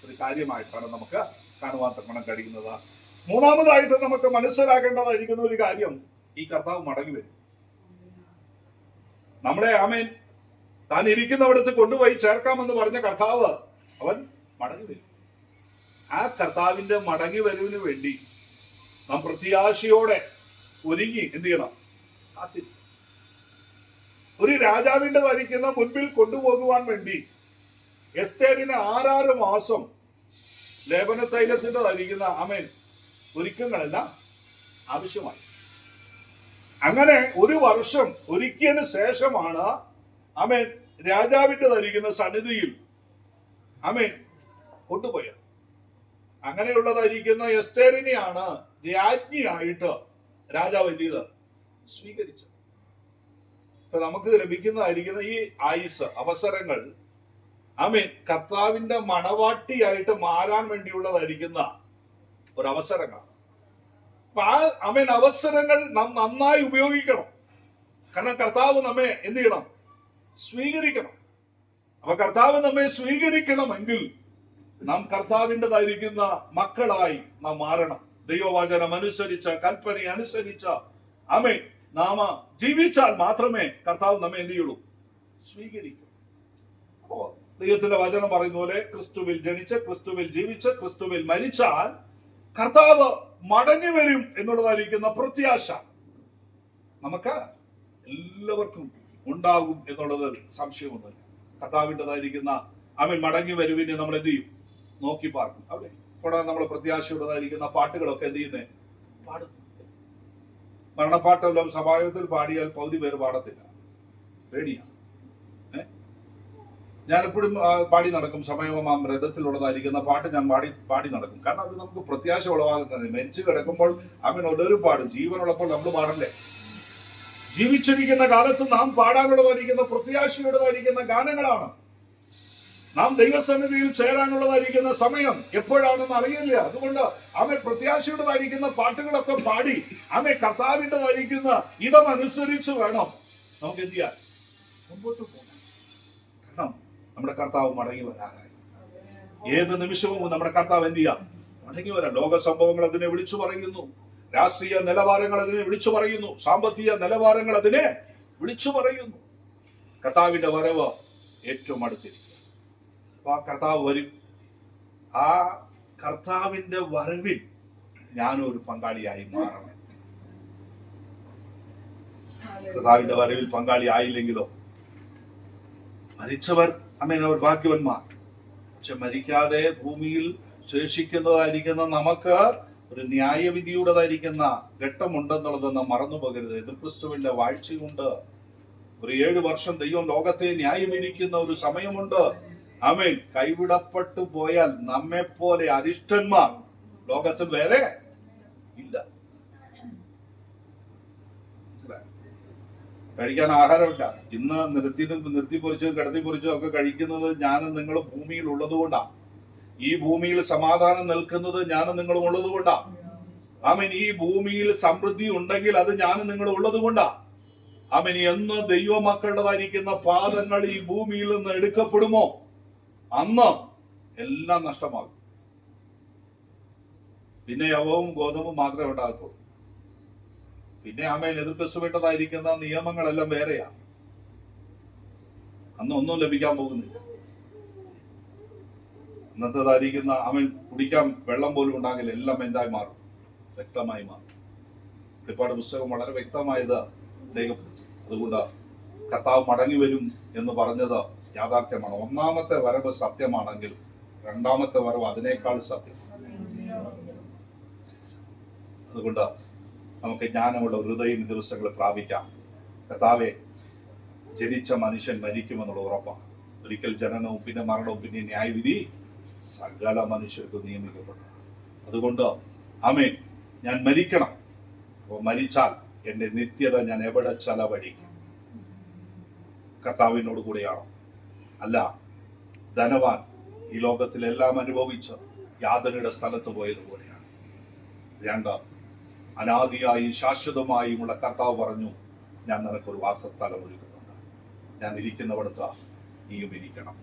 ഒരു കാര്യമായിട്ടാണ് നമുക്ക് കാണുവാൻ തക്കണം കഴിയുന്നത്. മൂന്നാമതായിട്ട് നമുക്ക് മനസ്സിലാക്കേണ്ടതായിരിക്കുന്ന ഒരു കാര്യം, ഈ കർത്താവ് മടങ്ങി വരും. നമ്മളെ ആമേൻ താൻ ഇരിക്കുന്നവിടത്ത് കൊണ്ടുപോയി ചേർക്കാമെന്ന് പറഞ്ഞ കർത്താവ് അവൻ മടങ്ങി വരും. ആ കർത്താവിന്റെ മടങ്ങി വരവിന് വേണ്ടി നാം പ്രത്യാശയോടെ ഒരുങ്ങി എന്ത് ചെയ്യണം, കാത്തിരിക്കും. ഒരു രാജാവിന്റെ ധരിക്കുന്ന മുൻപിൽ കൊണ്ടുപോകുവാൻ വേണ്ടി എസ്തേറിന് 6 മാസം ലേപന തൈലത്തിന്റെ ധരിക്കുന്ന ആമേൻ ഒരുക്കങ്ങളെല്ലാം ആവശ്യമായി. അങ്ങനെ 1 വർഷം ഒരുക്കിയതിന് ശേഷമാണ് ആമേൻ രാജാവിന്റെ ധരിക്കുന്ന സന്നിധിയിൽ ആമേൻ കൊണ്ടുപോയത്. അങ്ങനെയുള്ളതായിരിക്കുന്ന എസ്തേറിനെയാണ് രാജ്ഞിയായിട്ട് രാജാവ് എന്ത് ചെയ്ത് സ്വീകരിച്ചത്. ഇപ്പൊ നമുക്ക് ലഭിക്കുന്നതായിരിക്കുന്ന ഈ ആയുസ്, അവസരങ്ങൾ ആമേൻ കർത്താവിന്റെ മണവാട്ടിയായിട്ട് മാറാൻ വേണ്ടിയുള്ളതായിരിക്കുന്ന ഒരു അവസരങ്ങളാണ്. അപ്പൊ ആ ആമേൻ അവസരങ്ങൾ നാം നന്നായി ഉപയോഗിക്കണം. കാരണം കർത്താവ് നമ്മെ എന്ത് ചെയ്യണം, സ്വീകരിക്കണം. അപ്പൊ കർത്താവ് നമ്മെ സ്വീകരിക്കണമെങ്കിൽ നാം കർത്താവിൻ്റെതായിരിക്കുന്ന മക്കളായി നാം മാറണം. ദൈവവചനം അനുസരിച്ച, കൽപ്പന അനുസരിച്ച ആമേൻ നാമ ജീവിച്ചാൽ മാത്രമേ കർത്താവ് നമ്മെ എന്ത് ചെയ്യുള്ളൂ, സ്വീകരിക്കൂ. അപ്പോ ദൈവത്തിന്റെ വചനം പറയുന്ന പോലെ ക്രിസ്തുവിൽ ജനിച്ച്, ക്രിസ്തുവിൽ ജീവിച്ച്, ക്രിസ്തുവിൽ മരിച്ചാൽ കർത്താവ് മടങ്ങി വരും എന്നുള്ളതായിരിക്കുന്ന പ്രത്യാശ നമുക്ക് എല്ലാവർക്കും ഉണ്ടാകും എന്നുള്ളത് സംശയമൊന്നുമില്ല. കർത്താവിൻ്റെതായിരിക്കുന്ന അവൻ മടങ്ങി വരുവിനെ നമ്മൾ എന്ത് ചെയ്യും? നോക്കി പാർക്കും. അവിടെ കൂടാതെ നമ്മൾ പ്രത്യാശയുള്ളതായിരിക്കുന്ന പാട്ടുകളൊക്കെ എന്ത് ചെയ്യുന്നേ? പാടും. മരണപ്പാട്ടെല്ലാം സഭായത്തിൽ പാടിയാൽ പകുതി പേര് പാടത്തില്ല, പേടിയാണ്. ഞാനെപ്പോഴും പാടി നടക്കും. സമയമാം രഥത്തിലുള്ളതായിരിക്കുന്ന പാട്ട് ഞാൻ പാടി നടക്കും. കാരണം അത് നമുക്ക് പ്രത്യാശ ഉളവാകുന്നത്. മരിച്ചു കിടക്കുമ്പോൾ അവൻ ഓരോരു പാടും. ജീവനുള്ളപ്പോൾ നമ്മൾ പാടണ്ടേ? ജീവിച്ചിരിക്കുന്ന കാലത്ത് നാം പാടാനുള്ളതായിരിക്കുന്ന പ്രത്യാശയുള്ളതായിരിക്കുന്ന ഗാനങ്ങളാണ്. നാം ദൈവസന്നിധിയിൽ ചേരാനുള്ളതായിരിക്കുന്ന സമയം എപ്പോഴാണെന്ന് അറിയില്ല. അതുകൊണ്ട് അവൻ പ്രത്യാശയുള്ളതായിരിക്കുന്ന പാട്ടുകളൊക്കെ പാടി അവൻ കർത്താവിൻ്റെതായിരിക്കുന്ന ഇതമനുസരിച്ച് വേണം നമുക്ക് എന്ത് ചെയ്യാൻ? മുമ്പോട്ട് പോകാൻ. കാരണം നമ്മുടെ കർത്താവ് മടങ്ങി വരാനായി. ഏത് നിമിഷവും നമ്മുടെ കർത്താവ് എന്ത് ചെയ്യാം? മടങ്ങി വരാം. ലോക സംഭവങ്ങൾ അതിനെ വിളിച്ചു പറയുന്നു. രാഷ്ട്രീയ നിലവാരങ്ങൾ അതിനെ വിളിച്ചു പറയുന്നു. സാമ്പത്തിക നിലവാരങ്ങൾ അതിനെ വിളിച്ചു പറയുന്നു. കർത്താവിന്റെ വരവ് ഏറ്റവും അടുത്തിരിക്കും. അപ്പൊ ആ കർത്താവ് വരും. ആ കർത്താവിന്റെ വരവിൽ ഞാനൊരു പങ്കാളിയായി മാറണം. കർത്താവിന്റെ വരവിൽ പങ്കാളി ആയില്ലെങ്കിലോ? മരിച്ചവർ അവർ ഭാഗ്യവന്മാർ. പക്ഷെ മരിക്കാതെ ഭൂമിയിൽ ശേഷിക്കുന്നതായിരിക്കുന്ന നമുക്ക് ഒരു ന്യായവിധിയുടേതായിരിക്കുന്ന ഘട്ടമുണ്ടെന്നുള്ളത് നാം മറന്നു പോകരുത്. എതിർക്രിസ്തുവിന്റെ വാഴ്ചയുണ്ട്. ഒരു 7 വർഷം ദൈവം ലോകത്തെ ന്യായവിധിക്കുന്ന ഒരു സമയമുണ്ട്. ആമേൻ. കൈവിടപ്പെട്ടു പോയാൽ നമ്മെ പോലെ അരിഷ്ടന്മാർ ലോകത്തിൽ വേറെ ഇല്ല. കഴിക്കാൻ ആഹാരമില്ല. ഇന്ന് നിർത്തി പൊരിച്ചതും കിടത്തി പൊരിച്ചതും ഒക്കെ കഴിക്കുന്നത് ഞാനും നിങ്ങളും ഭൂമിയിൽ ഉള്ളത് കൊണ്ടാണ്. ഈ ഭൂമിയിൽ സമാധാനം നിൽക്കുന്നത് ഞാനും നിങ്ങളും ഉള്ളത് കൊണ്ടാണ്. ആമേൻ. ഈ ഭൂമിയിൽ സമൃദ്ധി ഉണ്ടെങ്കിൽ അത് ഞാനും നിങ്ങളും ഉള്ളത് കൊണ്ടാണ്. ആമേൻ. എന്ന് ദൈവമക്കളുടേതായിരിക്കുന്ന പാദങ്ങൾ ഈ ഭൂമിയിൽ നിന്ന് എടുക്കപ്പെടുമോ അന്ന് എല്ലാം നഷ്ടമാകും. പിന്നെ യവവും ഗോതമ്പും മാത്രമേ ഉണ്ടാകത്തുള്ളൂ. പിന്നെ ആമേൻ എതിർക്രിസ്തുവിൻ്റെതായിരിക്കുന്ന നിയമങ്ങളെല്ലാം വേറെയാണ്. അന്ന് ഒന്നും ലഭിക്കാൻ പോകുന്നില്ല. അന്നത്തേതായിരിക്കുന്ന അവൻ കുടിക്കാൻ വെള്ളം പോലും ഉണ്ടാകില്ല. എല്ലാം എന്തായി മാറും? വ്യക്തമായി മാറും. വെളിപ്പാട് പുസ്തകം വളരെ വ്യക്തമായത് ദൈവം. അതുകൊണ്ട് കർത്താവ് മടങ്ങി വരും എന്ന് പറഞ്ഞത് യാഥാർത്ഥ്യമാണ്. ഒന്നാമത്തെ വരവ് സത്യമാണെങ്കിൽ രണ്ടാമത്തെ വരവ് അതിനേക്കാൾ സത്യം. അതുകൊണ്ട് നമുക്ക് ജ്ഞാനമുള്ള ഹൃദയം ഈ ദിവസങ്ങൾ പ്രാപിക്കാം. കർത്താവെ, ജനിച്ച മനുഷ്യൻ മരിക്കുമെന്നുള്ള ഉറപ്പാണ്. ഒരിക്കൽ ജനനവും പിന്നെ മരണവും പിന്നെ ന്യായവിധി സകല മനുഷ്യർക്ക് നിയമിക്കപ്പെട്ടു. അതുകൊണ്ട് ആമേൻ, ഞാൻ മരിക്കണം. അപ്പോൾ മരിച്ചാൽ എൻ്റെ നിത്യത ഞാൻ എവിടെ ചെലവഴിക്കും? കർത്താവിനോട് കൂടെയാണോ? അല്ല, ധനവാൻ ഈ ലോകത്തിലെല്ലാം അനുഭവിച്ച് യാതനയുടെ സ്ഥലത്ത് പോയതുപോലെയാണ്. രണ്ട്, അനാദിയായി ശാശ്വതമായുമുള്ള കർത്താവ് പറഞ്ഞു, ഞാൻ നിനക്കൊരു വാസസ്ഥലം ഒരുക്കുന്നുണ്ട്. ഞാൻ ഇരിക്കുന്നവിടത്ത് നീയും ഇരിക്കണം.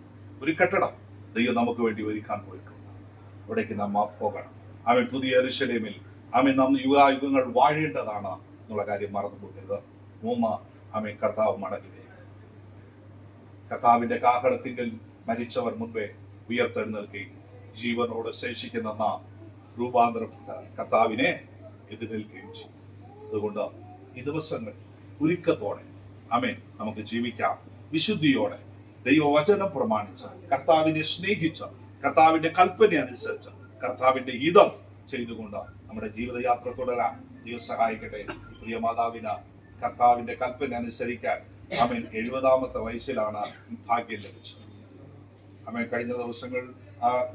ഒരു കെട്ടിടം ദൈവം നമുക്ക് വേണ്ടി ഒരുക്കാൻ പോയിട്ടുണ്ട്. അവിടേക്ക് നാം പോകണം. അവൻ പുതിയ യെരൂശലേമിൽ അവൻ നാം യുഗായുഗങ്ങൾ വാഴേണ്ടതാണ് എന്നുള്ള കാര്യം മറന്നു പോകരുത്. 3, അവൻ കർത്താവ് മടങ്ങി വരും. കർത്താവിന്റെ കാഹളത്തിങ്കിൽ മരിച്ചവർ മുൻപേ ഉയർത്തെഴുന്നേൽക്കുകയും ജീവനോട് ശേഷിക്കുന്ന നാം രൂപാന്തരപ്പെട്ട കർത്താവിനെ എതിരേൽക്കുകയും ചെയ്യും. അതുകൊണ്ട് ഈ ദിവസങ്ങൾ ഒരുക്കത്തോടെ ആമേൻ നമുക്ക് ജീവിക്കാം. വിശുദ്ധിയോടെ ദൈവവചനം പ്രമാണിച്ച്, കർത്താവിനെ സ്നേഹിച്ച്, കർത്താവിന്റെ കൽപ്പന അനുസരിച്ച്, കർത്താവിന്റെ ഹിതം ചെയ്തുകൊണ്ട് നമ്മുടെ ജീവിതയാത്ര തുടരാൻ ദൈവം സഹായിക്കട്ടെ. പ്രിയ മാതാവിന് കർത്താവിന്റെ കൽപ്പന അനുസരിക്കാൻ ആമേൻ 70ാമത്തെ വയസ്സിലാണ് ഭാഗ്യം ലഭിച്ചത്. ആമേൻ. കഴിഞ്ഞ ദിവസങ്ങൾ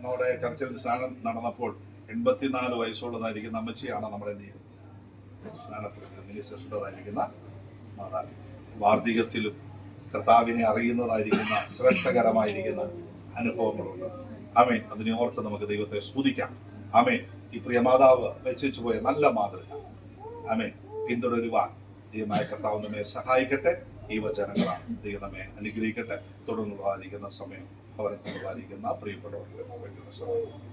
നമ്മുടെ ചർച്ചിൽ സ്നാനം നടന്നപ്പോൾ 84 വയസ്സുള്ളതായിരിക്കുന്ന അമ്മച്ചിയാണ് നമ്മുടെ എന്ത് ചെയ്യുന്നത്? സ്നാനപ്പെടുന്നതായിരിക്കുന്ന മാതാവ്. വാർദ്ധക്യത്തിലും കർത്താവിനെ അറിയുന്നതായിരിക്കുന്ന ശ്രേഷ്ഠകരമായിരിക്കുന്ന അനുഭവങ്ങളുണ്ട്. ആമേൻ. അതിനെ ഓർത്ത് നമുക്ക് ദൈവത്തെ സ്തുതിക്കാം. ആമേൻ. ഈ പ്രിയ മാതാവ് വെച്ചു പോയ നല്ല മാതൃക ആമേൻ പിന്തുടരുവാൻ ദൈവമായ കർത്താവ് നമ്മെ സഹായിക്കട്ടെ. ഈ വചനങ്ങളാണ്. ദൈവം നമ്മെ അനുഗ്രഹിക്കട്ടെ. തുടർന്നുള്ളതായിരിക്കുന്ന സമയം ഭവനത്തിലുള്ളതായിരിക്കുന്ന പ്രിയപ്പെട്ടവർക്ക് വേണ്ടിയുള്ള സമയം.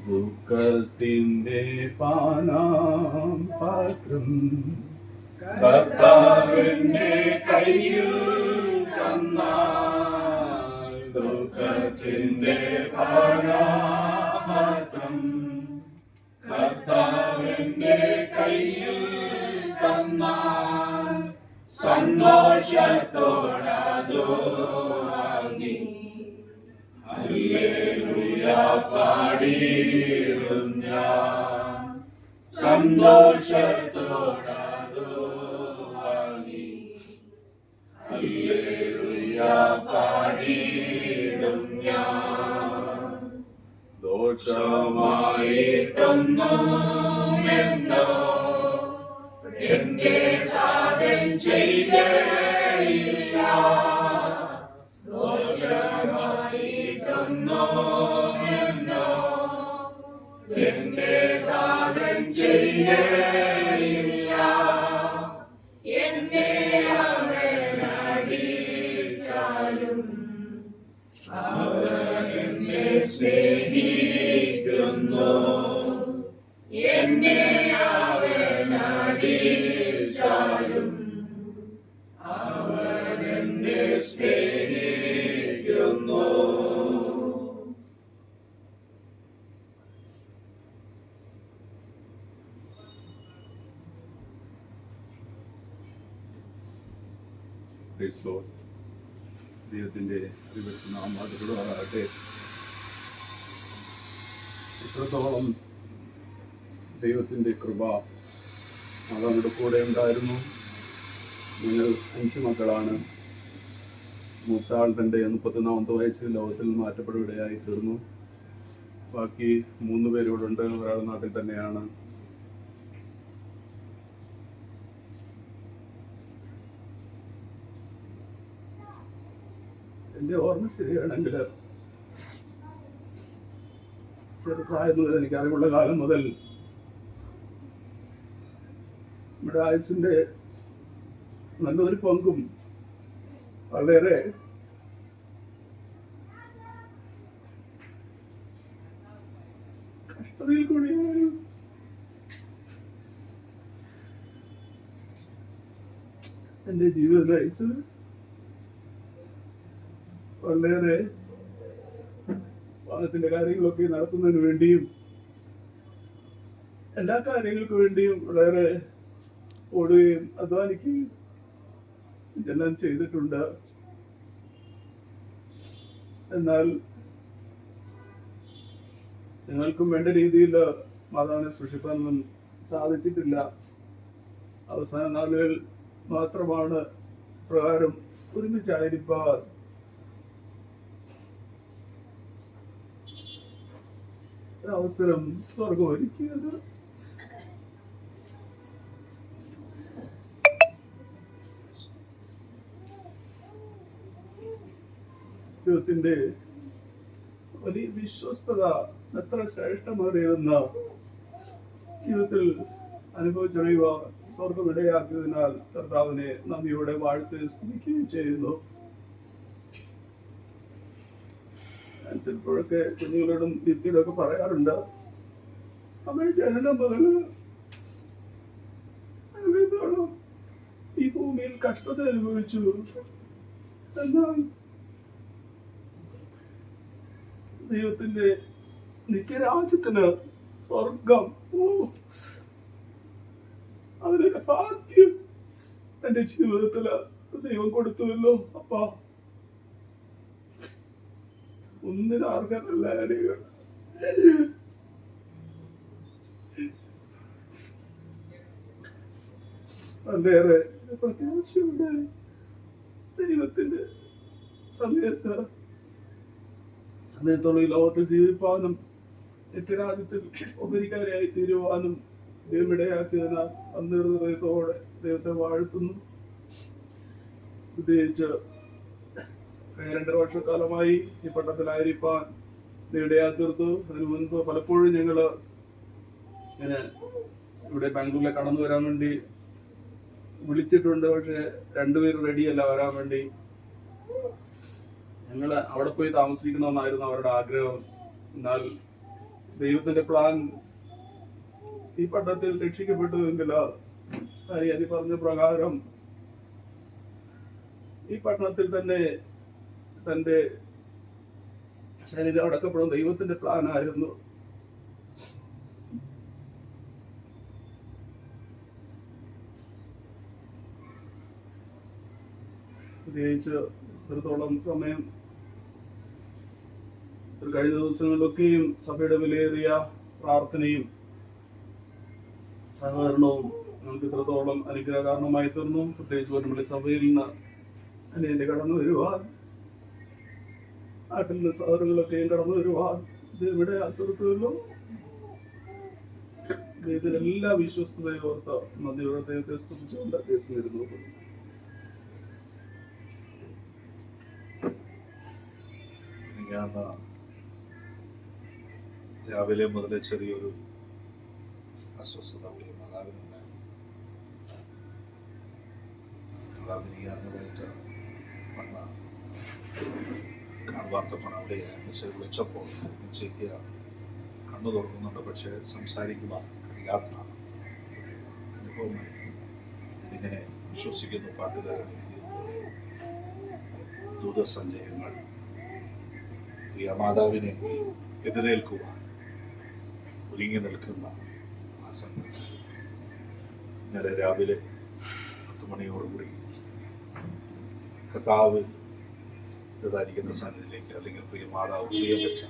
ദുഃഖ സ്നേഹത്തിൻ്റെ പാനാം പാത്രം കർത്താവിന്റെ കയ്യിൽ തന്നാൽ ദുഃഖത്തിന്റെ പാനാപാത്രം കർത്താവിന്റെ കയ്യിൽ തന്നാൽ സന്തോഷത്തോടതു വാങ്ങി ഹല്ലേലൂയ പാടിയിടും ഞാൻ സന്തോഷത്തോടതു വാങ്ങി ഹല്ലേലൂയ പാടിയിടും ഞാൻ ദോഷമായിട്ടൊന്നും എന്നോ എന്റെ താതൻ ചെയ്തയില്ല ദോഷമായിട്ടൊന്നും എന്നോ എന്റെ താതൻ ചെയ്തയില്ല എന്നെ അവനടിച്ചാലും അവൻ എന്നെ സ്നേഹിക്കുന്നു എന്നെ അവനടിച്ചാലും അവൻ എന്നെ സ്നേഹിക്കുന്നു. ദൈവത്തിൻ്റെ നാമമാകട്ടെ. ഇത്രത്തോളം ദൈവത്തിൻ്റെ കൃപ അവരുടെ കൂടെ ഉണ്ടായിരുന്നു. ഞങ്ങൾ 5 മക്കളാണ്. മൂത്താൾ തൻ്റെ 34 വയസ്സിൽ ലോകത്തിൽ മാറ്റപ്പെടുകയായി തീർന്നു. ബാക്കി 3 പേരോടുണ്ട്. ഒരാൾ നാട്ടിൽ തന്നെയാണ്. എൻ്റെ ഓർമ്മ ശരിയാണെങ്കിൽ ചെറുപ്രായം മുതൽ, എനിക്ക് അറിവുള്ള കാലം മുതൽ നമ്മുടെ ആയുസിൻ്റെ നല്ലൊരു പങ്കും വളരെ കഷ്ടതയിൽ കൂടിയാണ് എൻ്റെ ജീവിതം നയിച്ചത്. വളരെ പണത്തിന്റെ കാര്യങ്ങളൊക്കെ നടത്തുന്നതിന് വേണ്ടിയും എല്ലാ കാര്യങ്ങൾക്കും വേണ്ടിയും വളരെ ഓടുകയും അധ്വാനിക്കുകയും ഇതെല്ലാം ചെയ്തിട്ടുണ്ട്. എന്നാൽ ഞങ്ങൾക്കും വേണ്ട രീതിയിൽ മാതാവിനെ സൂക്ഷിക്കാനൊന്നും സാധിച്ചിട്ടില്ല. അവസാന നാളുകൾ മാത്രമാണ് പ്രകാരം ഒരുമിച്ചായിരിക്കാൻ അവസരം സ്വർഗം ഒരുക്കിയത്. ദൈവത്തിന്റെ വലിയ വിശ്വസ്തത എത്ര ശ്രേഷ്ഠമേറിയെന്ന ജീവിതത്തിൽ അനുഭവിച്ചറിയുക സ്വർഗം ഇടയാക്കിയതിനാൽ കർത്താവിനെ നന്ദിയോടെ വാഴ്ത്തി സ്തുതിക്കുകയും ചെയ്യുന്നു. ഞാൻ ചിലപ്പോഴൊക്കെ കുഞ്ഞുങ്ങളോടും ഭിത്തിയോടൊക്കെ പറയാറുണ്ട്, അവരുടെ ജനനം മുതൽ ഈ ഭൂമിയിൽ കഷ്ടത അനുഭവിച്ചു. എന്നാൽ ദൈവത്തിന്റെ നിത്യരാജ്യത്തിന് സ്വർഗം, അതിന്റെ ഭാഗ്യം എന്റെ ജീവിതത്തില് ദൈവം കൊടുത്തുവല്ലോ. അപ്പ ഒന്നിനാർക്കല്ല വളരെയേറെ പ്രത്യാശയുണ്ട്. ദൈവത്തിന്റെ സമയത്തോളം ഈ ലോകത്തിൽ ജീവിപ്പാനും നിത്യരാജ്യത്തിൽ ഉപരിക്കാരായി തീരുവാനും ദൈവമിടയാക്കിയതിനാൽ അന്നേർത്തോടെ ദൈവത്തെ വാഴ്ത്തുന്നു. പ്രത്യേകിച്ച് 2 വർഷക്കാലമായി ഈ പട്ടണത്തിലായിരിക്കാൻ ഇടയാക്കി തീർത്തു. അതിനു മുൻപ് പലപ്പോഴും ഞങ്ങള് ഇങ്ങനെ ഇവിടെ ബാംഗ്ലൂരിലെ കടന്നു വരാൻ വേണ്ടി വിളിച്ചിട്ടുണ്ട്. പക്ഷെ 2 പേര് റെഡിയല്ല വരാൻ വേണ്ടി. ഞങ്ങള് അവിടെ പോയി താമസിക്കണമെന്നായിരുന്നു അവരുടെ ആഗ്രഹം. എന്നാൽ ദൈവത്തിന്റെ പ്ലാൻ ഈ പട്ടണത്തിൽ രക്ഷിക്കപ്പെട്ടുവെങ്കിൽ ഹരിയാനി പറഞ്ഞ പ്രകാരം ഈ പട്ടണത്തിൽ തന്നെ തന്റെ ശരീരം അടക്കപ്പെടുന്ന ദൈവത്തിന്റെ പ്ലാൻ ആയിരുന്നു. പ്രത്യേകിച്ച് ഇത്രത്തോളം സമയം കഴിഞ്ഞ ദിവസങ്ങളിലൊക്കെയും സഭയുടെ വിലയേറിയ പ്രാർത്ഥനയും സഹകരണവും നമുക്ക് ഇത്രത്തോളം അനുഗ്രഹകാരണമായി തീർന്നു. പ്രത്യേകിച്ച് നമ്മുടെ സഭയിൽ നിന്ന് അനിയന്റെ കടന്നു വരുവാൻ, നാട്ടിൽ നിന്ന് സഹോദരങ്ങളൊക്കെയും കടന്നു വരുവാൻ ഇത് ഇവിടെ അത്തരത്തിലും ഇതിലെല്ലാ വിശ്വസ്തതയും ഓർത്ത് നന്ദിയോടെ ദൈവത്തെ സ്തുതിച്ചുകൊണ്ട് കേസിലിരുന്നു. രാവിലെ മുതലേ ചെറിയൊരു അസ്വസ്ഥത മാതാവിനുണ്ടായി. കാണുവാർത്തപ്പോൾ അവിടെ വിളിച്ചപ്പോൾ ഉച്ചയ്ക്ക് കണ്ണു തുറക്കുന്നുണ്ട്, പക്ഷെ സംസാരിക്കുവാൻ കഴിയാത്ത അനുഭവമായി. ഇതിങ്ങനെ വിശ്വസിക്കുന്നു പാട്ടുകാരൻ ദൂതസഞ്ചയങ്ങൾ പ്രിയ മാതാവിനെ എതിരേൽക്കുവാൻ ഒരുങ്ങി നിൽക്കുന്ന ആ സംഘം ഇന്നലെ രാവിലെ 10 മണിയോടുകൂടി കർത്താവ് ഇതായിരിക്കുന്ന സന്നിധിയിലേക്ക്, അല്ലെങ്കിൽ പ്രിയ മാതാവ് പ്രിയം വെച്ച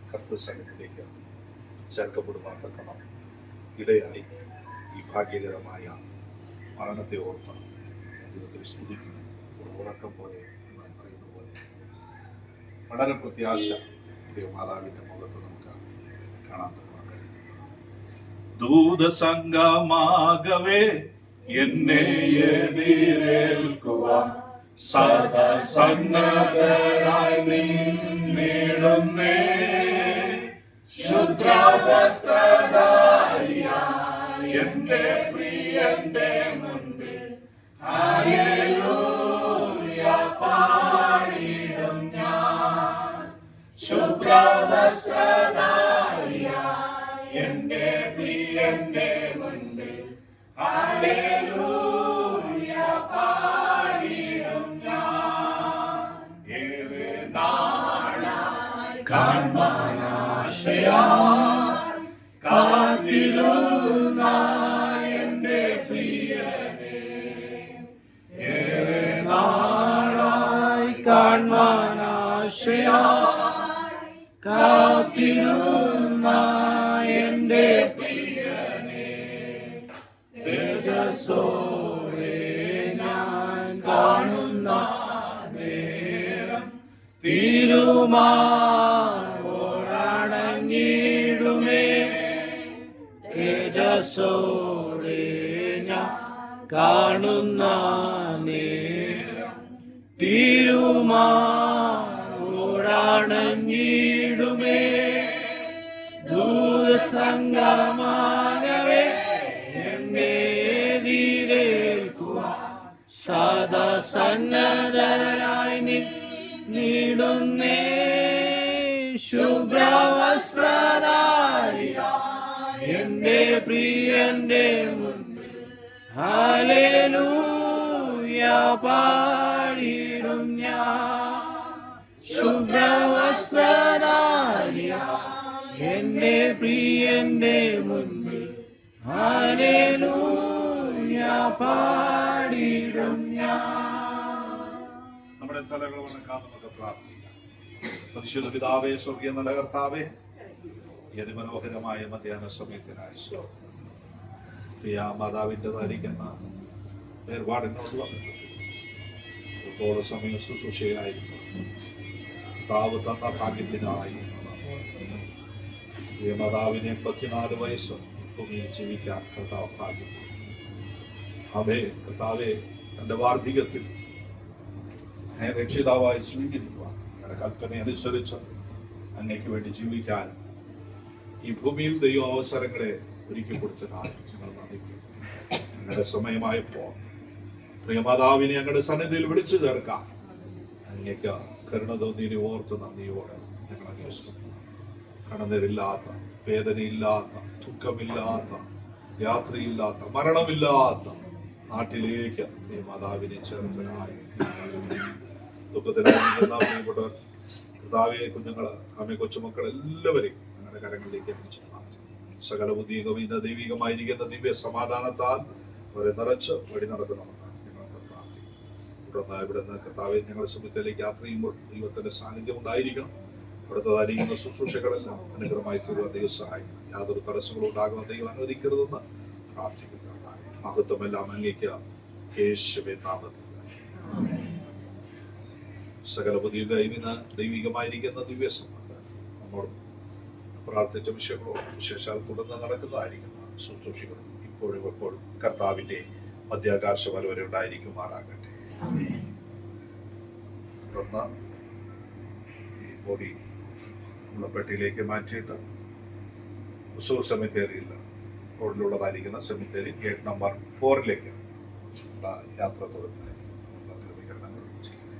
കർത്ത സന്നിധിയിലേക്ക് ചേർക്കപ്പെടുവാൻ തക്കണം ഇടയായി. ഈ ഭാഗ്യകരമായ മരണത്തെ ഓർത്ത് ദൈവത്തെ സ്തുതിക്കുന്നു. ഉറക്കം പോലെ എന്ന് പറയുന്ന പോലെ വളരെ പ്രത്യാശ പ്രിയ മാതാവിന്റെ മുഖത്ത് നമുക്ക് കാണാൻ കഴിയും. ദൂതസംഗമാകവേ എന്നെ എതിരേൽക്കുവാൻ സദാ സന്നദ്ധരായി നിന്നിടുന്നേ. ശുഭ്രവസ്ത്രധാരിയായി എന്റെ പ്രിയന്റെ മുൻപിൽ ഹല്ലേലൂയ പാടിടും ഞാൻ. ശുഭ്രവസ്ത്രധാരിയായി എന്റെ പ്രിയന്റെ മുൻപിൽ ഹല്ലേലൂയ പാടിടും ഞാൻ. ഏറെ നാളായി കാൺമാനാശയാൽ കാത്തിരുന്ന എന്റെ പ്രിയനെ, ഏറെ നാളായി കാൺമാനാശയാൽ കാത്തിരുന്ന എന്റെ പ്രിയനെ, തേജസ്സോടെ ഞാൻ കാണുന്ന നേരം തിരുമാറോടണഞ്ഞിടുമേ. തേജസ്സോടെ ഞാൻ കാണുന്ന നേരം തിരുമാറോടണഞ്ഞിടുമേ. ദൂതസംഗമാകവേ എന്നെ എതിരേൽക്കുവാൻ സദാ സന്നദ്ധരായി നിന്നിടുന്നേ. ശുഭ്രവസ്ത്രധാരിയായി എന്റെ പ്രിയന്റെ മുൻപിൽ ഹല്ലേലൂയ പാടിടും ഞാൻ. ശുഭ്രവസ്ത്രധാരിയായി എന്റെ പ്രിയന്റെ മുൻപിൽ ഹല്ലേലൂയ പാടിടും ഞാൻ. നമ്മുടെ തലകൾ വണക്കാം, നമുക്ക് പ്രാർത്ഥിക്കാം. പരിശുദ്ധ പിതാവേ, സ്വർഗീയ നല്ല കർത്താവേ, ഏത് മനോഹരമായ മധ്യാഹ്ന സമയത്തിനായി പ്രിയ മാതാവിൻ്റെതായിരിക്കുന്ന വേർപാടിനോട് വന്നിട്ട് സമയം ശുശ്രൂഷയായിരുന്നു. കർത്താവ് തന്ന ഭാഗ്യത്തിനായി പ്രിയ മാതാവിനെ 84 വയസ്സ് ഭൂമിയിൽ ജീവിക്കാൻ കർത്താവ് ഭാഗ്യം. അവേ കർത്താവെ, എൻ്റെ വാർദ്ധക്യത്തിൽ രക്ഷിതാവായി സ്വീകരിക്കുവാൻ ഞങ്ങളുടെ കൽപ്പന അനുസരിച്ച് അങ്ങേക്ക് വേണ്ടി ജീവിക്കാൻ ഈ ഭൂമിയിൽ ദൈവ അവസരങ്ങളെ ഒരുക്കി കൊടുത്തതിനായി ഞങ്ങൾ നന്ദിക്കുന്നു. ഞങ്ങളുടെ സമയമായപ്പോൾ പ്രിയമാതാവിനെ ഞങ്ങളുടെ സന്നിധിയിൽ വിളിച്ചു ചേർക്കാം. അങ്ങേക്ക് കരുണ തോന്നിയെ ഓർത്ത് നന്ദിയോടെ ഞങ്ങൾ അന്വേഷിക്കുന്നു. കടന്നിരില്ലാത്ത, വേദനയില്ലാത്ത, ദുഃഖമില്ലാത്ത യാത്രയില്ലാത്ത മരണമില്ലാത്ത നാട്ടിലേക്ക് ഈ മാതാവിനെ ചേർത്തനായി ദുഃഖത്തിലായിരിക്കുന്ന പ്രിയപ്പെട്ടവർ, കർത്താവെ, കുഞ്ഞുങ്ങള്, അമ്മ, കൊച്ചുമക്കൾ എല്ലാവരെയും ഞങ്ങളുടെ കരങ്ങളിലേക്ക് എത്തിച്ചു മാറ്റി സകല ബുദ്ധിയുഗം ദൈവികമായിരിക്കുന്ന ദിവ്യ സമാധാനത്താൽ അവരെ നിറച്ച് വഴി നടത്തണമെന്ന് ഞങ്ങൾക്ക് പ്രാർത്ഥിക്കും. തുടർന്ന് ഇവിടുന്ന് കർത്താവെ ഞങ്ങളുടെ സമയത്തിലേക്ക് യാത്ര ചെയ്യുമ്പോൾ ദൈവത്തിന്റെ സാന്നിധ്യം ഉണ്ടായിരിക്കണം. അവിടുത്തെ ശുശ്രൂഷകളെല്ലാം അനുഗ്രഹമായി തീരുവാൻ ദൈവം സഹായിക്കണം. യാതൊരു തടസ്സങ്ങളും ഉണ്ടാകുവാൻ ദൈവം അനുവദിക്കരുതെന്ന് പ്രാർത്ഥിക്കുന്നു. മഹത്വമെല്ലാം അങ്ങേക്ക് യേശുവിൻ നാമത്തിൽ. സകല പുതിയ ദൈവികമായിരിക്കുന്ന ദിവ്യ സമാധാനം നമ്മോട് പ്രാർത്ഥിച്ച വിഷയങ്ങളോ വിശേഷാൽ തുടർന്ന് നടക്കുന്നതായിരിക്കുന്ന ശുശ്രൂഷകളും ഇപ്പോഴും എപ്പോഴും കർത്താവിന്റെ മധ്യാകാശം വരെ ഉണ്ടായിരിക്കുമാറാകട്ടെ. തുടർന്ന് ഈ ബോഡി നമ്മളെ പെട്ടിയിലേക്ക് മാറ്റിയിട്ട് ഉസൂർ സെമിത്തേരിയിൽ റോഡിലുള്ളതായിരിക്കുന്ന സെമിത്തേരി ഗേറ്റ് നമ്പർ 4 യാത്ര തുടരുന്നതായിരിക്കും ക്രമീകരണങ്ങൾ ചെയ്യുന്നത്.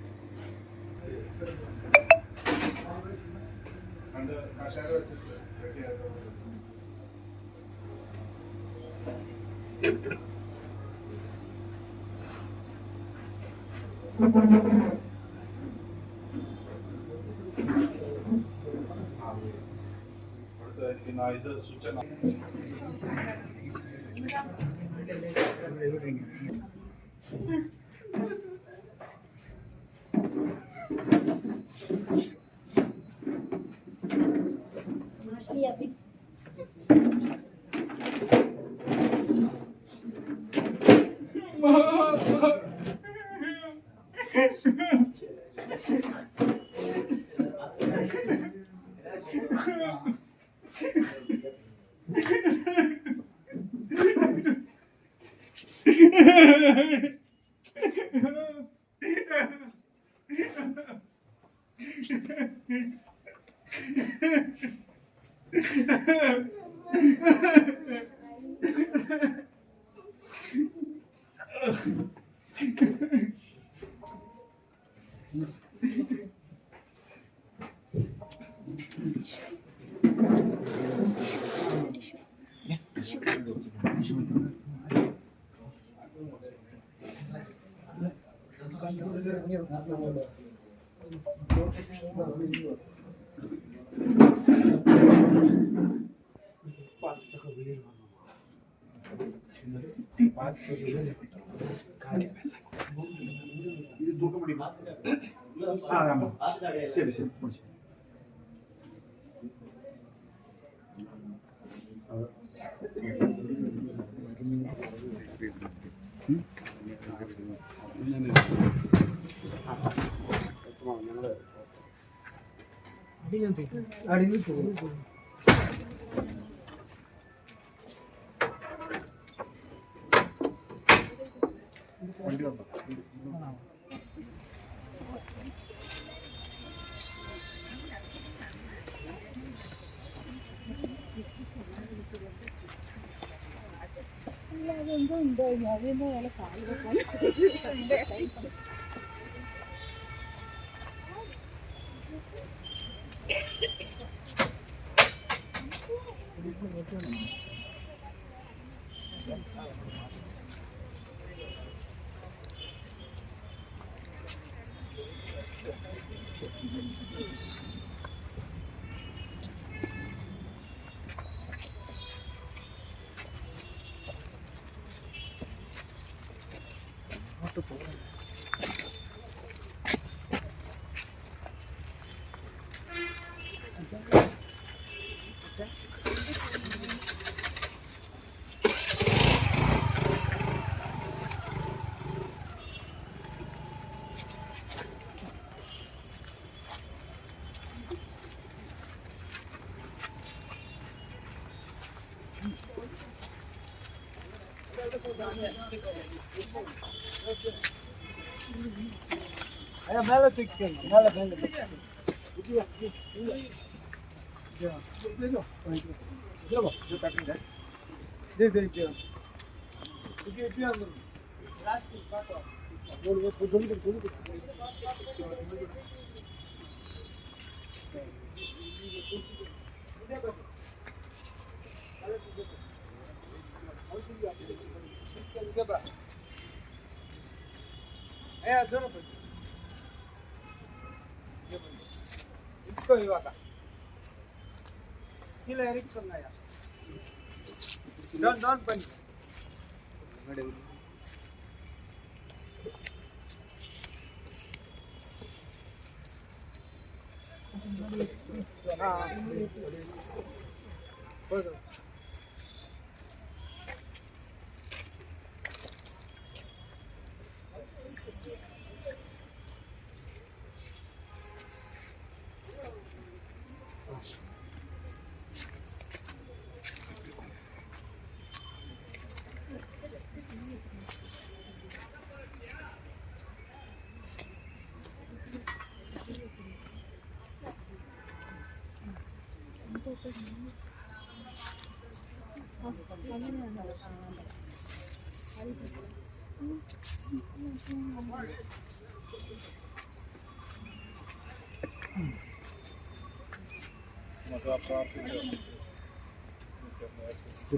ഇത് സൂചന ശരി ശരി.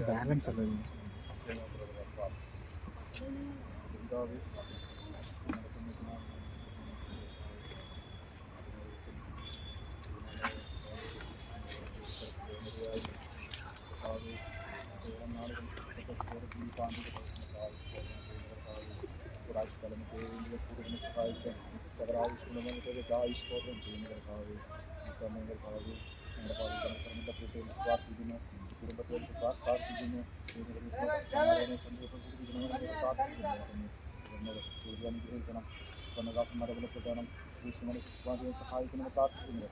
ബാലൻസ് അല്ല സഹായിക്കുന്ന പ്രാർത്ഥിക്കുന്നു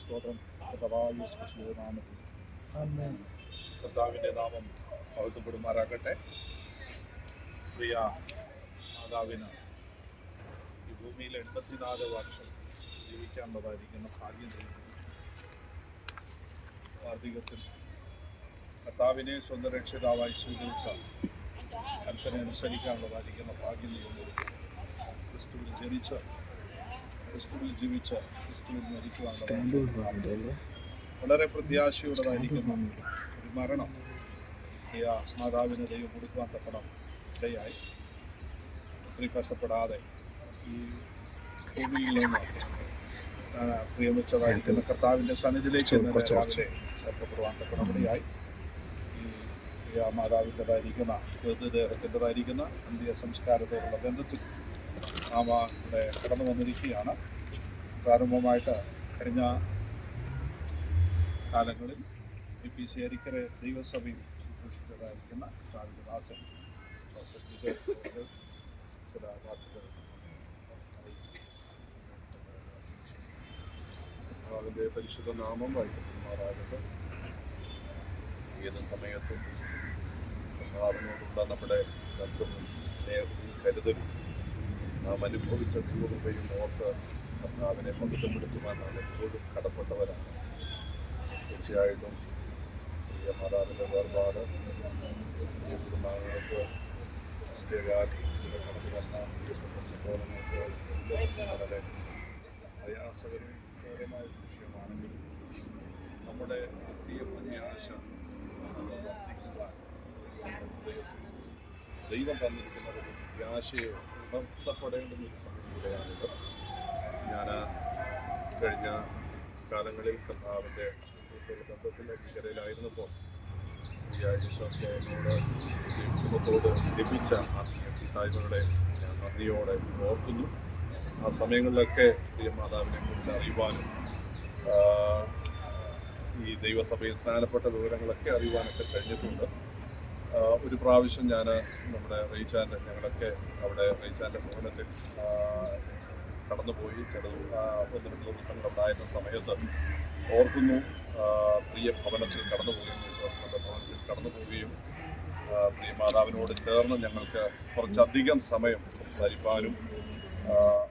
സ്തോത്രം കർത്താവിന്റെ നാമം മഹത്വപ്പെടുമാറാകട്ടെ. പ്രിയ മാതാവിന് ഈ ഭൂമിയിൽ 84 വർഷം ജീവിക്കാനുള്ളതായിരിക്കുന്ന ഭാഗ്യം ലഭിക്കുന്നു. വാർദ്ധക്യത്തിൽ കർത്താവിനെ സ്വന്തം രക്ഷിതാവായി സ്വീകരിച്ച കൽപ്പന അനുസരിക്കാനുള്ളതായിരിക്കുന്ന ഭാഗ്യം ലഭിക്കുന്നു. ക്രിസ്തുവിൽ ജനിച്ച് ക്രിസ്തുവിൽ ജീവിച്ച് ക്രിസ്തുവിൽ മരിക്കുവാനുള്ള വളരെ പ്രത്യാശയുള്ളതായിരിക്കുന്ന ഒരു മരണം പ്രിയ മാതാവിന് ദൈവം കൊടുക്കുവാൻ തക്കണം ഇടയായി. ഒത്തിരി കഷ്ടപ്പെടാതെ ഈ ഭൂമിയിൽ നിന്ന് പ്രിയമിച്ചതായിരിക്കുന്ന കർത്താവിൻ്റെ സന്നിധിയിലേക്ക് ചേർക്കപ്പെടുവാൻ തക്കണം ഇടയായി. ഈ പ്രിയ മാതാവിൻ്റെതായിരിക്കുന്ന മൃതദേഹത്തിൻ്റെതായിരിക്കുന്ന അന്ത്യ സംസ്കാരത്തോടുള്ള ബന്ധത്തിൽ നാം ഇവിടെ കടന്നു വന്നിരിക്കുകയാണ്. പ്രാരംഭമായിട്ട് കഴിഞ്ഞ കാലങ്ങളിൽ APC അരിക്കര ദൈവസഭയിൽ ശുശ്രൂഷിച്ചതായിരിക്കുന്ന ദാസൻ ചില വാക്കുകൾ അതിൻ്റെ പരിശുദ്ധ നാമം വായിക്കപ്പെടുമാറാകട്ടെ. ഏത് സമയത്തും കർത്താവിനോടുള്ള നമ്മുടെ ബന്ധവും സ്നേഹവും കരുതലും നാം അനുഭവിച്ച ദൈവകൃപയും ഓർത്ത് കർത്താവിനെ പവിത്രപ്പെടുത്തുവാൻ നാം എപ്പോഴും കടപ്പെട്ടവരാണ്. തീർച്ചയായിട്ടും പ്രിയ മാതാവിൻ്റെ വേർപാട് പ്രിയ കുടുംബാംഗങ്ങൾക്ക് കടന്നു വന്ന പ്രിയപ്പെട്ട സഹോദരങ്ങൾക്ക് വളരെ പ്രയാസകരമായ വിഷയമാണെങ്കിലും നമ്മുടെ ക്രിസ്തീയ പ്രത്യാശ വർദ്ധിക്കുവാൻ ദൈവം തന്നിരിക്കുന്ന ഒരു പ്രത്യാശയെ ഉണർത്തപ്പെടേണ്ടുന്ന ഒരു സമയത്തിലാണിത്. ഞാൻ കഴിഞ്ഞ കാലങ്ങളിൽ കർത്താവിൻ്റെ ശുശ്രൂഷയുടെ ബന്ധത്തിൽ അംഗീകരയിലായിരുന്നപ്പോൾ ഈ വിശ്വാസത്തോട് കുടുംബത്തോട് ലഭിച്ച ആത്മീയ കൂട്ടായ്മകളെ ഞാൻ നന്ദിയോടെ ഓർക്കുന്നു. ആ സമയങ്ങളിലൊക്കെ പ്രിയ മാതാവിനെ കുറിച്ച് അറിയുവാനും ഈ ദൈവസഭയിൽ സ്നാനപ്പെട്ട വിവരങ്ങളൊക്കെ അറിയുവാനൊക്കെ കഴിഞ്ഞിട്ടുണ്ട്. ഒരു പ്രാവശ്യം ഞാൻ നമ്മുടെ റീച്ചാൻ്റെ ഞങ്ങളൊക്കെ അവിടെ റീച്ചാൻ്റെ ഭവനത്തിൽ കടന്നുപോയി. ഒന്ന് രണ്ട് ദിവസങ്ങൾ ഉണ്ടായിരുന്ന സമയത്ത് ഓർക്കുന്നു, പ്രിയ ഭവനത്തിൽ കടന്നു പോവുകയും വിശ്വാസത്തിൻ്റെ ഭവനത്തിൽ കടന്നു പോവുകയും പ്രിയ മാതാവിനോട് ചേർന്ന് ഞങ്ങൾക്ക് കുറച്ചധികം സമയം സംസാരിക്കാനും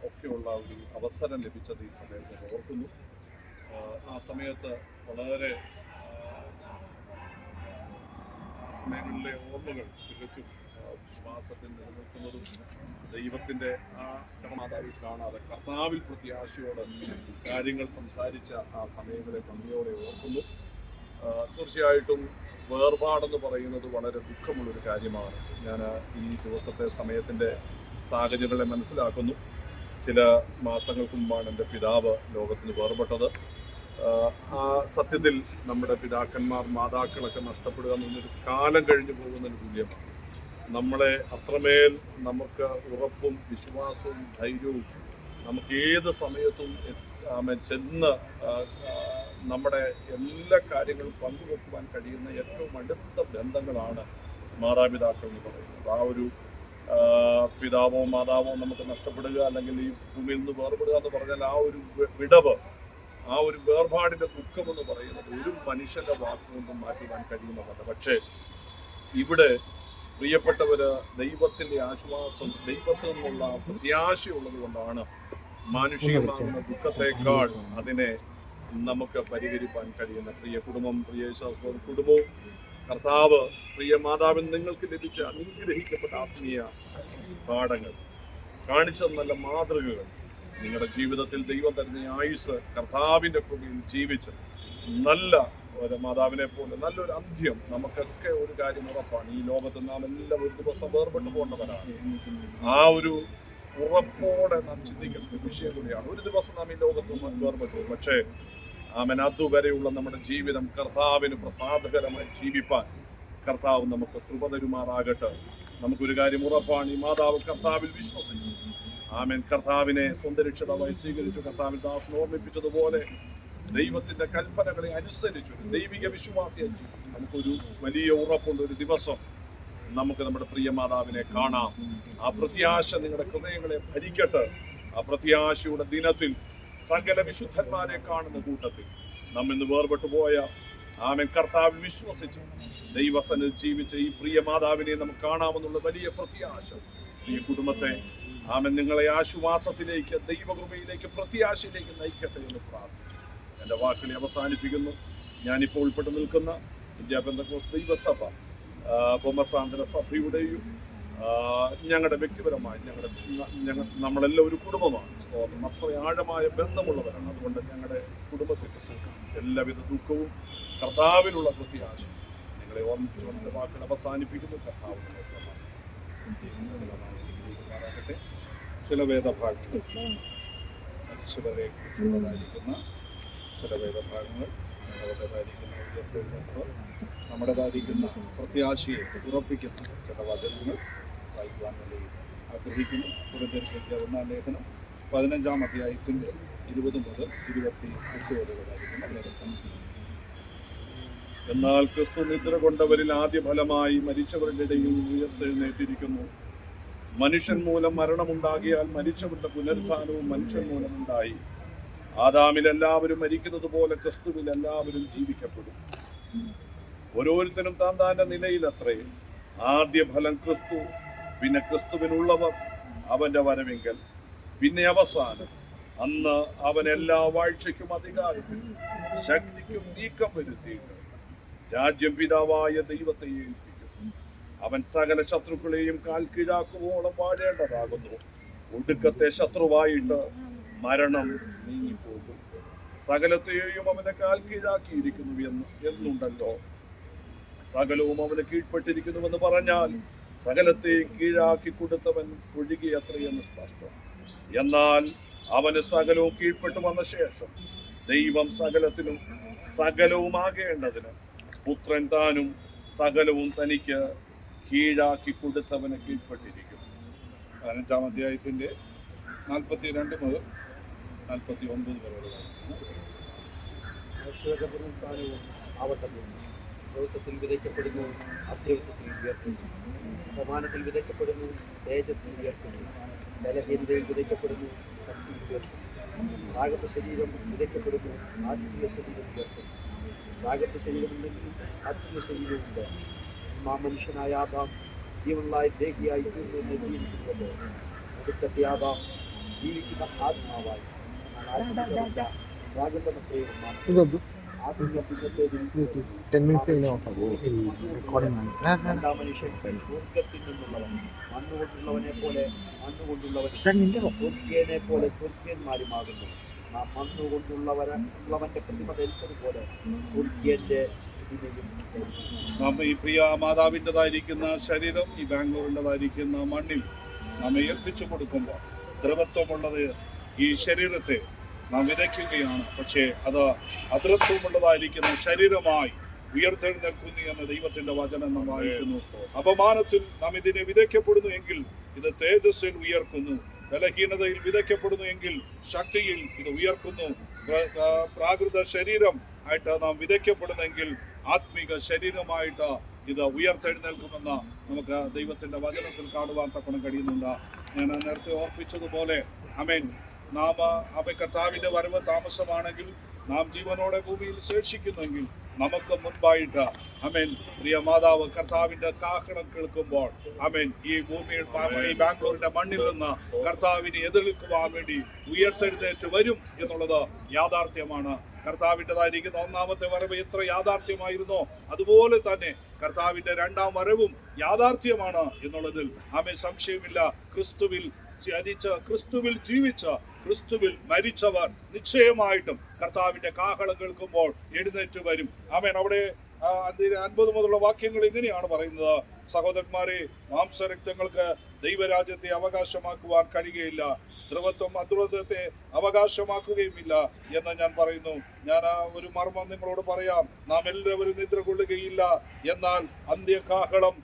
ഒക്കെയുള്ള ഒരു അവസരം ലഭിച്ചത് ഈ സമയത്ത് ഓർക്കുന്നു. ആ സമയത്ത് വളരെ സമയങ്ങളിലെ ഓർമ്മകൾ തികച്ചും വിശ്വാസത്തിൽ നിലനിൽക്കുന്നതും ദൈവത്തിൻ്റെ ആ മാതാവിൽ കാണാതെ കർത്താവിൽ പ്രത്യാശയോടെ കാര്യങ്ങൾ സംസാരിച്ച ആ സമയങ്ങളെ ഭംഗിയോടെ ഓർക്കുന്നു. തീർച്ചയായിട്ടും വേർപാടെന്ന് പറയുന്നത് വളരെ ദുഃഖമുള്ളൊരു കാര്യമാണ്. ഞാൻ ഈ ദിവസത്തെ സമയത്തിൻ്റെ സാഹചര്യങ്ങളെ മനസ്സിലാക്കുന്നു. ചില മാസങ്ങൾക്ക് മുമ്പാണ് എൻ്റെ പിതാവ് ലോകത്തിന് വേർപെട്ടത്. ആ സത്യത്തിൽ നമ്മുടെ പിതാക്കന്മാർ മാതാക്കളൊക്കെ നഷ്ടപ്പെടുക എന്നൊരു കാലം കഴിഞ്ഞു പോകുന്നതിന് തുല്യമാണ്. നമ്മളെ അത്രമേൽ നമുക്ക് ഉറപ്പും വിശ്വാസവും ധൈര്യവും നമുക്ക് ഏത് സമയത്തും ചെന്ന് നമ്മുടെ എല്ലാ കാര്യങ്ങളും പങ്കുവെക്കുവാൻ കഴിയുന്ന ഏറ്റവും അടുത്ത ബന്ധങ്ങളാണ് മാതാപിതാക്കൾ എന്ന് പറയുന്നത്. ആ ഒരു പിതാവോ മാതാവോ നമുക്ക് നഷ്ടപ്പെടുക അല്ലെങ്കിൽ ഈ ഭൂമിയിൽ നിന്ന് വേർപെടുക എന്ന് പറഞ്ഞാൽ ആ ഒരു വിടവ്, ആ ഒരു വേർപാടിൻ്റെ ദുഃഖമെന്ന് പറയുന്നത് ഒരു മനുഷ്യൻ്റെ വാക്കുകൊണ്ടും മാറ്റുവാൻ കഴിയുന്നതല്ല. പക്ഷേ ഇവിടെ പ്രിയപ്പെട്ടവര് ദൈവത്തിൻ്റെ ആശ്വാസം, ദൈവത്തിൽ നിന്നുള്ള പ്രത്യാശയുള്ളത് കൊണ്ടാണ് മാനുഷികമാകുന്ന ദുഃഖത്തെക്കാൾ അതിനെ നമുക്ക് പരിഹരിക്കാൻ കഴിയുന്ന പ്രിയ കുടുംബം, പ്രിയ കുടുംബവും കർത്താവ്, പ്രിയ മാതാവിൽ നിങ്ങൾക്ക് ലഭിച്ച അനുഗ്രഹിക്കപ്പെട്ട ആത്മീയ പാഠങ്ങൾ, കാണിച്ച നല്ല മാതൃകകൾ, നിങ്ങളുടെ ജീവിതത്തിൽ ദൈവം തരുന്ന ആയുസ് കർത്താവിൻ്റെ കൃപയിൽ ജീവിച്ച് നല്ല ഒരു മാതാവിനെ പോലെ നല്ലൊരു അന്ത്യം നമുക്കൊക്കെ ഒരു കാര്യം ഉറപ്പാണ്. ഈ ലോകത്ത് നാം എല്ലാം ഒരു ദിവസം വേർപെട്ടു പോകേണ്ടവരാണ്. ആ ഒരു ഉറപ്പോടെ നാം ചിന്തിക്കുന്ന വിഷയം കൂടിയാണ്. ഒരു ദിവസം നാം ഈ ലോകത്ത് വേർപെട്ടു, പക്ഷേ അതുവരെയുള്ള നമ്മുടെ ജീവിതം കർത്താവിന് പ്രസാദകരമായി ജീവിപ്പാൻ കർത്താവ് നമുക്ക് കൃപ തരുമാറാകട്ടെ. നമുക്കൊരു കാര്യം ഉറപ്പാണ്, ഈ മാതാവ് കർത്താവിൽ വിശ്വസിച്ചു. കർത്താവിനെ സ്വന്തം രക്ഷിതാവായി സ്വീകരിച്ചു. കർത്താവിൽ ദാസൻ ഓർമ്മിപ്പിച്ചതുപോലെ ദൈവത്തിന്റെ കൽപ്പനകളെ അനുസരിച്ചു ദൈവിക വിശ്വാസിയായി ജീവിച്ചു. നമുക്കൊരു വലിയ ഉറപ്പുണ്ട്, ഒരു ദിവസം നമുക്ക് നമ്മുടെ പ്രിയ മാതാവിനെ കാണാം. ആ പ്രത്യാശ നിങ്ങളുടെ ഹൃദയങ്ങളെ ഭരിക്കട്ടെ. ആ പ്രത്യാശയുടെ ദിനത്തിൽ സകല വിശുദ്ധന്മാരെ കാണുന്ന കൂട്ടത്തിൽ നമ്മിന്ന് വേർപെട്ടു പോയ കർത്താവിൽ വിശ്വസിച്ച് ദൈവസന്നിധി ജീവിച്ച ഈ പ്രിയ മാതാവിനെ നമുക്ക് കാണാമെന്നുള്ള വലിയ പ്രത്യാശ ഈ കുടുംബത്തെ നിങ്ങളെ ആശ്വാസത്തിലേക്ക്, ദൈവകൃപയിലേക്ക്, പ്രത്യാശയിലേക്ക് നയിക്കട്ടെ എന്ന് പ്രാർത്ഥിച്ചു എൻ്റെ വാക്കുകളെ അവസാനിപ്പിക്കുന്നു. ഞാനിപ്പോൾ ഉൾപ്പെട്ട് നിൽക്കുന്ന ഇന്ത്യ പെന്തക്കോസ്ത് ദൈവസഭ ബൊമ്മസാന്തര സഭയുടെയും ഞങ്ങളുടെ വ്യക്തിപരമായി നമ്മളെല്ലാം ഒരു കുടുംബമാണ്. സ്തോത്രം, അത്ര ആഴമായ ബന്ധമുള്ളവരാണ്. അതുകൊണ്ട് ഞങ്ങളുടെ കുടുംബത്തിൽ എല്ലാവിധ ദുഃഖവും കർത്താവിലുള്ള പ്രത്യാശ നിങ്ങളെ ഓർമ്മിച്ചുകൊണ്ട് വാക്കുകൾ അവസാനിപ്പിക്കുന്നു. കർത്താവ് നിങ്ങളെ സഹായിക്കട്ടെ. ചില വേദഭാഗങ്ങൾ മനുഷ്യരെ കുറിച്ചുള്ളതായിരിക്കുന്ന ചില വേദഭാഗങ്ങൾ നമ്മുടേതായിരിക്കുന്ന ഉയർത്തുന്നത്, നമ്മുടേതായിരിക്കുന്ന പ്രത്യാശയെ ഉറപ്പിക്കുന്ന ചില വചനങ്ങൾ വായിക്കുവാൻ വേണ്ടി ആഗ്രഹിക്കുന്നു. കൊരിന്ത്യർക്കെഴുതിയ 1-ാം ലേഖനം 15-ാം അധ്യായത്തിൻ്റെ 20 മുതൽ 28 വരെയായിരിക്കുന്ന ലേഖനം. എന്നാൽ ക്രിസ്തു നിദ്ര കൊണ്ടവരിൽ ആദ്യ ഫലമായി മരിച്ചവരുടെ ഇടയിൽ ഉയർത്തെഴുന്നേറ്റിരിക്കുന്നു. മനുഷ്യൻ മൂലം മരണമുണ്ടാകിയാൽ മരിച്ചവരുടെ പുനരുത്ഥാനവും മനുഷ്യൻ മൂലമുണ്ടായി. ആദാമിൽ എല്ലാവരും മരിക്കുന്നത് പോലെ ക്രിസ്തുവിൽ എല്ലാവരും ജീവിക്കപ്പെടും. ഓരോരുത്തരും താൻ താൻ്റെ നിലയിലത്രേ. ആദ്യ ഫലം ക്രിസ്തു, പിന്നെ ക്രിസ്തുവിനുള്ളവർ അവൻ്റെ വരവെങ്കിൽ, പിന്നെ അവസാനം. അന്ന് അവൻ എല്ലാ വാഴ്ചയ്ക്കും അധികാരത്തിനും ശക്തിക്കും നീക്കം വരുത്തിയിട്ട് രാജ്യം പിതാവായ ദൈവത്തെ ഏൽപ്പിക്കും. അവൻ സകല ശത്രുക്കളെയും കാൽ കീഴാക്കുവോളം വാഴേണ്ടതാകുന്നു. ഒടുക്കത്തെ ശത്രുവായിട്ട് മരണം നീങ്ങിപ്പോകും. സകലത്തെയും അവന്റെ കാൽ കീഴാക്കിയിരിക്കുന്നു എന്നുണ്ടല്ലോ. സകലവും അവന് കീഴ്പ്പെട്ടിരിക്കുന്നുവെന്ന് പറഞ്ഞാൽ സകലത്തെയും കീഴാക്കി കൊടുത്തവൻ ഒഴുകിയത്രയെന്ന് സ്പഷ്ടം. എന്നാൽ അവന് സകലവും കീഴ്പ്പെട്ടു വന്ന ശേഷം ദൈവം സകലത്തിനും സകലവുമാകേണ്ടതിന് പുത്രൻ താനും സകലവും തനിക്ക് കീഴാക്കി കൊടുത്തവന് കീഴ്പ്പെട്ടിരിക്കും. 15-ാം അധ്യായത്തിൻ്റെ 42 മുതൽ 49 വരെയുള്ള ദൗത്യത്തിൽ വിതയ്ക്കപ്പെടുന്നു, അത്യവത്വത്തിൽ ഉയർത്തുന്നു. സമാനത്തിൽ വിതയ്ക്കപ്പെടുന്നു, തേജസ്സിൽ ഉയർത്തുന്നു. ബലഹീനതയിൽ വിതയ്ക്കപ്പെടുന്നു, ശക്തി ഉയർത്തുന്നു. ഭാഗത്ത് ശരീരം വിതയ്ക്കപ്പെടുന്നു, ആത്മീയ ശരീരം ഉയർത്തുന്നു. ഭാഗത്ത് ശരീരമുണ്ടെങ്കിൽ ആത്മീയ ശരീരമുണ്ട്. മനുഷ്യനായ ആദാം ജീവനുള്ള ദേഹിയായി തീർന്നിരിക്കുന്നത് അടുക്കത്തെ ആദാം ജീവിക്കുന്ന ആത്മാവായി. ആധുനിക സിംഹത്തേതിൽ 10 minutes രണ്ടാം മനുഷ്യൻ സ്വർഗത്തിൽ നിന്നുള്ളവൻ, മണ്ണുകൊണ്ടുള്ളവനെ പോലെ മണ്ണുകൊണ്ടുള്ളവൻ, സ്വർഗ്യനെ പോലെ സ്വർഗ്യന്മാരുമാകുന്നു. നാം മണ്ണുകൊണ്ടുള്ളവന്റെ പ്രതിമ ധരിച്ചതുപോലെ സ്വർഗ്യന്റെ പ്രതിമയും ധരിക്കുന്നു. നാം ഈ പ്രിയ മാതാവിൻ്റെതായിരിക്കുന്ന ശരീരം ഈ ബാംഗ്ലൂരിൻ്റെതായിരിക്കുന്ന മണ്ണിൽ നാം ഏൽപ്പിച്ചു കൊടുക്കുമ്പോൾ ദ്രവത്വമുള്ളത് ഈ ശരീരത്തെ നാം വിതയ്ക്കുകയാണ്. പക്ഷേ അത് അദ്രത്വമുള്ളതായിരിക്കുന്ന ശരീരമായി ഉയർത്തെഴുന്നേൽക്കുന്നു എന്ന് ദൈവത്തിന്റെ വചനം നാം വായിക്കുന്നു. അപമാനത്തിൽ നാം ഇതിനെ വിതയ്ക്കപ്പെടുന്നു എങ്കിൽ ഇത് തേജസ്സിൽ ഉയർക്കുന്നു. ബലഹീനതയിൽ വിതയ്ക്കപ്പെടുന്നു എങ്കിൽ ശക്തിയിൽ ഇത് ഉയർക്കുന്നു. പ്രാകൃത ശരീരം ആയിട്ട് നാം വിതയ്ക്കപ്പെടുന്നെങ്കിൽ ആത്മീക ശരീരമായിട്ട് ഇത് ഉയർത്തെഴുന്നേൽക്കുമെന്ന് നമുക്ക് ദൈവത്തിന്റെ വചനത്തിൽ കാണുവാൻ തക്കണം കഴിയുന്നുണ്ട്. ഞാൻ നേരത്തെ ഓർപ്പിച്ചതുപോലെ ആമേൻ, നാം കർത്താവിന്റെ വരവ് താമസമാണെങ്കിൽ നാം ജീവനോടെ ഭൂമിയിൽ ശേഷിക്കുന്നെങ്കിൽ നമുക്ക് മുൻപായിട്ട് ആമേൻ പ്രിയ മാതാവ് കർത്താവിന്റെ കാഹളം കേൾക്കുമ്പോൾ ആമേൻ ഈ ഭൂമിയിൽ ഈ ബാംഗ്ലൂരിന്റെ മണ്ണിൽ നിന്ന് കർത്താവിനെ എതിർക്കുവാൻ വേണ്ടി ഉയർത്തെഴുന്നേറ്റ് വരും എന്നുള്ളത് യാഥാർത്ഥ്യമാണ്. കർത്താവിൻ്റെതായിരിക്കുന്ന ഒന്നാമത്തെ വരവ് എത്ര യാഥാർത്ഥ്യമായിരുന്നോ അതുപോലെ തന്നെ കർത്താവിന്റെ രണ്ടാം വരവും യാഥാർത്ഥ്യമാണ് എന്നുള്ളതിൽ ആമേൻ സംശയമില്ല. ക്രിസ്തുവിൽ ജനിച്ച, ക്രിസ്തുവിൽ ജീവിച്ച, ക്രിസ്തുവിൽ മരിച്ചവർ നിശ്ചയമായിട്ടും കർത്താവിന്റെ കാഹളം കേൾക്കുമ്പോൾ എഴുന്നേറ്റ് വരും. ആമേൻ. അവിടെ 50 മുതലുള്ള വാക്യങ്ങൾ ഇങ്ങനെയാണ് പറയുന്നത്: സഹോദരന്മാരെ, മാംസരക്തങ്ങൾക്ക് ദൈവരാജ്യത്തെ അവകാശമാക്കുവാൻ കഴിയുകയില്ല, ദ്രവത്വം അദ്രവത്വത്തെ അവകാശമാക്കുകയുമില്ല എന്ന് ഞാൻ പറയുന്നു. ഞാൻ ഒരു മർമ്മം നിങ്ങളോട് പറയാം, നാം എല്ലാവരും നിദ്ര കൊള്ളുകയില്ല, എന്നാൽ അന്ത്യകാഹളം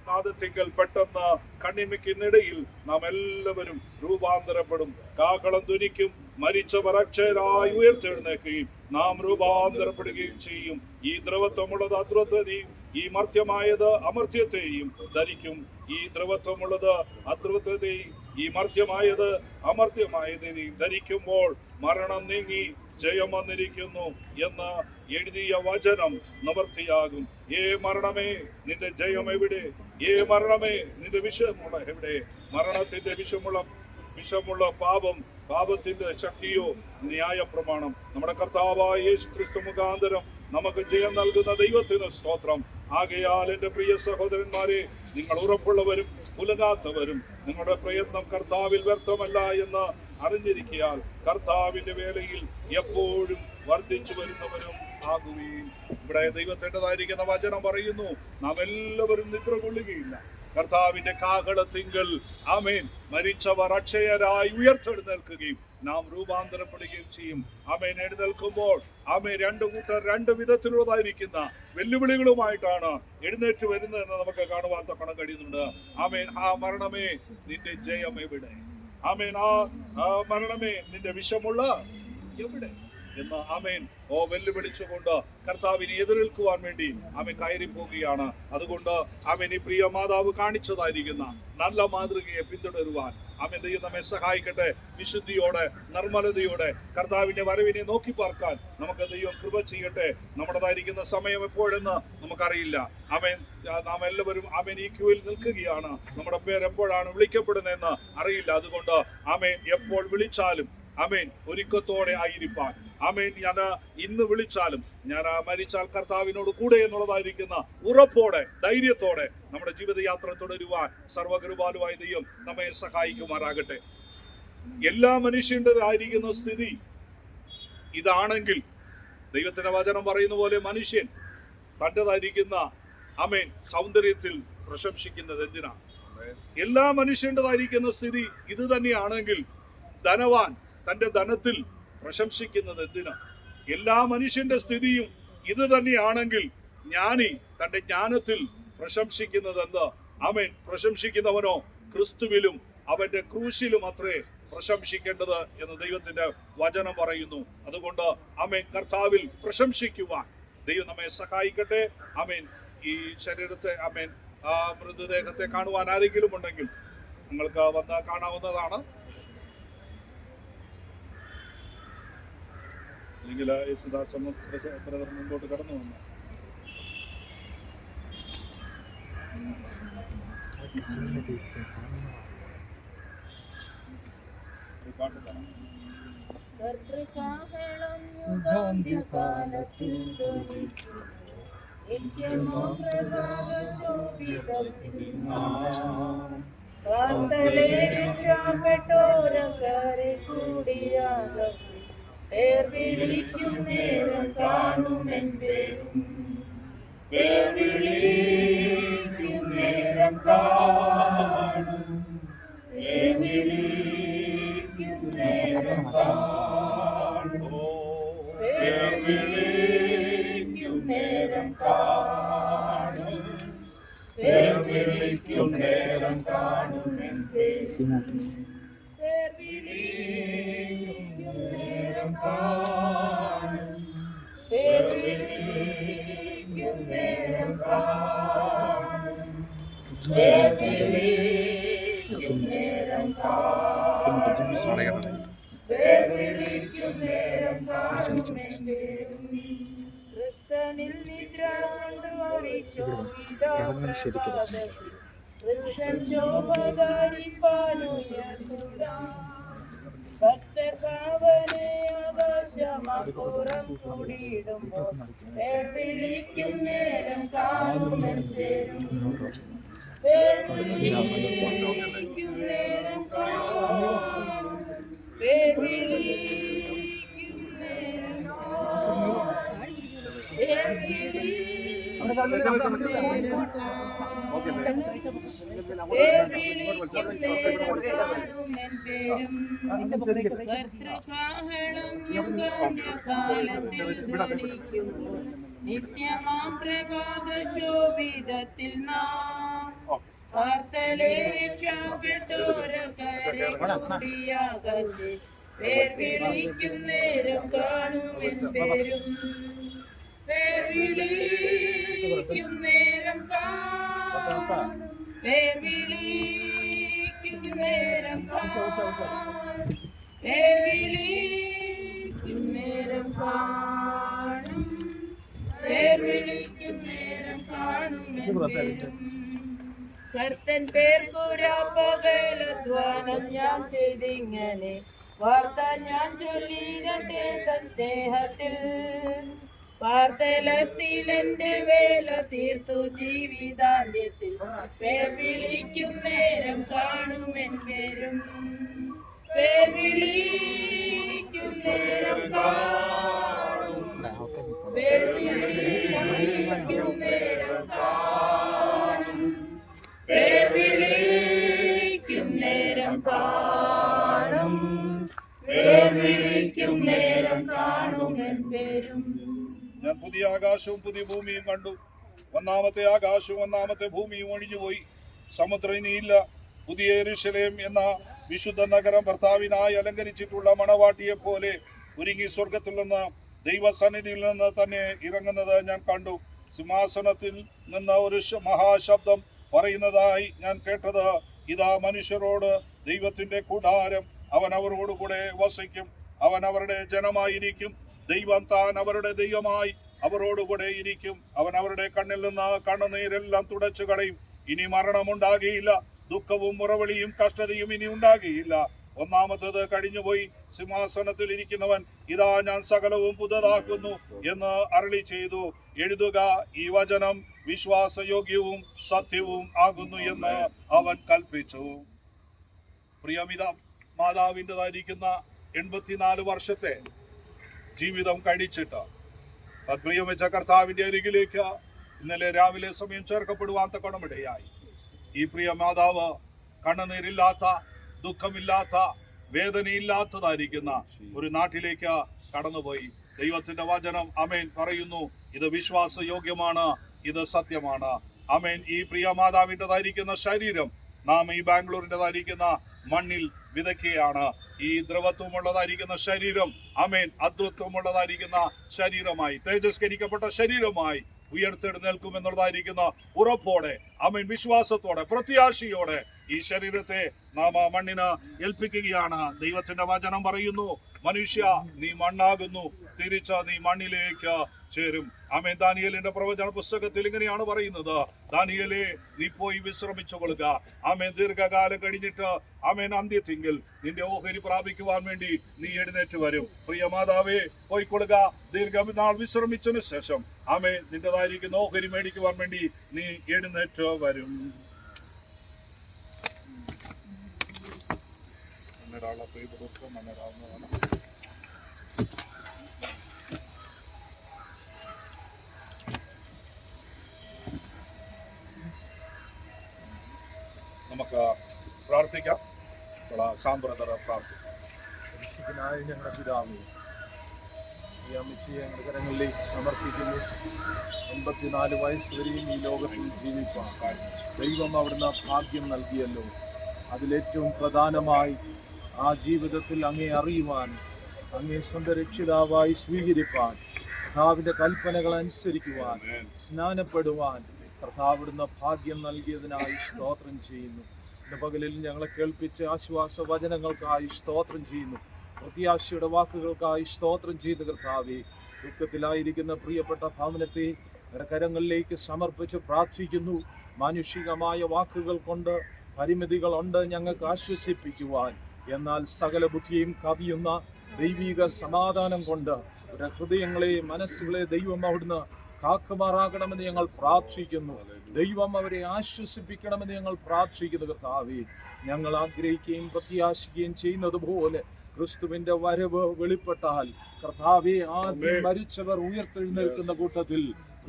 നാദത്തിങ്കൽ പെട്ടെന്ന് കണ്ണിമയ്ക്കിനിടയിൽ നാം എല്ലാവരും രൂപാന്തരപ്പെടും. കാഹളം ധ്വനിക്കും, മരിച്ചവർ അക്ഷയരായി ഉയർത്തെഴുന്നേൽക്കുകയും നാം രൂപാന്തരപ്പെടുകയും ചെയ്യും. ഈ ദ്രവത്വമുള്ളത് അദ്രവത്വത്തെയും ഈ മർത്യമായത് അമർത്യത്തെയും ധരിക്കും. ഈ ദ്രവത്വമുള്ളത് അദ്രവത്വത്തെയും ഈ മർത്യമായത് അമർത്യമായതിനെയും ധരിക്കുമ്പോൾ മരണം നീങ്ങി ജയം വന്നിരിക്കുന്നു എന്ന് എഴുതിയ വചനം നിവൃത്തിയാകും. ഏ മരണമേ, നിന്റെ ജയം എവിടെ? ഏ മരണമേ, നിന്റെ വിഷമുള്ള എവിടെ? മരണത്തിന്റെ വിഷമുള്ള പാപത്തിന്റെ ശക്തിയോ ന്യായപ്രമാണം. നമ്മുടെ കർത്താവായ യേശു ക്രിസ്തു മുഖാന്തരം നമുക്ക് ജയം നൽകുന്ന ദൈവത്തിന് സ്തോത്രം. ആകയാൽ എൻ്റെ പ്രിയ സഹോദരന്മാരെ, നിങ്ങൾ ഉറപ്പുള്ളവരും ഉലകാത്തവരും നിങ്ങളുടെ പ്രയത്നം കർത്താവിൽ വ്യർത്ഥമല്ല എന്ന് അറിഞ്ഞിരിക്കയാൽ കർത്താവിന്റെ വേലയിൽ എപ്പോഴും വർദ്ധിച്ചു വരുന്നവരും ആകുകയും. ഇവിടെ ദൈവത്തിൻ്റെതായിരിക്കുന്ന വചനം പറയുന്നു, നാം എല്ലാവരും നിദ്ര കൊള്ളുകയില്ല, കർത്താവിന്റെ കാഹളത്തിങ്കൽ ആമേൻ മരിച്ചവർ അക്ഷയരായി ഉയർത്തെഴുന്നേൽക്കുകയും നാം രൂപാന്തരപ്പെടുകയും ചെയ്യും. ആമേൻ. എഴുന്നേൽക്കുമ്പോൾ ആമേൻ രണ്ട് കൂട്ടർ രണ്ട് വിധത്തിലുള്ളതായിരിക്കുന്ന വെല്ലുവിളികളുമായിട്ടാണ് എഴുന്നേറ്റ് വരുന്നതെന്ന് നമുക്ക് കാണുവാൻ തക്കണം കഴിയുന്നുണ്ട്. ആമേൻ. ആ മരണമേ, നിന്റെ ജയം എവിടെ? ആമേൻ. ആ മരണമേ, നിന്റെ വിഷമുള്ള എവിടെ എന്ന് ആമേൻ വെല്ലുവിളിച്ചുകൊണ്ട് കർത്താവിനെ എതിരേൽക്കുവാൻ വേണ്ടി ആമേൻ കയറി പോവുകയാണ്. അതുകൊണ്ട് ആമേൻ ഈ പ്രിയ മാതാവ് കാണിച്ചതായിരിക്കുന്ന നല്ല മാതൃകയെ പിന്തുടരുവാൻ ആമേൻ ദൈവം നമ്മെ സഹായിക്കട്ടെ. വിശുദ്ധിയോടെ നിർമ്മലതയോടെ കർത്താവിന്റെ വരവിനെ നോക്കി പാർക്കാൻ നമുക്ക് ദൈവം കൃപ ചെയ്യട്ടെ. നമ്മുടേതായിരിക്കുന്ന സമയം എപ്പോഴെന്ന് നമുക്കറിയില്ല. ആമേൻ. നാം എല്ലാവരും ആമേൻ ഈ ക്യൂവിൽ നിൽക്കുകയാണ്. നമ്മുടെ പേര് എപ്പോഴാണ് വിളിക്കപ്പെടുന്നതെന്ന് അറിയില്ല. അതുകൊണ്ട് ആമേൻ എപ്പോൾ വിളിച്ചാലും ആമേൻ ഒരുക്കത്തോടെ ആയിരിക്കാൻ. ആമേൻ. ഞാൻ ഇന്ന് വിളിച്ചാലും ഞാൻ മരിച്ചാൽ കർത്താവിനോട് കൂടെ എന്നുള്ളതായിരിക്കുന്ന ഉറപ്പോടെ ധൈര്യത്തോടെ നമ്മുടെ ജീവിതയാത്ര തുടരുവാൻ സർവകൃപാലുവായ ദൈവം നമ്മെ സഹായിക്കുമാറാകട്ടെ. എല്ലാ മനുഷ്യൻ്റെതായിരിക്കുന്ന സ്ഥിതി ഇതാണെങ്കിൽ ദൈവത്തിന്റെ വചനം പറയുന്ന പോലെ മനുഷ്യൻ തൻ്റെതായിരിക്കുന്ന ആമേൻ സൗന്ദര്യത്തിൽ പ്രശംസിക്കുന്നത് എന്തിനാ? എല്ലാ മനുഷ്യൻ്റെതായിരിക്കുന്ന സ്ഥിതി ഇത് തന്നെയാണെങ്കിൽ ധനവാൻ തന്റെ ധനത്തിൽ പ്രശംസിക്കുന്നത് എന്തിനാ? എല്ലാ മനുഷ്യന്റെ സ്ഥിതിയും ഇത് തന്നെയാണെങ്കിൽ ജ്ഞാനി തന്റെ ജ്ഞാനത്തിൽ പ്രശംസിക്കുന്നത് എന്താ? ആമേൻ. പ്രശംസിക്കുന്നവനോ ക്രിസ്തുവിലും അവന്റെ ക്രൂശിലും അത്രേ പ്രശംസിക്കേണ്ടത് എന്ന് ദൈവത്തിന്റെ വചനം പറയുന്നു. അതുകൊണ്ട് ആമേൻ കർത്താവിൽ പ്രശംസിക്കുവാൻ ദൈവം നമ്മെ സഹായിക്കട്ടെ. ആമേൻ. ഈ ശരീരത്തെ ആമേൻ മൃതദേഹത്തെ കാണുവാൻ ആരെങ്കിലും ഉണ്ടെങ്കിൽ നിങ്ങൾക്ക് വന്ന് കാണാവുന്നതാണ്. അല്ലെങ്കിൽ യേശുദാസ് ബ്രദർ മുമ്പോട്ട് കടന്നു വന്നു. കാഹളം അന്ത്യകാലത്തിൽ നിത്യമാം പ്രഭാശോഭിതത്തിൽ കാന്തലേരിച്ചാപ്പെട്ടോരക്കാരെ കൂടിയാകർച്ചി പേർ വിളിക്കും നേരം കാണുമെൻ പേരും പേർ വിളിക്കും നേരം കാണും പേർ വിളിക്കും നേരം കാണും പേർ വിളിക്കും നേരം കാണും പേർ വിളിക്കും നേരം കാണുമെൻ പേരും പേർ വിളിക്കും നേരം കാണും പേർ വിളിക്കും നേരം കാണും പേർ വിളിക്കും നേരം കാണും പേർ വിളിക്കും നേരം കാണുമെൻ പേരും ക്രിസ്തനിൽ നിദ്ര കൊണ്ടുവാരി ശോഭിതാപാദത്തിൽ ക്രിസ്തൻ ശോഭധാരിപ്പാനുയർത്തുവാൻ ഭക്തർ പാവനെ ആകാശമപ്പുറം കൂടിയിടുമ്പോൾ പേർ വിളിക്കും നേരം കാണുമെൻ പേരും പേർ വിളിക്കും നേരം കാണും പേർ വിളിക്കും നേരം കാണും പേർ വിളിക്കും നേരം കർത്തൃകാഹളം യുഗാന്ത്യകാലത്തിൽ ധ്വനിക്കുന്നു. നിത്യമാം പ്രഭാത ശോഭിതത്തിൽ നാം വാർത്തലെ രക്ഷപ്പെട്ടോരക്കരെ കൂടിയാകാശേ പേർ വിളിക്കും നേരം കാണുമെൻ പേരും പേർ വിളിക്കും നേരം കാണും പേർ വിളിക്കും നേരം കാണും പേർ വിളിക്കും നേരം കാണും പേർ വിളിക്കും നേരം കാണുമെൻ പേരും കർത്തൻ പേർക്കുരാ പകലധ്വാനം ഞാൻ ചെയ്തിങ്ങനെ വാർത്ത ഞാൻ ചൊല്ലിടട്ടെ തൻ സ്നേഹത്തിൽ പാർത്തലത്തിൽ എന്റെ വേല തീർത്തു ജീവിതാന്ത്യത്തിൽ പേർ വിളിക്കും നേരം കാണുമെൻ പേരും പേർ വിളിക്കും നേരം കാണും പേർ വിളിക്കും നേരം കാണും പേർ വിളിക്കും നേരം കാണും പേർ വിളിക്കും നേരം കാണുമെൻ പേരും ഞാൻ പുതിയ ആകാശവും പുതിയ ഭൂമിയും കണ്ടു. ഒന്നാമത്തെ ആകാശവും ഒന്നാമത്തെ ഭൂമിയും ഒഴിഞ്ഞുപോയി. സമുദ്രം ഇനിയില്ല. പുതിയ യെരൂശലേം എന്ന വിശുദ്ധ നഗരം ഭർത്താവിനായി അലങ്കരിച്ചിട്ടുള്ള മണവാട്ടിയെ പോലെ ഒരുങ്ങി സ്വർഗത്തിൽ നിന്ന് ദൈവസന്നിധിയിൽ നിന്ന് തന്നെ ഇറങ്ങുന്നത് ഞാൻ കണ്ടു. സിംഹാസനത്തിൽ നിന്ന് ഒരു മഹാശബ്ദം പറയുന്നതായി ഞാൻ കേട്ടത്, ഇതാ മനുഷ്യരോട് ദൈവത്തിന്റെ കൂടാരം, അവൻ അവരോടുകൂടെ വസിക്കും, അവൻ അവരുടെ ജനമായിരിക്കും, ദൈവം താൻ അവരുടെ ദൈവമായി അവരോടുകൂടെ ഇരിക്കും. അവൻ അവരുടെ കണ്ണിൽ നിന്ന് കണ്ണുനീരെല്ലാം തുടച്ചു കളയും. ഇനി മരണമുണ്ടാകുകയില്ല, ദുഃഖവും മുറവിളിയും കഷ്ടതയും ഇനി ഉണ്ടാകുകയില്ല. ഒന്നാമത്തേത് കഴിഞ്ഞുപോയി. സിംഹാസനത്തിൽ ഇരിക്കുന്നവൻ ഇതാ ഞാൻ സകലവും പുതുതാക്കുന്നു എന്ന് അരുളി ചെയ്തു. എഴുതുക, ഈ വചനം വിശ്വാസയോഗ്യവും സത്യവും ആകുന്നു എന്ന് അവൻ കൽപ്പിച്ചു. പ്രിയമിത മാതാവിൻ്റെതായിരിക്കുന്ന 84 വർഷത്തെ ജീവിതം കഴിച്ചിട്ട് പ്രിയം വെച്ച കർത്താവിന്റെ അരികിലേക്ക് ഇന്നലെ രാവിലെ സമയം ചേർക്കപ്പെടുവാൻ തക്കണമിടയായി. ഈ പ്രിയ മാതാവ് കണ്ണുനീരില്ലാത്ത, ദുഃഖമില്ലാത്ത, വേദനയില്ലാത്തതായിരിക്കുന്ന ഒരു നാട്ടിലേക്ക് കടന്നുപോയി. ദൈവത്തിന്റെ വചനം അമേൻ പറയുന്നു, ഇത് വിശ്വാസയോഗ്യമാണ്, ഇത് സത്യമാണ്. അമേൻ. ഈ പ്രിയ മാതാവിൻ്റെതായിരിക്കുന്ന ശരീരം നാം ഈ ബാംഗ്ലൂരിൻ്റെതായിരിക്കുന്ന മണ്ണിൽ വിതയ്ക്കുകയാണ്. ഈ ദ്രവത്വമുള്ളതായിരിക്കുന്ന ശരീരം അമേൻ അദ്വത്വമുള്ളതായിരിക്കുന്ന ശരീരമായി, തേജസ്കരിക്കപ്പെട്ട ശരീരമായി ഉയർത്തെഴുന്നേൽക്കുമെന്നുള്ളതായിരിക്കുന്ന ഉറപ്പോടെ അമേൻ വിശ്വാസത്തോടെ പ്രത്യാശയോടെ ഈ ശരീരത്തെ നാം ആ മണ്ണിന് ഏൽപ്പിക്കുകയാണ്. ദൈവത്തിന്റെ വചനം പറയുന്നു, മനുഷ്യ നീ മണ്ണാകുന്നു, തിരിച്ച് നീ മണ്ണിലേക്ക് ചേരും. ആമേൻ. ദാനിയേലിന്റെ പ്രവചന പുസ്തകത്തിൽ ഇങ്ങനെയാണ് പറയുന്നത്, ദാനിയേലേ നീ പോയി വിശ്രമിച്ചു കൊള്ളുക. ആമേൻ. ദീർഘകാലം കഴിഞ്ഞിട്ട് ആമേൻ അന്ത്യത്തിങ്കിൽ നിന്റെ ഓഹരി പ്രാപിക്കുവാൻ വേണ്ടി നീ എഴുന്നേറ്റ് വരും. പ്രിയ മാതാവേ, പോയിക്കൊള്ളുക. ദീർഘനാൾ വിശ്രമിച്ചതിന് ശേഷം ആമേൻ നിന്റേതായിരിക്കുന്ന ഓഹരി മേടിക്കുവാൻ വേണ്ടി നീ എഴുന്നേറ്റ് വരും. മണ്ണൊരാളെ പ്രിയപ്പെടുത്തുക, മണ്ണൊരാവുന്നതാണ്. നമുക്ക് പ്രാർത്ഥിക്കാം. സാമ്പ്രദായ പ്രാർത്ഥിക്കാം. പരിശുദ്ധനായ ഞങ്ങളുടെ പിതാവേ, ഈ അമ്മച്ചിയെ ഞങ്ങളുടെ കരങ്ങളിലേക്ക് സമർപ്പിക്കുന്നു. 84 വയസ്സ് വരെയും ഈ ലോകത്തിൽ ജീവിക്കാൻ ദൈവം അവിടുന്ന് ഭാഗ്യം നൽകിയല്ലോ. അതിലേറ്റവും പ്രധാനമായി ആ ജീവിതത്തിൽ അങ്ങേ അറിയുവാൻ, അങ്ങേ സ്വന്തം രക്ഷിതാവായി സ്വീകരിപ്പാൻ, കർത്താവിൻ്റെ കൽപ്പനകൾ അനുസരിക്കുവാൻ, സ്നാനപ്പെടുവാൻ കർത്താവിടുന്ന ഭാഗ്യം നൽകിയതിനായി സ്തോത്രം ചെയ്യുന്നു. ഇന്ന് പകലിൽ ഞങ്ങളെ കേൾപ്പിച്ച ആശ്വാസ വചനങ്ങൾക്കായി സ്തോത്രം ചെയ്യുന്നു. പ്രത്യാശയുടെ വാക്കുകൾക്കായി സ്തോത്രം ചെയ്ത് കർത്താവേ, ദുഃഖത്തിലായിരിക്കുന്ന പ്രിയപ്പെട്ട ഭവനത്തെ ഞങ്ങളുടെ കരങ്ങളിലേക്ക് സമർപ്പിച്ച് പ്രാർത്ഥിക്കുന്നു. മാനുഷികമായ വാക്കുകൾ കൊണ്ട് പരിമിതികളുണ്ട് ഞങ്ങൾക്ക് ആശ്വസിപ്പിക്കുവാൻ. എന്നാൽ സകല ബുദ്ധിയും കവിയുന്ന ദൈവിക സമാധാനം കൊണ്ട് ഒരു ഹൃദയങ്ങളെ, മനസ്സുകളെ ദൈവം അവിടുന്ന് കാക്കുമാറാകണമെന്ന് ഞങ്ങൾ പ്രാർത്ഥിക്കുന്നു. ദൈവം അവരെ ആശ്വസിപ്പിക്കണമെന്ന് ഞങ്ങൾ പ്രാർത്ഥിക്കുന്നു. കർത്താവേ, ഞങ്ങൾ ആഗ്രഹിക്കുകയും പ്രത്യാശിക്കുകയും ചെയ്യുന്നത് പോലെ ക്രിസ്തുവിന്റെ വരവ് വെളിപ്പെട്ടാൽ കർത്താവേ, ആദ്യം മരിച്ചവർ ഉയർത്തെഴുന്നേൽക്കുന്ന കൂട്ടത്തിൽ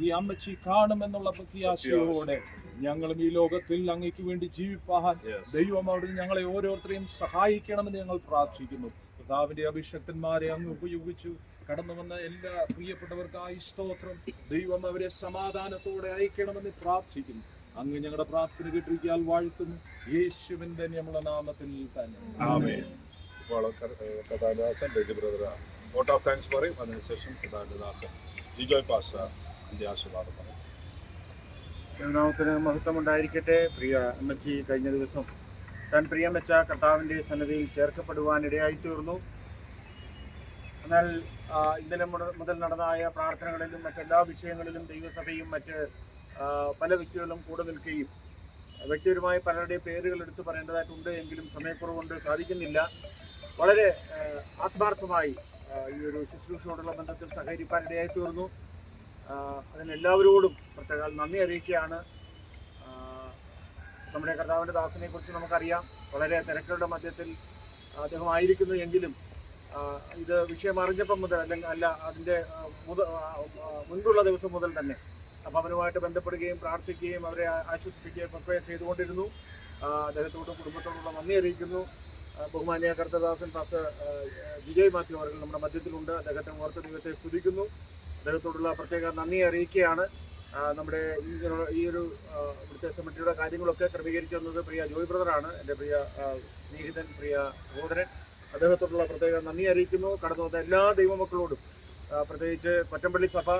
ഈ അമ്മച്ചി കാണുമെന്നുള്ള പ്രത്യാശയോടെ ഞങ്ങളും ഈ ലോകത്തിൽ അങ്ങയ്ക്ക് വേണ്ടി ജീവിപ്പാൻ ദൈവം അവിടുന്ന് ഞങ്ങളെ ഓരോരുത്തരെയും സഹായിക്കണമെന്ന് ഞങ്ങൾ പ്രാർത്ഥിക്കുന്നു. കർത്താവിന്റെ അഭിഷക്തന്മാരെ അങ്ങ് ഉപയോഗിച്ചു കടന്നു വന്ന എല്ലാ പ്രിയപ്പെട്ടവർക്കായി സ്തോത്രം. ദൈവം അവരെ സമാധാനത്തോടെ അയക്കണമെന്ന് പ്രാർത്ഥിക്കുന്നു. അങ്ങ് ഞങ്ങളുടെ പ്രാർത്ഥന കേട്ടിരിക്കാൻ വാഴ്ത്തുന്നു. യേശുവിന്റെ നമ്മുടെ നാമത്തിൽ തന്നെ. ആമേൻ. ഇപ്പോൾ കഥാദാസൻ രജി ബ്രദർ വോട്ട് ഓഫ് താങ്ക്സ് പറയും. അതിനുശേഷം കഥാദാസൻ ജിജോയ് പാസ്റ്റർ അതിൻ്റെ ആശീർവാദം പറയും. നാമത്തിന് മഹത്വം ഉണ്ടായിരിക്കട്ടെ. പ്രിയ അമ്മച്ചി കഴിഞ്ഞ ദിവസം താൻ പ്രിയം വെച്ച കർത്താവിൻ്റെ സന്നിധിയിൽ ചേർക്കപ്പെടുവാൻ ഇടയായിത്തീർന്നു. എന്നാൽ ഇന്നലെ മുതൽ നടന്നായ പ്രാർത്ഥനകളിലും മറ്റെല്ലാ വിഷയങ്ങളിലും ദൈവസഭയും മറ്റ് പല വ്യക്തികളും കൂടെ നിൽക്കുകയും വ്യക്തിപരമായി പലരുടെയും പേരുകൾ എടുത്തു പറയേണ്ടതായിട്ടുണ്ട്. എങ്കിലും സമയക്കുറവുകൊണ്ട് സാധിക്കുന്നില്ല. വളരെ ആത്മാർത്ഥമായി ഈ ഒരു ശുശ്രൂഷയോടുള്ള ബന്ധത്തിൽ സഹകരിപ്പാൻ ഇടയായിത്തീർന്നു. അതിനെല്ലാവരോടും പ്രത്യേക നന്ദി അറിയിക്കുകയാണ്. നമ്മുടെ കർത്താവിൻ്റെ ദാസനെ കുറിച്ച് നമുക്കറിയാം. വളരെ തിരക്കുകളുടെ മധ്യത്തിൽ അദ്ദേഹം ആയിരിക്കുന്നു. എങ്കിലും ഇത് വിഷയം അറിഞ്ഞപ്പം മുതൽ അല്ല അതിൻ്റെ മുൻപുള്ള ദിവസം മുതൽ തന്നെ ഭവനുമായിട്ട് ബന്ധപ്പെടുകയും പ്രാർത്ഥിക്കുകയും അവരെ ആശ്വസിപ്പിക്കുകയും ഒക്കെ ചെയ്തുകൊണ്ടിരുന്നു. അദ്ദേഹത്തോടും കുടുംബത്തോടുള്ള നന്ദി അറിയിക്കുന്നു. ബഹുമാന്യ കർത്തദാസൻ പാസ്റ്റർ വിജയ് മാത്യു അവർ നമ്മുടെ മധ്യത്തിലുണ്ട്. അദ്ദേഹത്തെ ഓർത്ത് ദൈവത്തെ സ്തുതിക്കുന്നു. അദ്ദേഹത്തോടുള്ള പ്രത്യേക നന്ദി അറിയിക്കുകയാണ്. നമ്മുടെ ഈ ഒരു ഇവിടുത്തെ സെമിട്രിയുടെ കാര്യങ്ങളൊക്കെ ക്രമീകരിച്ചു തന്നത് പ്രിയ ജോയ് ബ്രദറാണ്. എൻ്റെ പ്രിയ സ്നേഹിതൻ, പ്രിയ സഹോദരൻ. അദ്ദേഹത്തോടുള്ള പ്രത്യേക നന്ദി അറിയിക്കുന്നു. കടന്നു വന്ന എല്ലാ ദൈവമക്കളോടും, പ്രത്യേകിച്ച് കൊറ്റമ്പള്ളി സഭ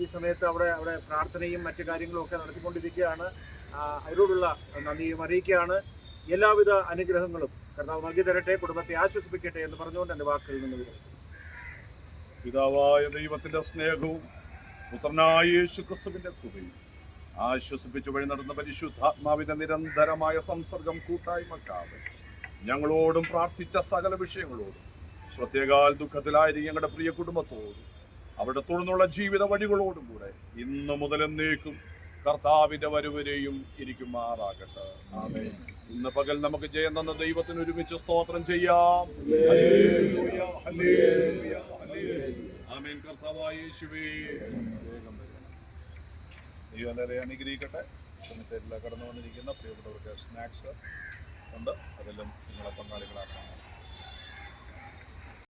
ഈ സമയത്ത് അവിടെ പ്രാർത്ഥനയും മറ്റു കാര്യങ്ങളും ഒക്കെ നടത്തിക്കൊണ്ടിരിക്കുകയാണ്. അവരോടുള്ള നന്ദിയും അറിയിക്കുകയാണ്. എല്ലാവിധ അനുഗ്രഹങ്ങളും കർത്താവ് നൽകി തരട്ടെ, കുടുംബത്തെ ആശ്വസിപ്പിക്കട്ടെ എന്ന് പറഞ്ഞുകൊണ്ട് എൻ്റെ വാക്കുകളിൽ നിന്ന് വിടുന്നു. പിതാവായ ദൈവത്തിന്റെ സ്നേഹവും പുത്രനായ യേശു ക്രിസ്തുവിന്റെ കൃപയും ആശ്വസിപ്പിച്ചു വഴി നടന്ന പരിശുദ്ധാത്മാവിന്റെ നിരന്തരമായ സംസർഗം കൂട്ടായ്മക്കാതെ ഞങ്ങളോടും പ്രാർത്ഥിച്ച സകല വിഷയങ്ങളോടും പ്രത്യേകാൽ ദുഃഖത്തിലായിരിക്കും ഞങ്ങളുടെ പ്രിയ കുടുംബത്തോടും അവിടെ തുടർന്നുള്ള ജീവിത വഴികളോടും കൂടെ ഇന്നു മുതൽ എന്നേക്കും കർത്താവിന്റെ വരവരെയും ഇരിക്കുമാറാകട്ടെ. ആമേൻ. ഇന്ന് പകൽ നമുക്ക് ജയം തന്ന ദൈവത്തിന് ഒരുമിച്ച് സ്തോത്രം ചെയ്യാം. Hallelujah, hallelujah, hallelujah. ആമേൻ. കർത്താവായ യേശുവേ, ദൈവം എല്ലാവരെയും അനുഗ്രഹിക്കട്ടെ. സെമിത്തേരിൽ കടന്നു വന്നിരിക്കുന്ന പ്രിയപ്പെട്ടവർക്ക് സ്നാക്സ് ഉണ്ട്. അതെല്ലാം നിങ്ങളെ പങ്കാളികളാക്കണം.